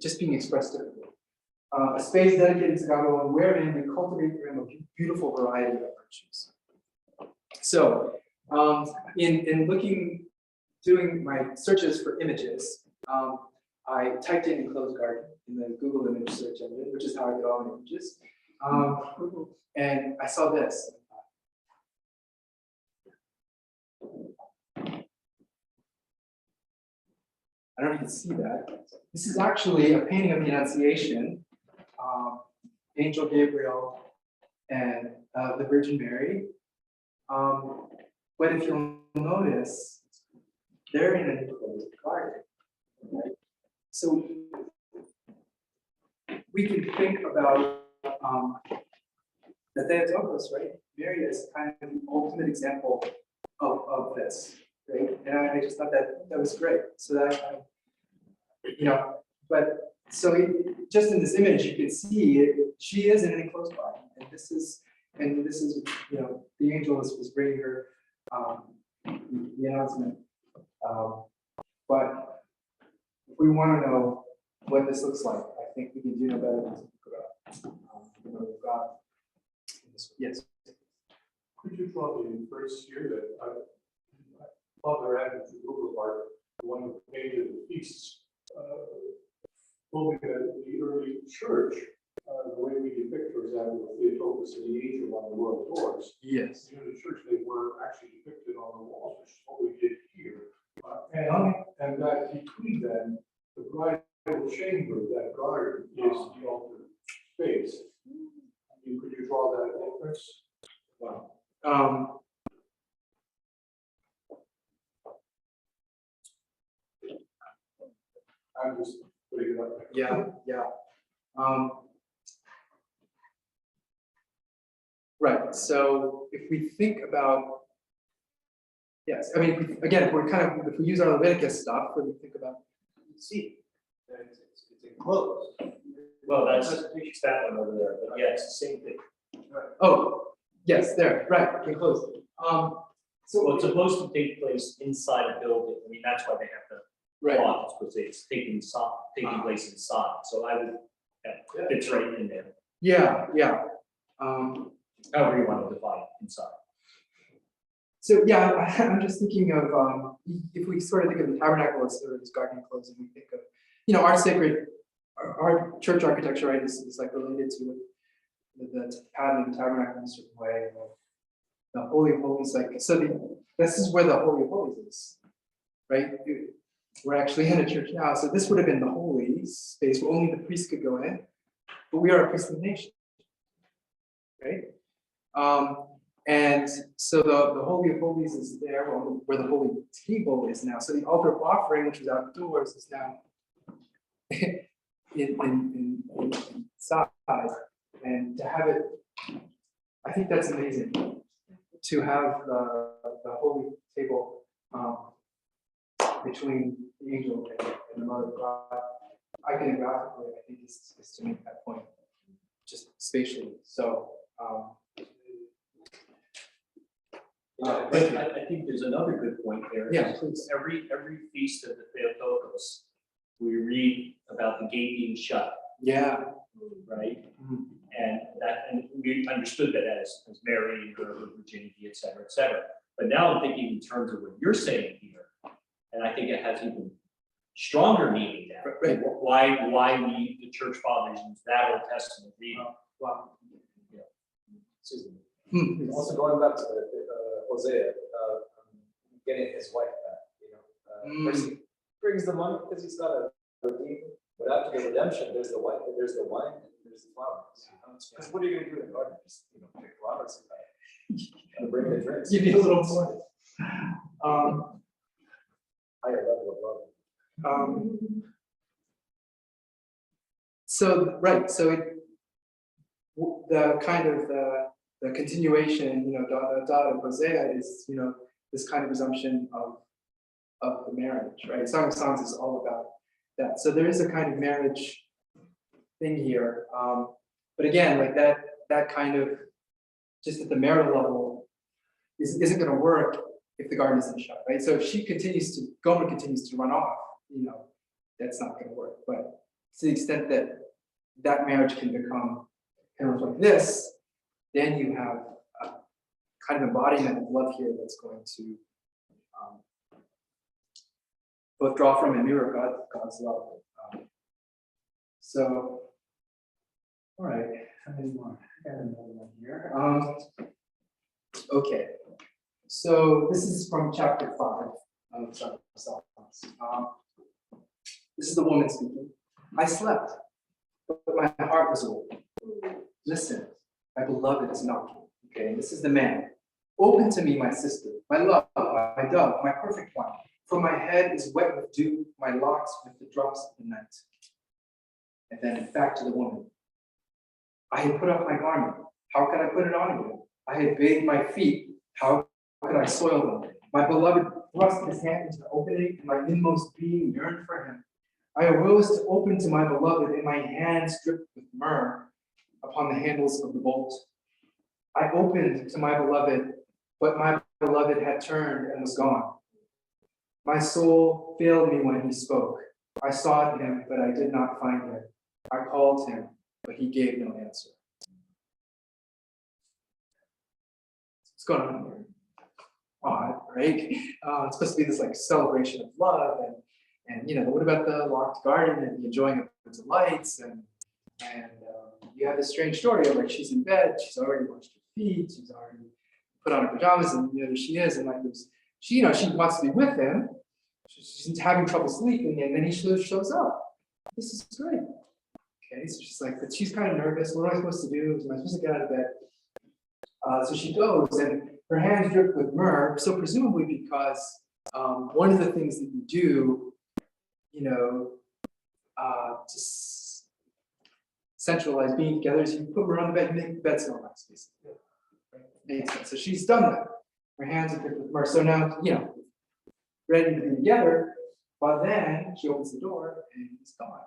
Just being expressed differently. A space dedicated to God alone, wherein we cultivate for him a beautiful variety of virtues. So, doing my searches for images, I typed in enclosed garden in the Google image search engine, which is how I get all my images. And I saw this. I don't know if you can see that. This is actually a painting of the Annunciation, Angel Gabriel and the Virgin Mary. But if you'll notice, they're in an enclosed garden. Right? So we can think about the Theotokos, right? Mary is kind of the ultimate example of this, right? And I just thought that was great. So that, but so just in this image, you can see she is in an enclosed body, and this is the angel was bringing her the announcement. But if we want to know what this looks like, I think we can do no better than to look about God. Yes. Could you draw the inverse here that Father added to Google part, the one who painted the feasts, told me that the early church, the way we depict, for example, the Theotokos and the angel on the royal doors, Yes. in the church they were actually depicted on the walls, which is what we did here. And that between them, the bridal chamber, that garden, is the altar space. Could you draw that difference? Wow. I'm just putting it up there. Yeah. Right. So if we think about, yes, I mean, if we use our Leviticus stuff, when we think about, See, it's enclosed. Well, that's that one over there, but yeah, it's the same thing. oh, yes, there, right, enclosed. So it's supposed to take place inside a building. I mean, that's why they have the Right. font, because it's taking place inside. So I would, that fits right in there. Yeah. However you want to define inside. So yeah, I'm just thinking of, if we sort of think of the tabernacle as sort of this garden enclosed, and we think of, our sacred, our church architecture, right, is like related to the pattern of the tabernacle in a certain way. And the Holy of Holies, like, so this is where the Holy of Holies is, right? We're actually in a church now, so this would have been the holy space where only the priest could go in, but we are a priestly nation, right? And so the Holy of Holies is there, where the holy table is now. So the altar of offering, which was outdoors, is now inside. And to have it, I think that's amazing. To have the holy table between the angel and the Mother of God, iconographically, I think is to make that point, just spatially. So. But I think there's another good point there. Yeah, please. Every feast of the Theotokos, we read about the gate being shut, Yeah. right? Mhm. And we understood that as Mary and her virginity, et cetera, But now I'm thinking in terms of what you're saying here, and I think it has even stronger meaning now. Right. Why the church fathers use that Old Testament reading? Wow. Excuse me. Hmm. Also going back to Hosea, getting his wife back, first he brings the money because he's got to redeem, but after the redemption, there's the wine, and there's the flowers. Because what are you going to do in the garden? Just pick flowers and bring the drinks. Give you a little more. Higher level of love. So right, so the kind of the continuation, of Hosea is this kind of resumption of the marriage, right? Song of Songs is all about that. So there is a kind of marriage thing here, but again, like that kind of just at the marital level isn't going to work if the garden isn't shut, right? So if Gomer continues to run off, that's not going to work. But to the extent that marriage can become kind of like this, then you have a kind of embodiment of love here that's going to both draw from and mirror God's love. So, all right, how many more? I got another one here. Okay, so this is from chapter 5 of Song of Songs. This is the woman speaking. I slept, but my heart was awake. Listen, my beloved is knocking. Okay, and this is the man. Open to me, my sister, my love, my dove, my perfect one. For my head is wet with dew, my locks with the drops of the night. And then back to the woman. I had put off my garment. How could I put it on again? I had bathed my feet. How could I soil them? My beloved thrust his hand into the opening, and my inmost being yearned for him. I arose to open to my beloved, and my hands dripped with myrrh upon the handles of the bolt. I opened to my beloved, but my beloved had turned and was gone. My soul failed me when he spoke. I sought him, but I did not find him. I called him, but he gave no answer. What's going on here? Odd, right? It's supposed to be this like celebration of love, and what about the locked garden and the enjoying of the delights, and you have this strange story of like she's in bed, she's already washed her feet, she's already put on her pajamas, and there she is, and like this, she wants to be with him, she's having trouble sleeping, and then he shows up. This is great. Okay, so she's like, but she's kind of nervous. What am I supposed to do? Am I supposed to get out of bed? So she goes, and her hands drip with myrrh. So presumably because one of the things that you do, to centralize being together is you put myrrh on the bed, you make the bed smell nice, basically. Right? So she's done that. Her hands are dripped with myrrh. So now, ready to be together. But then she opens the door and he's gone.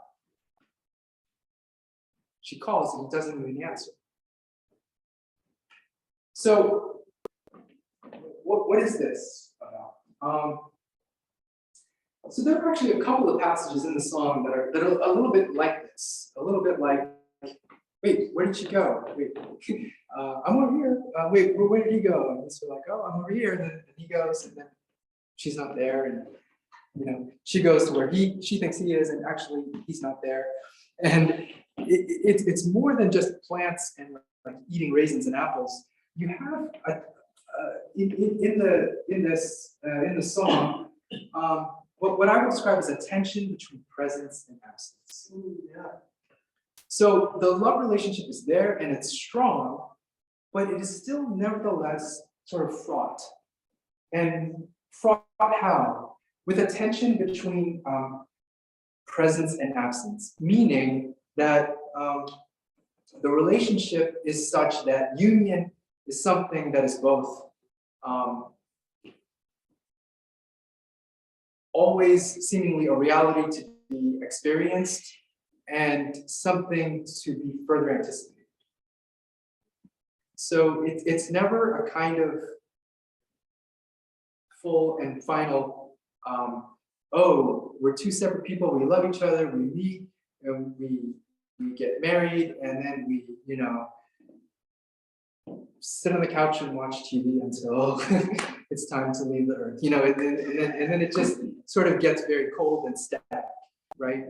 She calls and he doesn't even answer. So, what is this about? So there are actually a couple of passages in the song that are a little bit like this, a little bit like wait, where did she go? Wait, I'm over here. Wait, where did he go? And so like, oh, I'm over here. And then he goes, and then she's not there. And she goes to where she thinks he is, and actually he's not there. And it's more than just plants and like eating raisins and apples. You have in the song, what I would describe as a tension between presence and absence. So the love relationship is there and it's strong, but it is still nevertheless sort of fraught. And fraught how? With a tension between presence and absence, meaning that the relationship is such that union is something that is both always seemingly a reality to be experienced and something to be further anticipated. So it's never a kind of full and final, oh, we're two separate people, we love each other, we meet, and we get married, and then we, sit on the couch and watch TV until it's time to leave the earth, and then it just sort of gets very cold and static, right?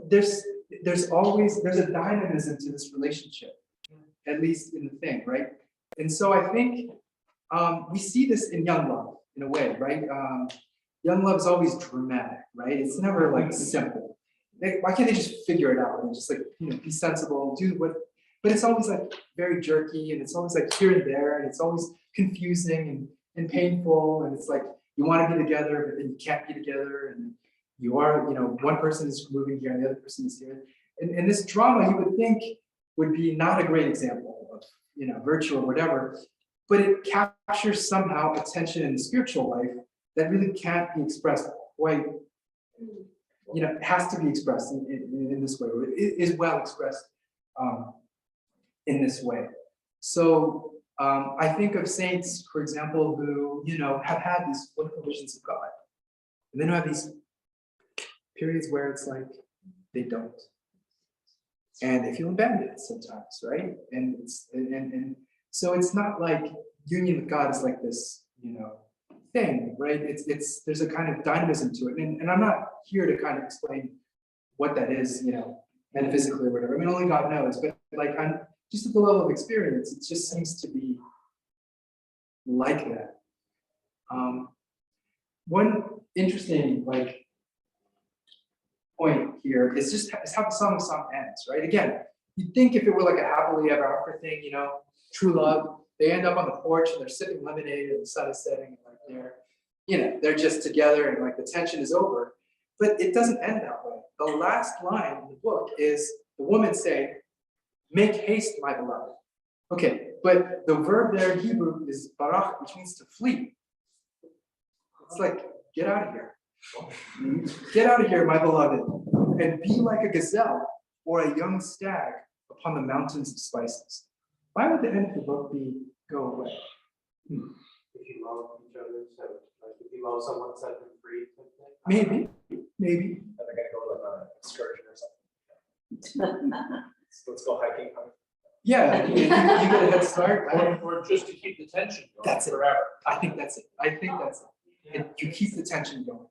There's a dynamism to this relationship, at least in the thing, right? And so I think we see this in young love in a way, right? Young love is always dramatic, right? It's never like simple. Why can't they just figure it out and just like, be sensible, do what? But it's always like very jerky, and it's always like here and there, and it's always confusing and painful, and it's like you want to be together, but then you can't be together, and you are, one person is moving here and the other person is here. And this drama you would think would be not a great example of, virtue or whatever, but it captures somehow a tension in the spiritual life that really can't be expressed quite, it has to be expressed in this way, or it is well expressed in this way. So I think of saints, for example, who, have had these wonderful visions of God, and then have these periods where it's like they don't, and they feel abandoned sometimes, right? And so it's not like union with God is like this, thing, right? It's there's a kind of dynamism to it, and I'm not here to kind of explain what that is, metaphysically or whatever. I mean, only God knows, but like I'm just at the level of experience, it just seems to be like that. One interesting point here is how the Song of Songs ends, right? Again, you'd think if it were like a happily ever after thing, true love, they end up on the porch and they're sipping lemonade and the sun is setting, and like they're just together and like the tension is over. But it doesn't end that way. The last line in the book is the woman saying, "Make haste, my beloved." Okay, but the verb there in Hebrew is barach, which means to flee. It's like, get out of here. Get out of here, my beloved, and be like a gazelle or a young stag upon the mountains of spices. Why would the end of the book be go away? If you love each other, so like if you love someone, set them free. Maybe. And they're gonna go like on an excursion or something. Let's go hiking. Yeah, you get a head start. Or just to keep the tension going That's it. forever. I think that's it. And you keep the tension going.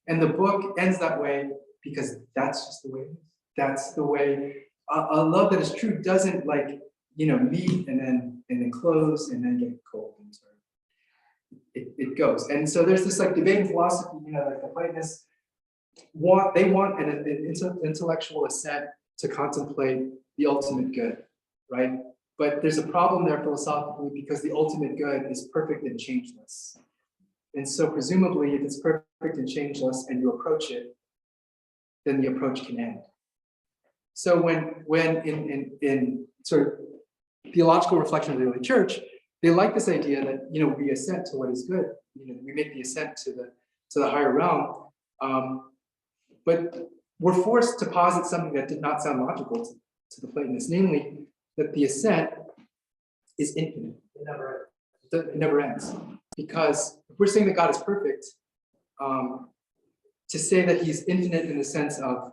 And the book ends that way because that's just the way it is. That's the way a love that is true doesn't meet and then close and then get cold and start. It goes. And so there's this debate in philosophy, like the Platonists want an intellectual assent to contemplate the ultimate good, right? But there's a problem there philosophically because the ultimate good is perfect and changeless. And so presumably if it's perfect and changeless and you approach it, then the approach can end. So when in sort of theological reflection of the early church, they like this idea that we assent to what is good. We make the assent to the higher realm, but we're forced to posit something that did not sound logical to the Platonists, namely that the assent is infinite. It never ends. Because if we're saying that God is perfect, to say that he's infinite in the sense of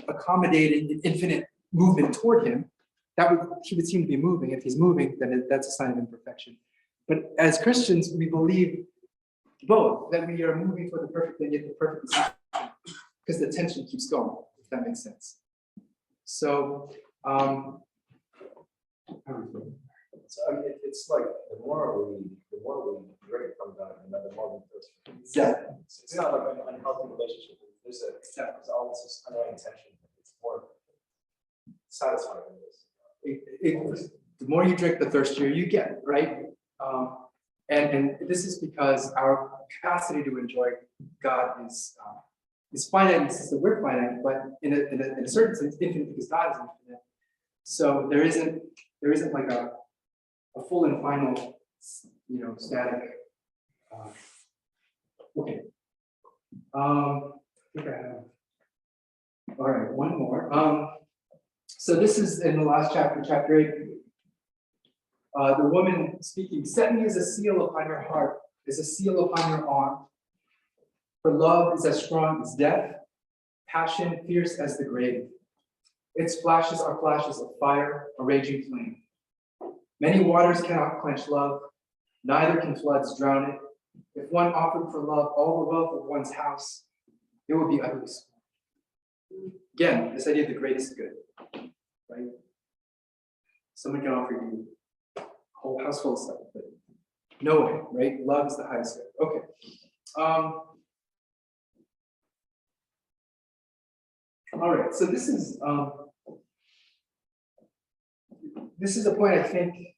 accommodating infinite movement toward him, he would seem to be moving. If he's moving, then that's a sign of imperfection. But as Christians, we believe both, that we are moving toward the perfect and yet the perfect is imperfect, because the tension keeps going, if that makes sense. So, So I mean, it's like the more we drink from God, the more we thirst for Him. exactly. It's not like an unhealthy relationship. There's always this annoying tension. It's more satisfying than this. The more you drink, the thirstier you get, right? And this is because our capacity to enjoy God is finite. It's that we're finite, but in a certain sense, infinite because God is infinite. So there isn't like a full and final, static. Okay. I think I have. All right, one more. So this is in the last chapter, chapter 8. The woman speaking, set me as a seal upon your heart, as a seal upon your arm. For love is as strong as death, passion fierce as the grave. Its flashes are flashes of fire, a raging flame. Many waters cannot quench love, neither can floods drown it. If one offered for love all the wealth of one's house, it would be utterly small. Again, this idea of the greatest good, right? Someone can offer you a whole house full of stuff, but no way, right? Love is the highest good. Okay. All right, so this is a point I think,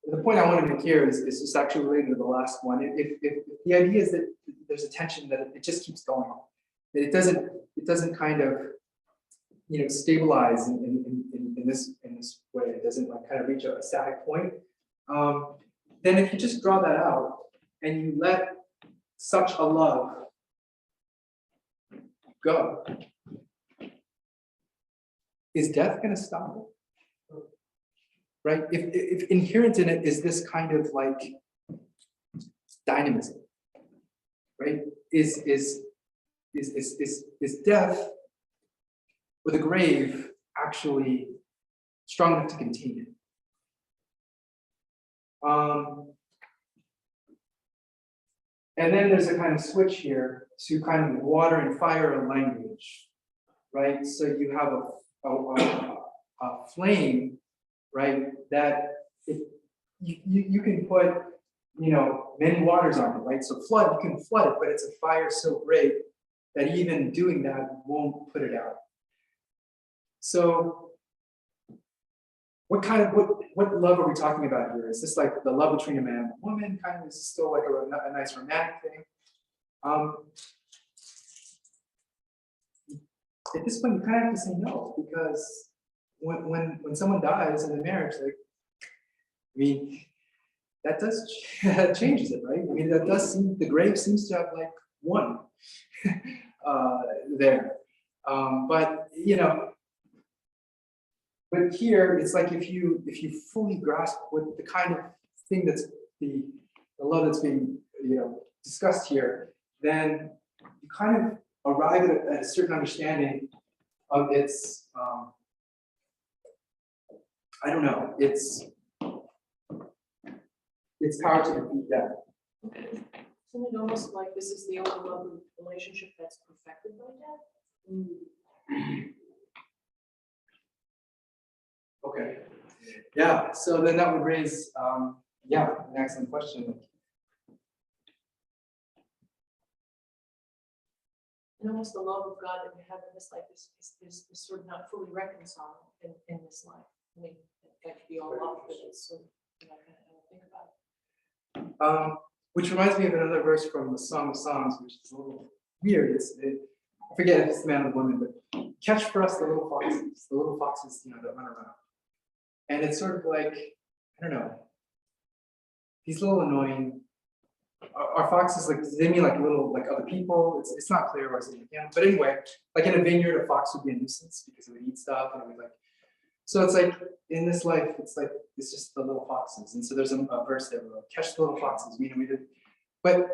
the point I want to make here is just actually related to the last one. If the idea is that there's a tension that it just keeps going on, that it doesn't kind of, stabilize in this way, it doesn't like kind of reach a static point, then if you just draw that out and you let such a love go, is death going to stop it? Right? If inherent in it is this kind of like dynamism, right? Is death or the grave actually strong enough to contain it? And then there's a kind of switch here to kind of water and fire and language, right? So you have a flame, right? That if you can put, many waters on it, right? So you can flood it, but it's a fire so great that even doing that won't put it out. So what love are we talking about here? Is this like the love between a man and a woman? Kind of, is this still like a nice romantic thing? At this point, you kind of have to say no, because when someone dies in a marriage, that does that changes it, right? That does seem, the grave seems to have like won there, but but here it's like if you fully grasp what the kind of thing that's the love that's being discussed here, then you kind of arrive at a certain understanding of its its power to defeat death. Isn't it almost like this is the only love relationship that's perfected by death? Okay. Yeah. So then that would raise an excellent question. And almost the love of God that we have in this life is sort of not fully reconciled in this life. I mean, that could be all love, but it's sort of, I don't think about it. Which reminds me of another verse from the Song of Songs, which is a little weird. I forget if it's the man or the woman, but catch for us the little foxes, that run around. And it's sort of like, I don't know, these little annoying. Are foxes like, does they mean like little like other people? It's not clear or something. But anyway, like in a vineyard, a fox would be a nuisance because it would eat stuff and it would like. So it's like in this life, it's just the little foxes. And so there's a verse there where catch the little foxes. We did. But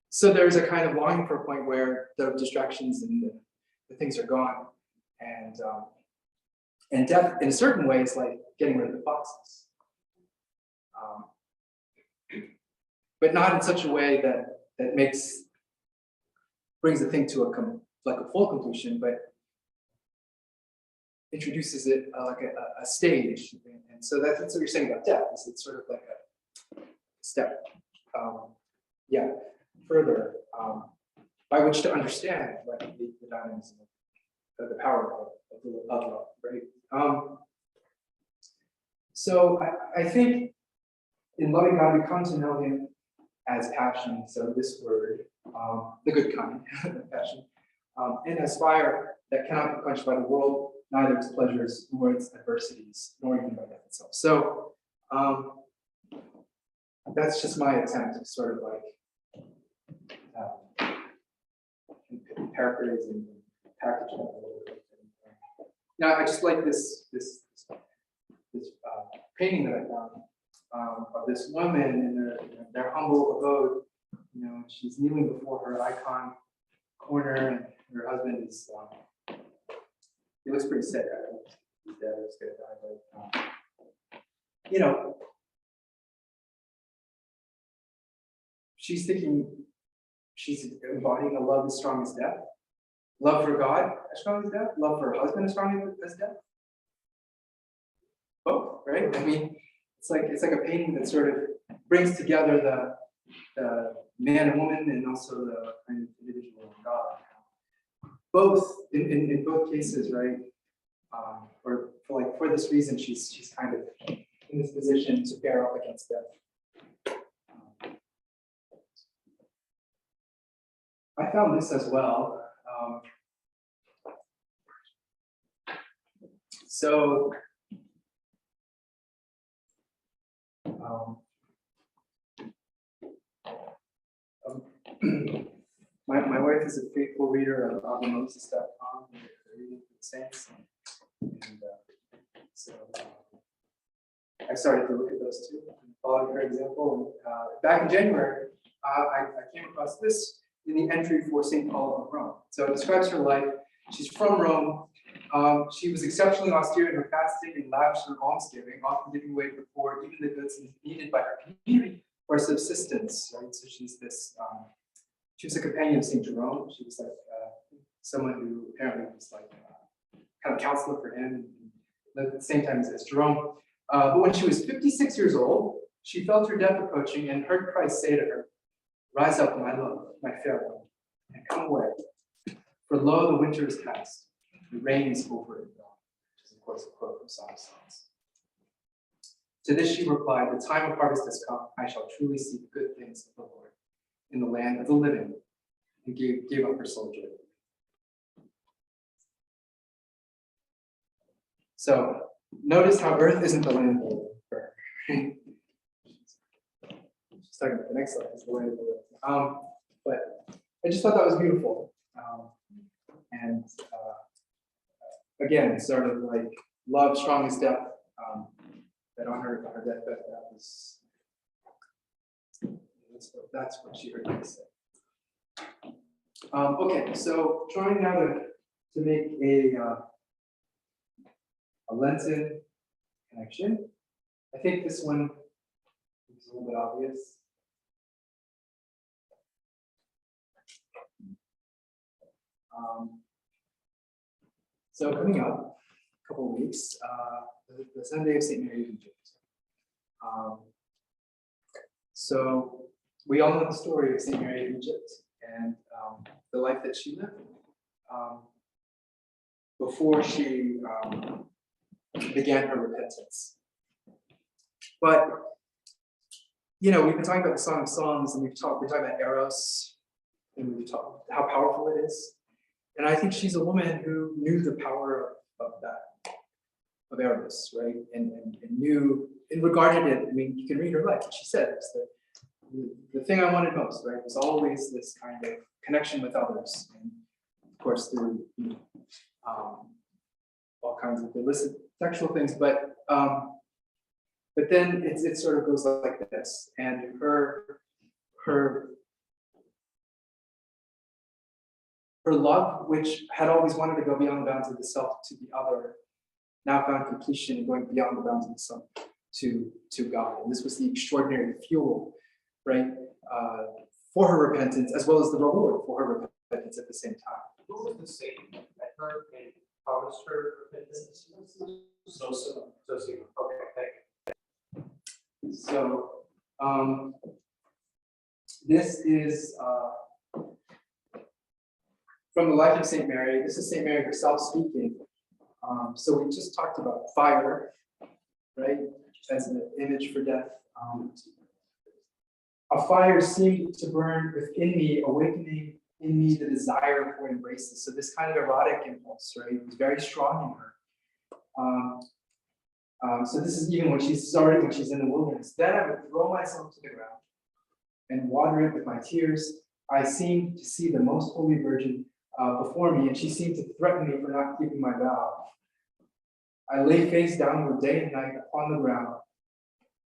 so there's a kind of longing for a point where the distractions and the things are gone, and death in a certain way is like getting rid of the foxes, but not in such a way that brings the thing to a full conclusion, but introduces it like a stage. And so that's what you're saying about death. It's sort of like a step, further, by which to understand like the dynamism of the power of love, right? So I think in loving God, we come to know Him as passion. So this word, the good kind, passion, and as fire that cannot be quenched by the world, neither its pleasures, nor its adversities, nor even by death itself. So that's just my attempt to sort of like paraphrase and package that a little bit. Now, I just like this painting that I found of this woman in their humble abode. You know, she's kneeling before her icon corner, and her husband is. He looks pretty sick. I don't know if he's dead or he's gonna die, but you know, she's thinking she's embodying a love as strong as death. Love for God as strong as death. Love for her husband as strong as death. Both, right? I mean, it's like a painting that sort of brings together the man and woman, and also the kind of individual and God. Both in both cases, right? Or for this reason, she's kind of in this position to bear up against death. I found this as well. My wife is a faithful reader of Moses.com, reading for the saints, and so I started to look at those too, following her example. And, back in January, I came across this in the entry for St. Paul of Rome. So it describes her life. She's from Rome. She was exceptionally austere in her fasting and lavish in her almsgiving, often giving away before even the goods needed by her community for subsistence. Right? So she's this. She was a companion of St. Jerome. She was like someone who apparently was like kind of counselor for him, and at the same time as Jerome. But when she was 56 years old, she felt her death approaching and heard Christ say to her, "Rise up, my love, my fair one, and come away. For lo, the winter is past, the rain is over and gone," which is, of course, a quote from Song of Songs. To this she replied, "The time of harvest has come. I shall truly see the good things of the Lord in the land of the living," and gave up her soul joyfully. So notice how earth isn't the land for her. Starting with the next slide is the land of the living. But I just thought that was beautiful. And again, sort of like love strong as death, that on her deathbed, that's what she heard me say. Okay, so trying now to make a Lenten connection. I think this one is a little bit obvious. So coming up, a couple of weeks, the Sunday of St. Mary of Egypt. So we all know the story of St. Mary of Egypt and the life that she lived before she began her repentance. But you know, we've been talking about the Song of Songs, and we're talking about Eros, and we've talked how powerful it is. And I think she's a woman who knew the power of of Eros, right? And knew and regarded it. I mean, you can read her life. She said it's the thing I wanted most, right? Was always this kind of connection with others, and of course through all kinds of illicit sexual things, but then it sort of goes like this, and her Her love, which had always wanted to go beyond the bounds of the self to the other, now found completion in going beyond the bounds of the self to God. And this was the extraordinary fuel, right, for her repentance, as well as the reward for her repentance at the same time. Who was the saint that her and promised her repentance? So, Okay, thank you. So, this is from the life of Saint Mary. This is Saint Mary herself speaking. So we just talked about fire, right, as an image for death. A fire seemed to burn within me, awakening in me the desire for embraces. So this kind of erotic impulse, right, was very strong in her. So this is even when she's in the wilderness. Then I would throw myself to the ground and water it with my tears. I seemed to see the most holy Virgin before me, and she seemed to threaten me for not keeping my vow. I lay face downward day and night upon the ground,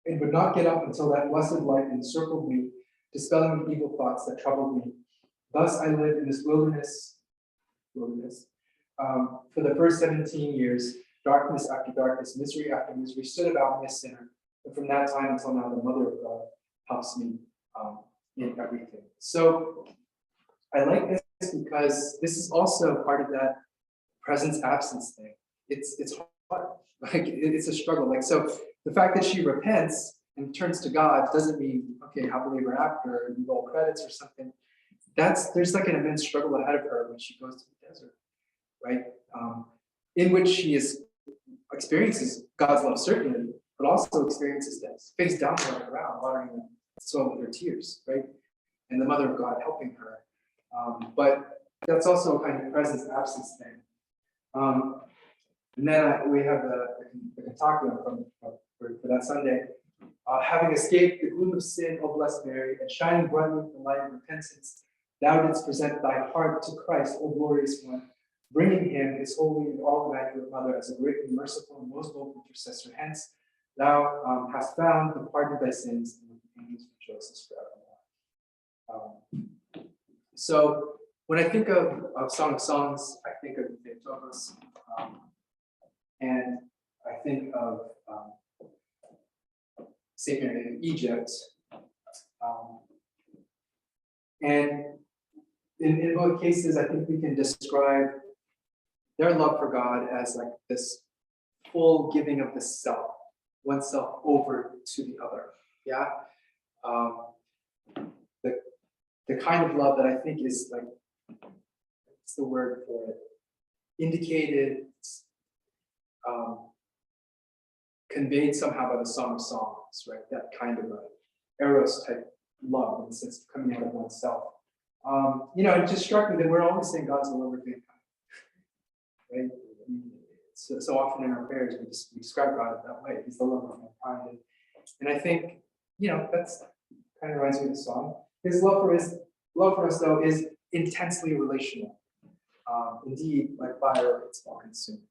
and would not get up until that blessed light encircled me, dispelling the evil thoughts that troubled me. Thus I lived in this wilderness for the first 17 years. Darkness after darkness, misery after misery stood about me a sinner. And from that time until now, the Mother of God helps me in everything. So I like this because this is also part of that presence absence thing. It's hard, like it's a struggle. Like, so the fact that she repents and turns to God doesn't mean, okay, happily ever after, you roll credits or something. There's like an immense struggle ahead of her when she goes to the desert, right? In which she experiences God's love, certainly, but also experiences this face downward on the ground, watering the soil with her tears, right? And the Mother of God helping her. But that's also a kind of presence absence thing. And then we have the Cantaculum for that Sunday. Having escaped the gloom of sin, O blessed Mary, and shining brightly with the light of repentance, thou didst present thy heart to Christ, O glorious one, bringing him, his holy and all immaculate mother, as a great and merciful and most noble intercessor. Hence, thou hast found the pardon of thy sins, and with the angels rejoices forevermore. So when I think of Song of Songs, I think of Theotokos, and I think of Saint Mary in Egypt. And in both cases, I think we can describe their love for God as like this full giving of the self, oneself over to the other. Yeah. The kind of love that I think is like, what's the word for it? Indicated, conveyed somehow by the Song of Songs, right? That kind of a eros type love in the sense of coming out of oneself. It just struck me that we're always saying God's the lover of mankind, right? So often in our prayers we describe God that way. He's the lover of mankind, and I think that's kind of reminds me of the song. His love for us though is intensely relational. Indeed, like fire, it's all consuming.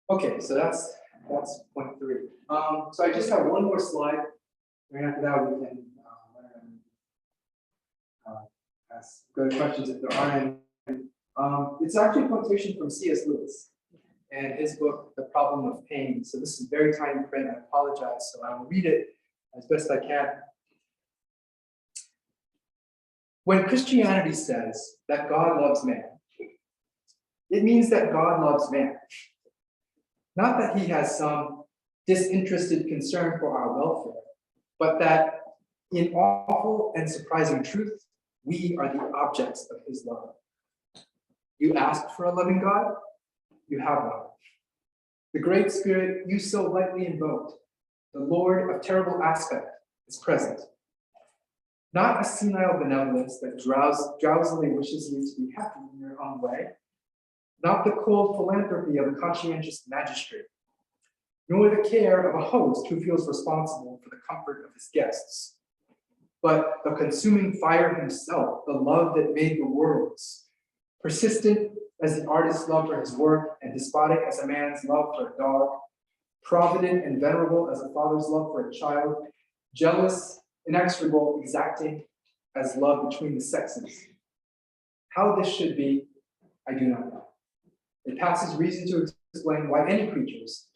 Okay, so that's point 3. So I just have one more slide. And after that, we can ask good questions if there are any. It's actually a quotation from C.S. Lewis and his book, The Problem of Pain. So this is very tiny print. I apologize. So I will read it as best I can. When Christianity says that God loves man, it means that God loves man. Not that he has some disinterested concern for our welfare, but that in awful and surprising truth, we are the objects of his love. You asked for a loving God, you have one. The Great Spirit you so lightly invoked, the Lord of terrible aspect, is present. Not a senile benevolence that drowsily wishes you to be happy in your own way, not the cold philanthropy of a conscientious magistrate, nor the care of a host who feels responsible for the comfort of his guests, but the consuming fire himself, the love that made the worlds, persistent as the artist's love for his work and despotic as a man's love for a dog, provident and venerable as a father's love for a child, jealous, inexorable, exacting, as love between the sexes. How this should be, I do not know. It passes reason to explain why any creatures,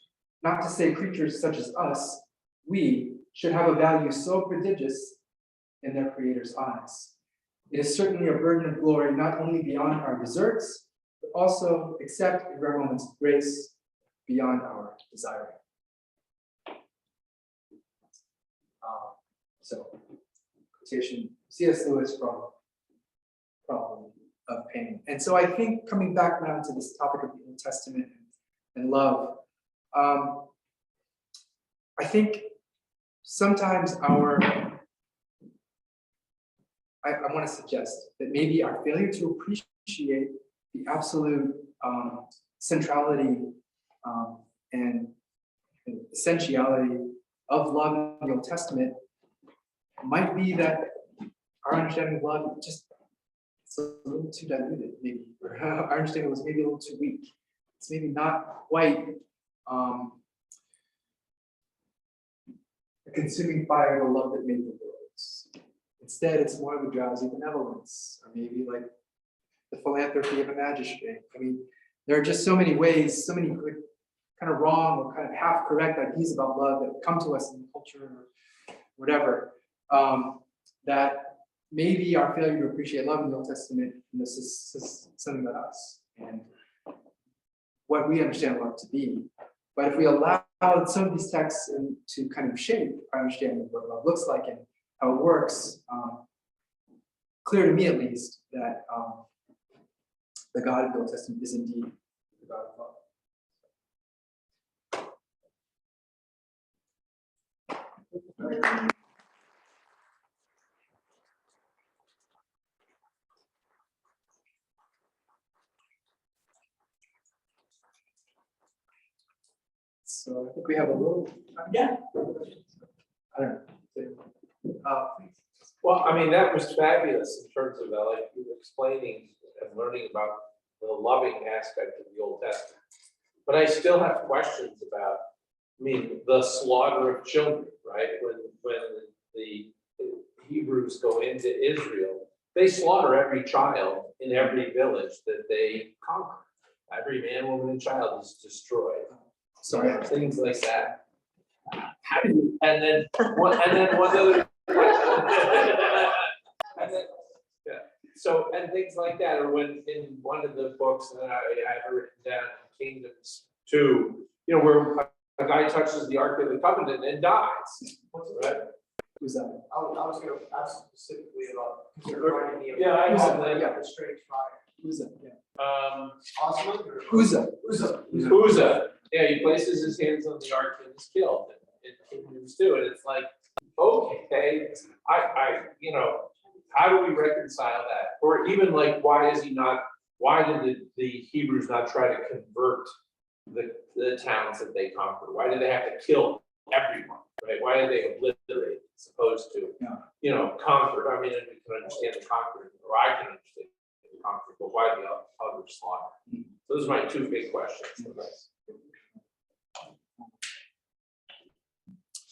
not to say creatures such as us, we, should have a value so prodigious in their Creator's eyes. It is certainly a burden of glory not only beyond our deserts, but also, except in rare moments of grace, beyond our desiring. So, quotation, C.S. Lewis from Problem of Pain. And so I think coming back now to this topic of the Old Testament and love, I think sometimes I want to suggest that maybe our failure to appreciate the absolute centrality and essentiality of love in the Old Testament might be that our understanding of love just it's a little too diluted, maybe, or our understanding was maybe a little too weak. It's maybe not quite a consuming fire of the love that made the worlds. Instead, it's more of a drowsy benevolence, or maybe like the philanthropy of a magistrate. I mean, there are just so many ways, so many good, kind of wrong or kind of half correct ideas about love that come to us in culture or whatever, that maybe our failure to appreciate love in the Old Testament, and this is something about us and what we understand love to be. But if we allow some of these texts to kind of shape our understanding of what love looks like and how it works, clear to me at least that the God of the Old Testament is indeed the God of love. So I think we have a little. Yeah. I don't know. Well, I mean, that was fabulous in terms of like you were explaining and learning about the loving aspect of the Old Testament. But I still have questions about, I mean, the slaughter of children, right? When the Hebrews go into Israel, they slaughter every child in every village that they conquer. Every man, woman, and child is destroyed. Sorry. Things like that. How do you? And then one other. And then, yeah. So and things like that, or when in one of the books that I have written down, Kingdoms 2, you know, where a guy touches the Ark of the Covenant and dies. Right? Who's that? I was gonna ask specifically about, because you're reminding me of. Yeah, I have that. The strange fire. Who's that? Yeah. Osmond or? Uzzah. Uzzah. Yeah, he places his hands on the ark and is killed in Kingdoms 2. And it's like, okay, you know, how do we reconcile that? Or even like, why did the Hebrews not try to convert the towns that they conquered? Why did they have to kill everyone, right? Why did they obliterate as opposed to, you know, conquer? I mean, we can understand the conquering, or I can understand the conquering, but why the other slaughter? Those are my two big questions.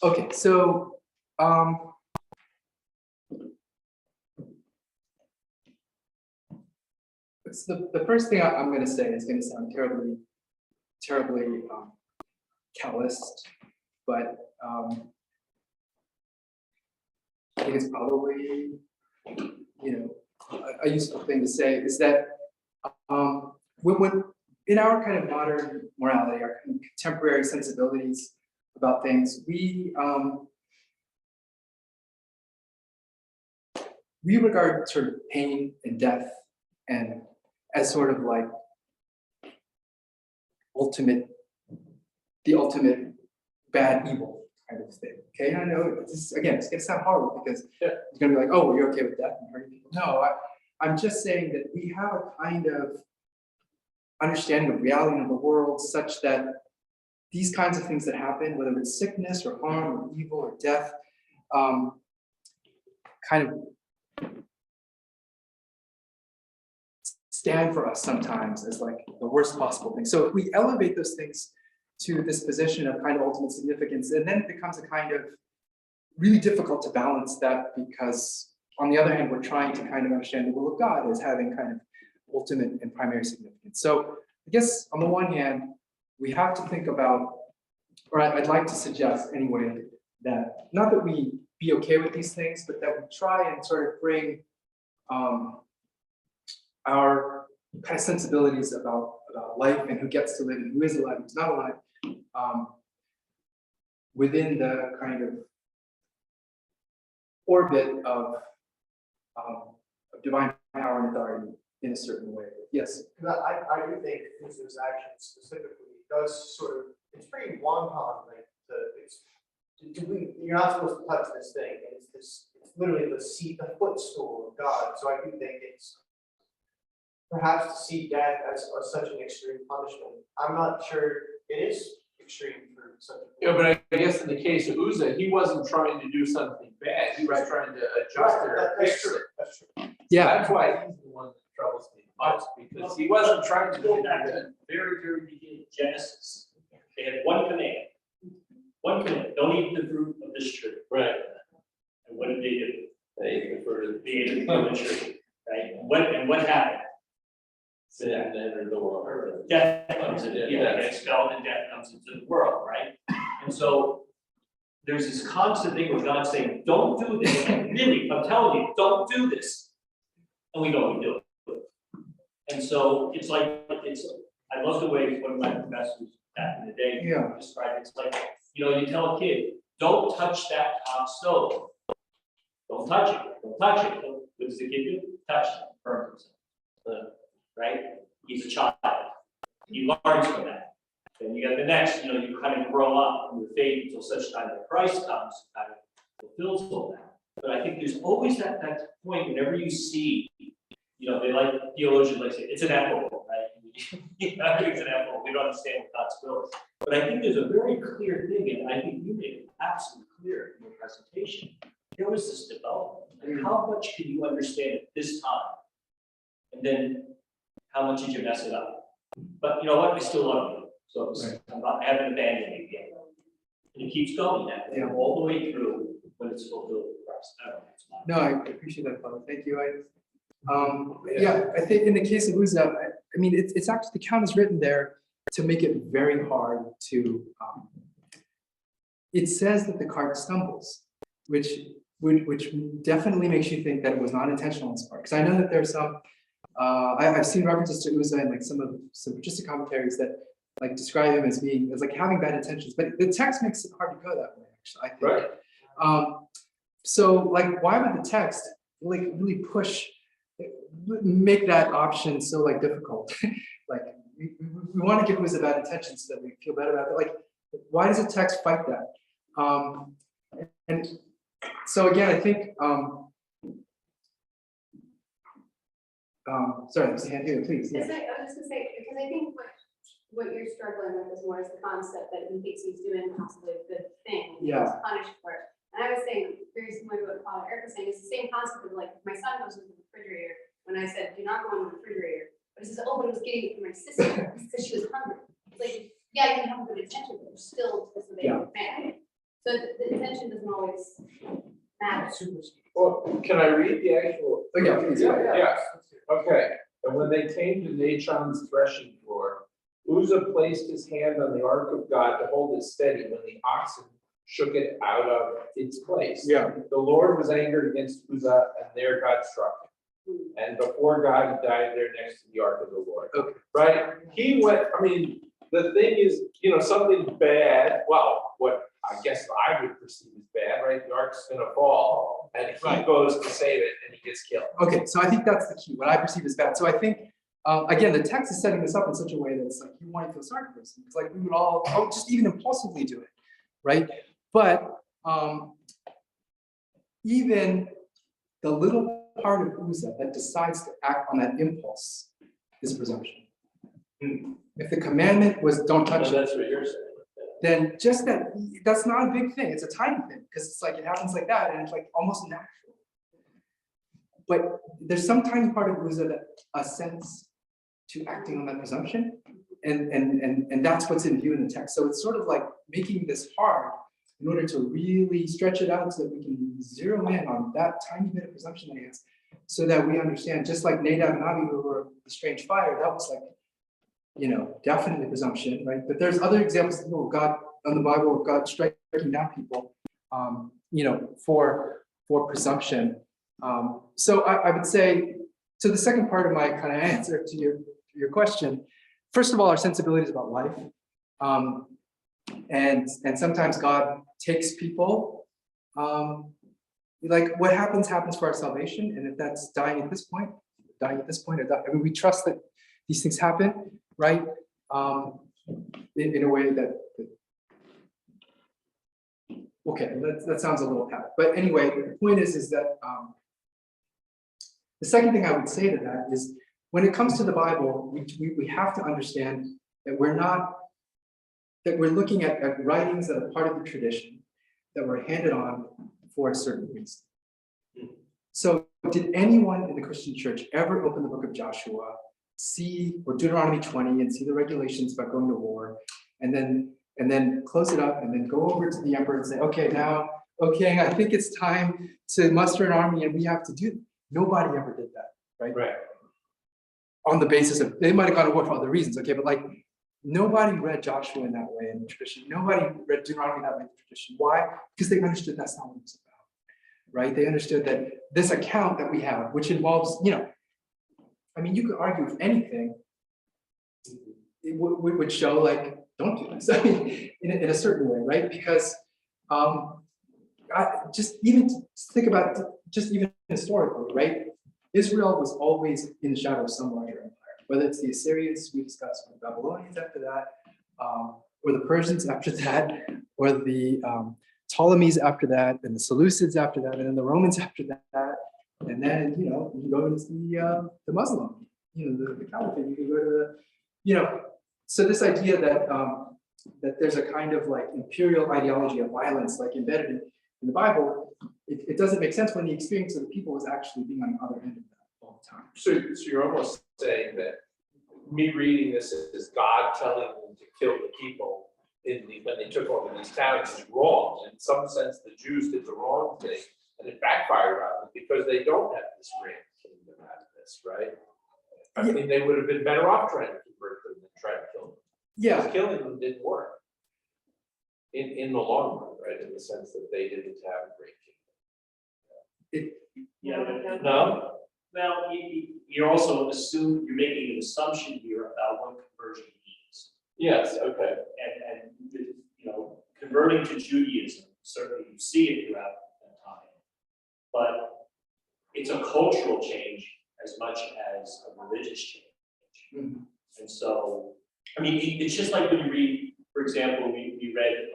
Okay, so the first thing I'm going to say is going to sound terribly calloused, but I think it's probably, you know, a useful thing to say is that when in our kind of modern morality, our kind of contemporary sensibilities about things, we regard sort of pain and death and as sort of like the ultimate bad evil kind of thing. Okay, I know it's gonna sound horrible because it's gonna be like, oh, you're okay with death and hurting people. No, I'm just saying that we have a kind of understanding of reality of the world such that these kinds of things that happen, whether it's sickness or harm or evil or death, kind of stand for us sometimes as like the worst possible thing. So if we elevate those things to this position of kind of ultimate significance, and then it becomes a kind of really difficult to balance that because on the other hand, we're trying to kind of understand the will of God as having kind of ultimate and primary significance. So I guess on the one hand, we have to think about, or I'd like to suggest anyway, that not that we be okay with these things, but that we try and sort of bring our kind of sensibilities about life and who gets to live and who is alive and who's not alive within the kind of orbit of divine power and authority in a certain way. Yes. I do think Uzo's action specifically does sort of, it's pretty wanton, like you're not supposed to touch this thing, and it's literally the seat, the footstool of God. So I do think it's perhaps to see death as such an extreme punishment. I'm not sure it is extreme for such a. Yeah, but I guess in the case of Uzzah, he wasn't trying to do something bad. He was trying to adjust it or That's fix true. it. That's true. Yeah. That's why he's the one that troubles me most, because he wasn't trying to do Go back to that. the very, very beginning, Genesis. They had one command. One command, don't eat the fruit of this tree. Right. And what did they do? They ate the fruit of They ate the fruit of the tree, right? And what happened? sin and entered the world. Death comes into, Yeah. expelled and death comes into the world, right? And so there's this constant thing where God's saying, don't do this. Like, really, I'm telling you, don't do this. And we go, we do it. And so it's like, I love the way one of my professors back in the day described it. It's like, you tell a kid, don't touch that hot stove. Don't touch it. Don't touch it. What does the kid do? Touch it. Burn himself. Right? He's a child. He learns from that. Then you got the next, you kind of grow up in your faith until such time that Christ comes, kind of fulfills all that. But I think there's always that point whenever you see, they like theologians like say it's an apple, right? I think it's an apple. We don't understand what God's will is. But I think there's a very clear thing, and I think you made it absolutely clear in your presentation. There was this development. Like, how much can you understand at this time? And then how much did you mess it up? But you know what? I still love you. So I haven't abandoned you yet. And it keeps going that way, all the way through when it's fulfilled in Christ. I don't know, it's not- No, I appreciate that, Father. Thank you. I think in the case of Uzzah, I mean, it's actually, the count is written there to make it very hard to, it says that the cart stumbles, which definitely makes you think that it was not intentional on his part. Because I know that there's some, I've seen references to Uzzah in like some patristic commentaries that like describe him as like having bad intentions, but the text makes it hard to go that way, actually, I think. Right. So like, why would the text like really make that option so like difficult? Like we want to give Uzzah bad intentions so that we feel better about it. Like, why does the text fight that? And so again, I think, sorry, there's a hand here, please. I was just gonna say, because I think what you're struggling with is more is the concept that he thinks he's doing possibly a good thing. And Yeah. he's punished for it. And I was saying, very similar to what Father Eric was saying, it's the same concept of like, my son goes into the refrigerator, when I said, do not go in the refrigerator. But he says, oh, but it was getting it for my sister, because she was hungry. It's like, yeah, you can have a good intention, but you're still disobeying the command. So the intention doesn't always matter. Well, can I read the actual? Oh, yeah, please. Yeah. Okay, and when they came to Nachon's threshing floor, Uzzah placed his hand on the ark of God to hold it steady when the oxen shook it out of its place. Yeah. The Lord was angered against Uzzah, and there God struck him. And before God, he died there next to the ark of the Lord. Okay. Right? He went, I mean, the thing is, something bad, well, what I guess I would perceive as bad, right? The ark's gonna fall, and he goes to save it, and he gets killed. Okay, so I think that's the key, what I perceive as bad. So I think, again, the text is setting this up in such a way that it's like, you want to feel sorry for this. It's like, we would all just even impulsively do it, right? But even the little part of Uzzah that decides to act on that impulse is presumption. If the commandment was don't touch it, That's what you're saying. then just that's not a big thing. It's a tiny thing because it's like it happens like that and it's like almost natural. But there's some tiny part of Uzzah that assents to acting on that presumption, and that's what's in view in the text. So it's sort of like making this hard in order to really stretch it out so that we can zero in on that tiny bit of presumption that he has, so that we understand, just like Nadab and Abihu were the strange fire, that was like, definitely presumption, right? But there's other examples of God in the Bible of God striking down people, for presumption. So I would say, so the second part of my kind of answer to your question, first of all, our sensibilities about life, and sometimes God takes people, like what happens for our salvation, and if that's dying at this point, we trust that these things happen, right? In a way that okay, that sounds a little pat, but anyway, the point is that the second thing I would say to that is, when it comes to the Bible, we have to understand that we're looking at writings that are part of the tradition that were handed on for a certain reason. So did anyone in the Christian church ever open the book of Joshua, or Deuteronomy 20 and see the regulations about going to war, and then close it up and then go over to the emperor and say, okay, I think it's time to muster an army and we have to do it. Nobody ever did that, right? Right. On the basis of, they might have gone to war for other reasons, okay, but like, nobody read Joshua in that way in the tradition. Nobody read Deuteronomy that way in the tradition. Why? Because they understood that's not what it was about, right? They understood that this account that we have, which involves, you could argue with anything, it would show like, don't do this, in a certain way, right? Because just think about just even historically, right? Israel was always in the shadow of some larger empire, whether it's the Assyrians we discussed, or the Babylonians after that, or the Persians after that, or the Ptolemies after that, and the Seleucids after that, and then the Romans after that, and then you can go into the Muslim, the Caliphate. You can go to so this idea that there's a kind of like imperial ideology of violence like embedded in the Bible, it doesn't make sense when the experience of the people was actually being on the other end of that all the time. So you're almost saying that me reading this is God telling them to kill the people when they took over these towns is wrong. In some sense, the Jews did the wrong thing, and it backfired on them because they don't have this grand kingdom out of this, right? I mean, they would have been better off trying to convert them than trying to kill them. Yeah. Because killing them didn't work in the long run, right? In the sense that they didn't have a great kingdom. No? Well, you're also you're making an assumption here about what conversion means. Yes, okay. And converting to Judaism, certainly you see it throughout that time, but it's a cultural change as much as a religious change. Mm-hmm. And so, it's just like when you read, for example, we read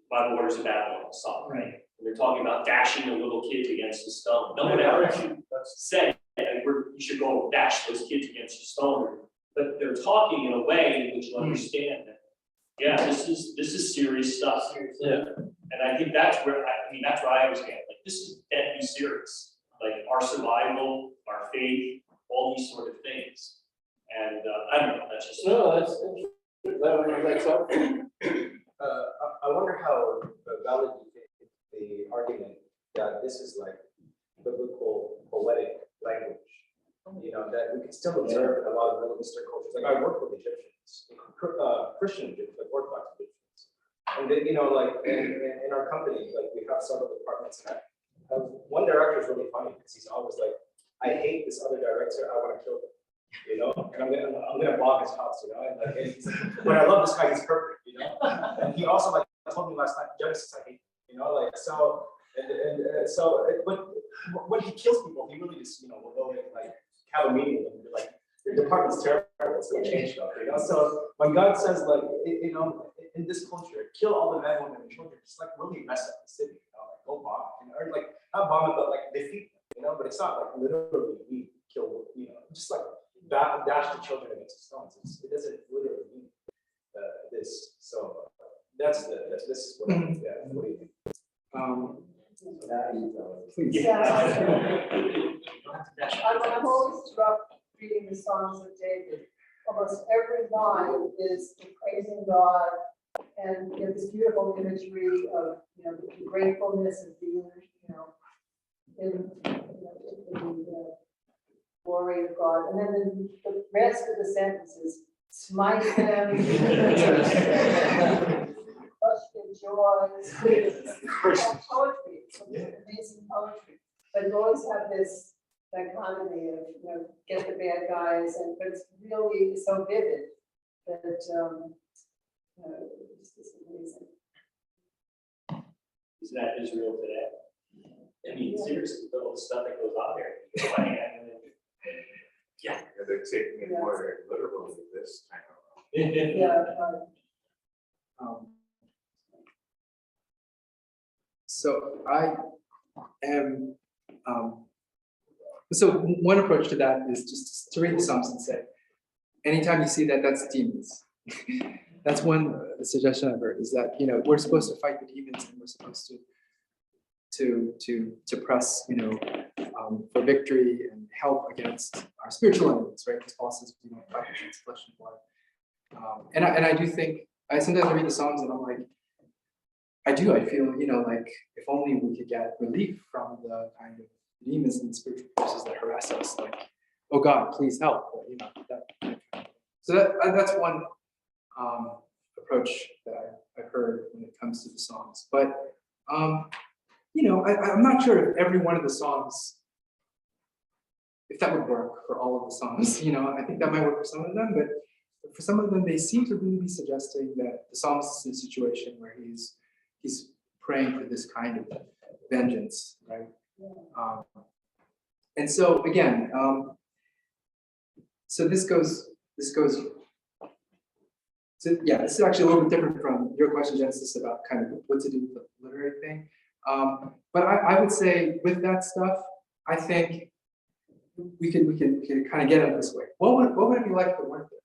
By the Waters of Babylon song, right? And they're talking about dashing the little kids against a stone. No one ever actually said that you should go and dash those kids against a stone. But they're talking in a way in which you understand that, yeah, this is serious stuff. Yeah. And I think that's where that's what I understand. Like, this is deadly serious. Like our survival, our faith, all these sort of things. And I don't know. That's just that's interesting. That's helpful. I wonder how valid you think the argument that this is like biblical poetic language, that we can still observe in a lot of Middle Eastern cultures. Like I work with Egyptians, Christian Egyptians, like Orthodox Egyptians, and they, like in our company, like we have several departments, and one director is really funny because he's always like, I hate this other director, I want to kill him. And I'm gonna block his house, and he's like, but I love this guy, he's perfect, And he also like told me last night, Genesis, I hate him, so but when he kills people, he really just will go and like have a meeting with them, like your department's terrible, it's gonna change stuff, So when God says like in this culture, kill all the men, women, and children, just like really mess up the city, like go bomb, or like not bomb it, but like defeat them, but it's not like literally we kill, just like dash the children against the stones. It doesn't literally mean this. So this is what I think. Yeah, what do you think? Please. I'm always struck reading the Psalms of David. Almost every line is praising God and you know, this beautiful imagery of, you know, the gratefulness of being, you know, in the glory of God. And then the rest of the sentences, smite them, crush their joys. Poetry, it's amazing poetry. But you always have this dichotomy of, you know, get the bad guys, and but it's really so vivid that it's just amazing. Is that Israel today? I mean, seriously, all the stuff that goes on there. Yeah. They're taking it more literally this time Yeah. So I am, so one approach to that is just to read the Psalms and say, anytime you see that, that's demons. That's one suggestion I've heard, is that, you know, we're supposed to fight the demons, and we're supposed to press, you know, for victory and help against our spiritual enemies, right? Because Paul says we don't fight against flesh and blood. And I do think, I sometimes read the Psalms and I'm like, I feel, you know, like if only we could get relief from the kind of demons and spiritual forces that harass us, like, oh God, please help, but, you know, that. So that's one approach that I've heard when it comes to the Psalms. But, you know, I'm not sure if every one of the Psalms, if that would work for all of the Psalms, you know, I think that might work for some of them, but for some of them, they seem to really be suggesting that the psalmist is in a situation where he's praying for this kind of vengeance, right? And so again, so this goes. So yeah, this is actually a little bit different from your question, Genesis, about kind of what to do with the literary thing. But I would say with that stuff, I think we can kind of get it this way. What would it be like if it weren't there?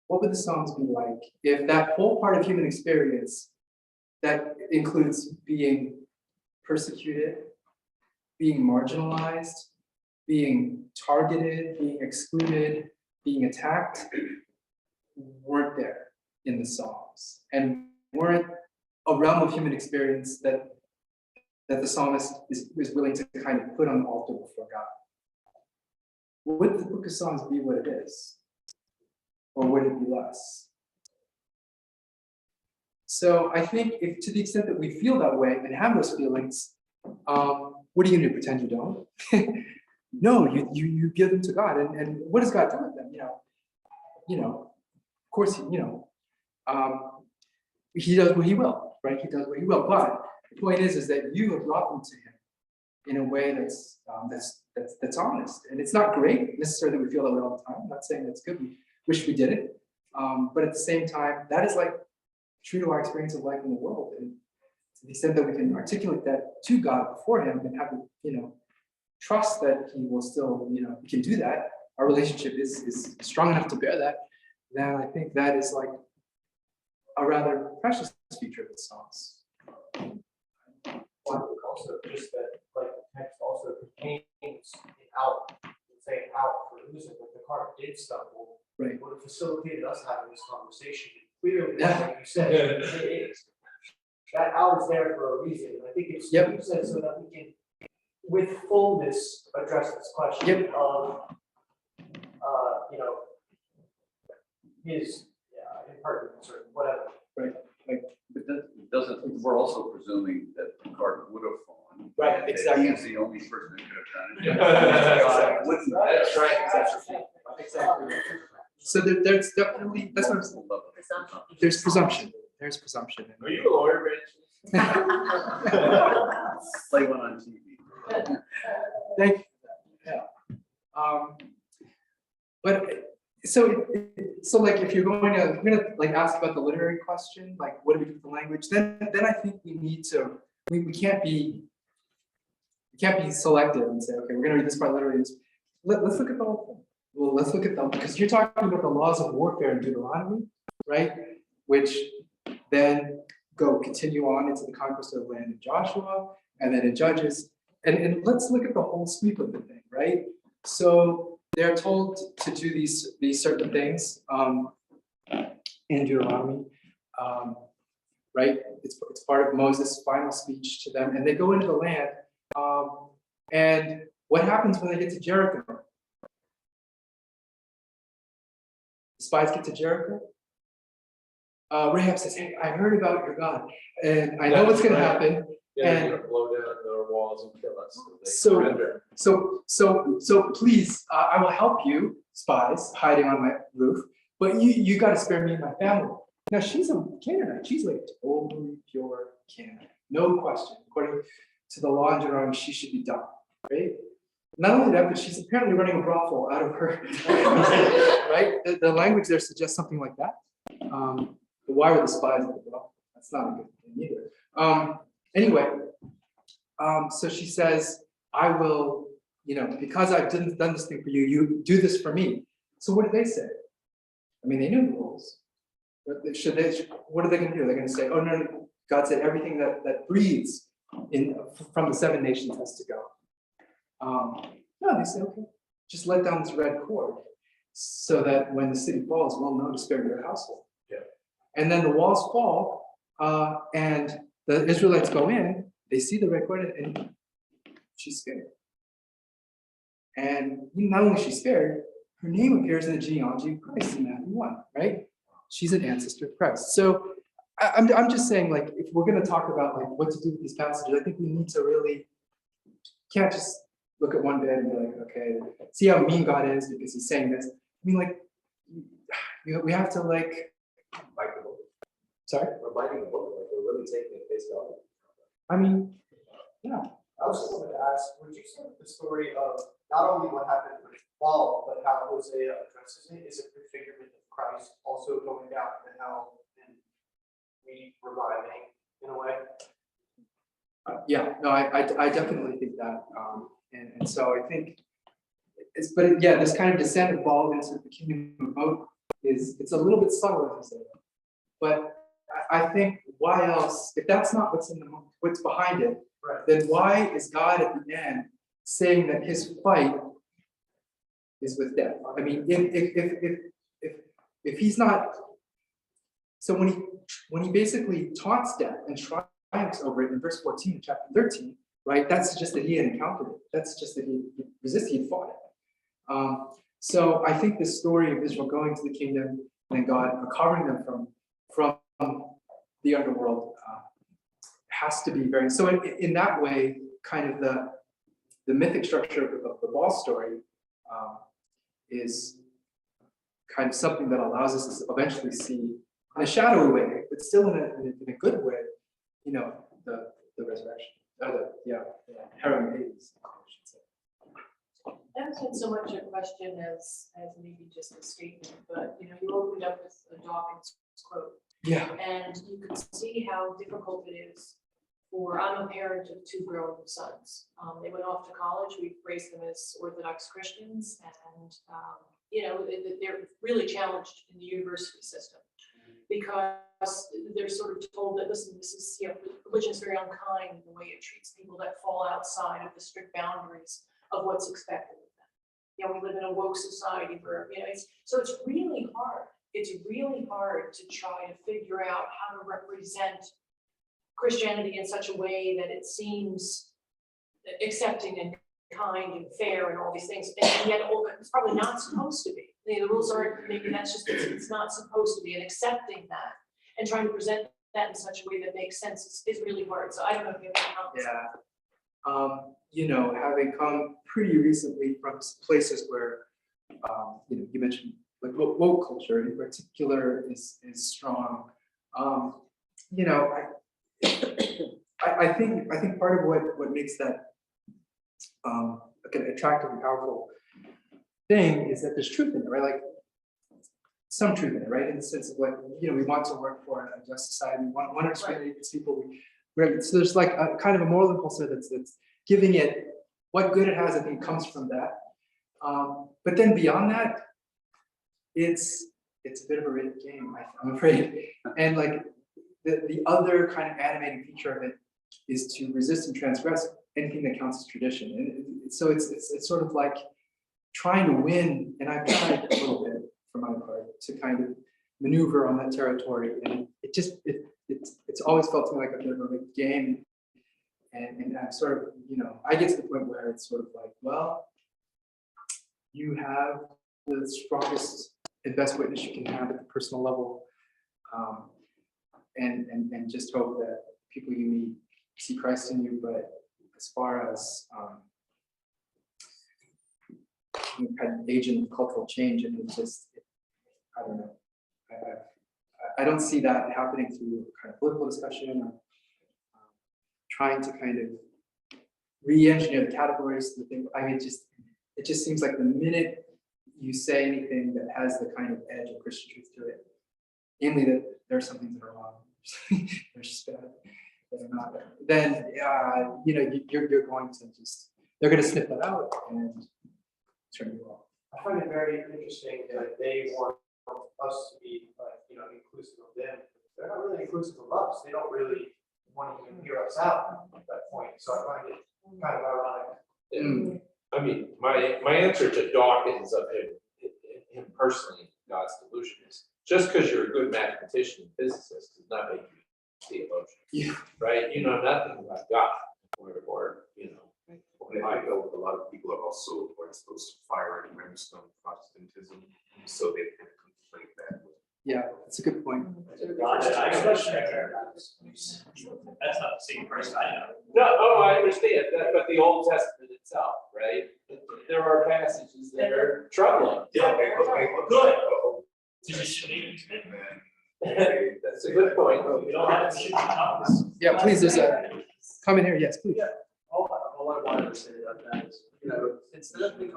What would the Psalms be like if that whole part of human experience that includes being persecuted, being marginalized, being targeted, being excluded, being attacked, weren't there in the Psalms, and weren't a realm of human experience that the psalmist is willing to kind of put on the altar before God? Would the book of Psalms be what it is? Or would it be less? So I think if, to the extent that we feel that way and have those feelings, what are you gonna do, pretend you don't? No, you give them to God, and what does God do with them? You know, of course, He does what He will, right? He does what He will. But the point is that you have brought them to Him in a way that's honest, and it's not great necessarily that we feel that way all the time. I'm not saying that's good. We wish we did it, but at the same time, that is like true to our experience of life in the world, and to the extent that we can articulate that to God before Him and have trust that He will still, we can do that. Our relationship is strong enough to bear that. Then I think that is like a rather precious feature of the Psalms. Also, just that, like, the text also contains an out, say out for losing, but the car did stumble. Right. Would have facilitated us having this conversation. Clearly, Yeah. like you said, it is. That out is there for a reason. I think it's you said so that we can, with fullness, address this question of, his impertinence or whatever. Right. But that doesn't, we're also presuming that the card would have fallen. Right, and exactly. He's the only person who could have done it. Yeah. Wouldn't- That's right. Exactly. So there's definitely, that's what I'm saying. There's presumption. There's presumption. Are you a lawyer, Rich? Play one on TV. Thank you. Yeah. But so like if you're going to ask about the literary question, like what do we do with the language? Then I think we need to, we can't be selective and say, okay, we're going to read this part literally. Let's look at the whole thing. Well, let's look at them, because you're talking about the laws of warfare in Deuteronomy, right? Which then continue on into the conquest of the land in Joshua, and then in Judges. And let's look at the whole sweep of the thing, right? So they're told to do these certain things. in Deuteronomy. Right? It's part of Moses' final speech to them, and they go into the land. And what happens when they get to Jericho? The spies get to Jericho. Rahab says, "Hey, I heard about your God, and I know what's going to happen." Yeah, And they're gonna blow down their walls and kill us. They So- surrender. So please, I will help you, spies hiding on my roof, but you got to spare me and my family. Now she's a Canaanite. She's like totally pure Canaanite, no question. According to the law in Deuteronomy, she should be done, right? Not only that, but she's apparently running a brothel out of her, right? The language there suggests something like that. But why were the spies at the brothel? That's not a good thing either. Anyway, so she says, I will, because I've done this thing for you, you do this for me. So what did they say? I mean, they knew the rules. But what are they going to do? They're going to say, oh, no, God said everything that breathes from the 7 nations has to go. No, they say, okay, just let down this red cord so that when the city falls, we'll know to spare your household. Yeah. And then the walls fall, and the Israelites go in, they see the red cord, and she's spared. And not only is she spared, her name appears in the genealogy of Christ in Matthew 1, right? She's an ancestor of Christ. So I'm just saying, like, if we're going to talk about like what to do with these passages, I think we need to really can't just look at one bit and be like, okay, see how mean God is because he's saying this. I mean, like, we have to like. Bite the bullet. Sorry? We're biting the bullet, like we're really taking it face value. I mean, yeah. I also wanted to ask, would you say the story of not only what happened with the fall, but how Hosea addresses it is a prefigurement of Christ also going down and how we reviving in a way? Yeah, no, I definitely think that, and so I think but yeah, this kind of descent of ball into the kingdom of hope it's a little bit subtle, as I say, but I think why else, if that's not what's behind it, Right. then why is God at the end saying that his fight is with death? I mean, if he's not, so when he basically taunts death and triumphs over it in verse 14 of chapter 13, right? That's just that he had encountered it. That's just that he resisted, he had fought it. So I think the story of Israel going to the kingdom and God recovering them from the underworld has to be very, so in that way, kind of the mythic structure of the ball story is kind of something that allows us to eventually see in a shadowy way, but still in a good way, the resurrection, the harrowing Hades, I should say. That wasn't so much a question as maybe just a statement, but you opened up with a Dawkins quote. Yeah. And you can see how difficult it is I'm a parent of 2 grown sons. They went off to college. We raised them as Orthodox Christians, and they're really challenged in the university system because they're sort of told that, listen, this is, religion is very unkind in the way it treats people that fall outside of the strict boundaries of what's expected of them. We live in a woke society where, so it's really hard. It's really hard to try to figure out how to represent Christianity in such a way that it seems accepting and kind and fair and all these things, and yet it's probably not supposed to be. The rules aren't, maybe that's just, it's not supposed to be, and accepting that and trying to present that in such a way that makes sense is really hard. So I don't know if you have any comments. Yeah. Having come pretty recently from places where, you mentioned like woke culture in particular is strong. I think part of what makes that an attractive and powerful thing is that there's truth in it, right? Like some truth in it, right? In the sense of what we want to work for a just society. We want to discriminate against people. So there's like a kind of a moral impulse there that's giving it what good it has. I think comes from that. But then beyond that, it's a bit of a rigged game, I'm afraid. And like the other kind of animating feature of it is to resist and transgress anything that counts as tradition. And so it's sort of like trying to win, and I've tried a little bit for my part to kind of maneuver on that territory, and it's always felt to me like a bit of a big game. And I'm sort of, I get to the point where it's sort of like, well, you have the strongest and best witness you can have at the personal level, and just hope that people you meet see Christ in you. But as far as kind of agent cultural change, and it's just, I don't know. I don't see that happening through kind of political discussion or trying to kind of re-engineer the categories. I mean, it just seems like the minute you say anything that has the kind of edge of Christian truth to it, namely that there are some things that are wrong, they're just bad, they're not, then you're going to just, they're going to snip that out and turn you off. I find it very interesting that they want us to be, inclusive of them. They're not really inclusive of us. They don't really want to even hear us out at that point. So I find it kind of ironic. I mean, my answer to Dawkins of him personally, God's delusion, is just because you're a good mathematician and physicist does not make you a theologian. Yeah. Right? You know nothing about God, or I know a lot of people are also exposed to fire and brimstone Protestantism, so they can conflate that with. Yeah, that's a good point. That's not the same person I know. No, oh, I understand that, but the Old Testament itself, right? There are passages that are troubling. Yeah, good. That's a good point. We don't have to shoot Thomas. Yeah, please, there's a comment here. Yes, please. All I wanted to say about that is, instead of thinking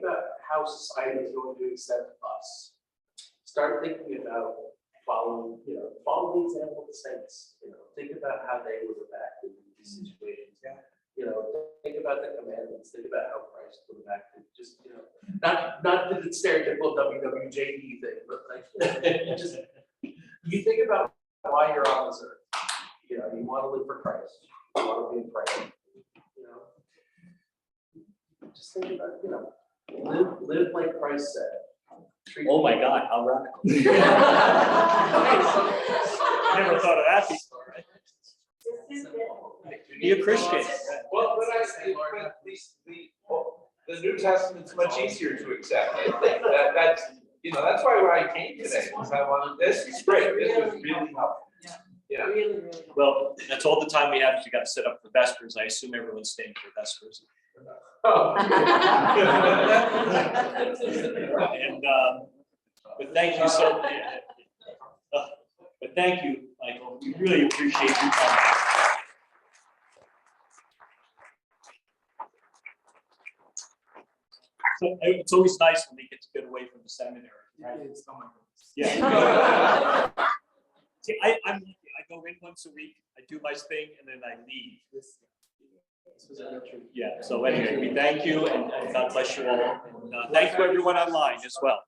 about how society is going to accept us, start thinking about follow the example of the saints. Think about how they would have acted in these situations. Think about the commandments. Think about how Christ would have acted. Just not the stereotypical WWJD thing, but just you think about why you're on this earth. You want to live for Christ. You want to be in Christ. Just think about live like Christ said. Oh my God, how radical. Never thought of that before. Be a Christian. Well, the New Testament's much easier to accept. I think that's why I came today. Because I wanted this. Is great. This was really helpful. Yeah. Really, really. Well, that's all the time we have. You got to set up for Vespers. I assume everyone's staying for Vespers. Oh. And but thank you so. But thank you, Michael. We really appreciate you coming. So it's always nice when we get to get away from the seminary, right? It's, oh my goodness. Yeah. See, I'm lucky. I go in once a week, I do my thing, and then I leave. This was a real treat. Yeah, so anyway, we thank you, and God bless you all. And thank you everyone online as well.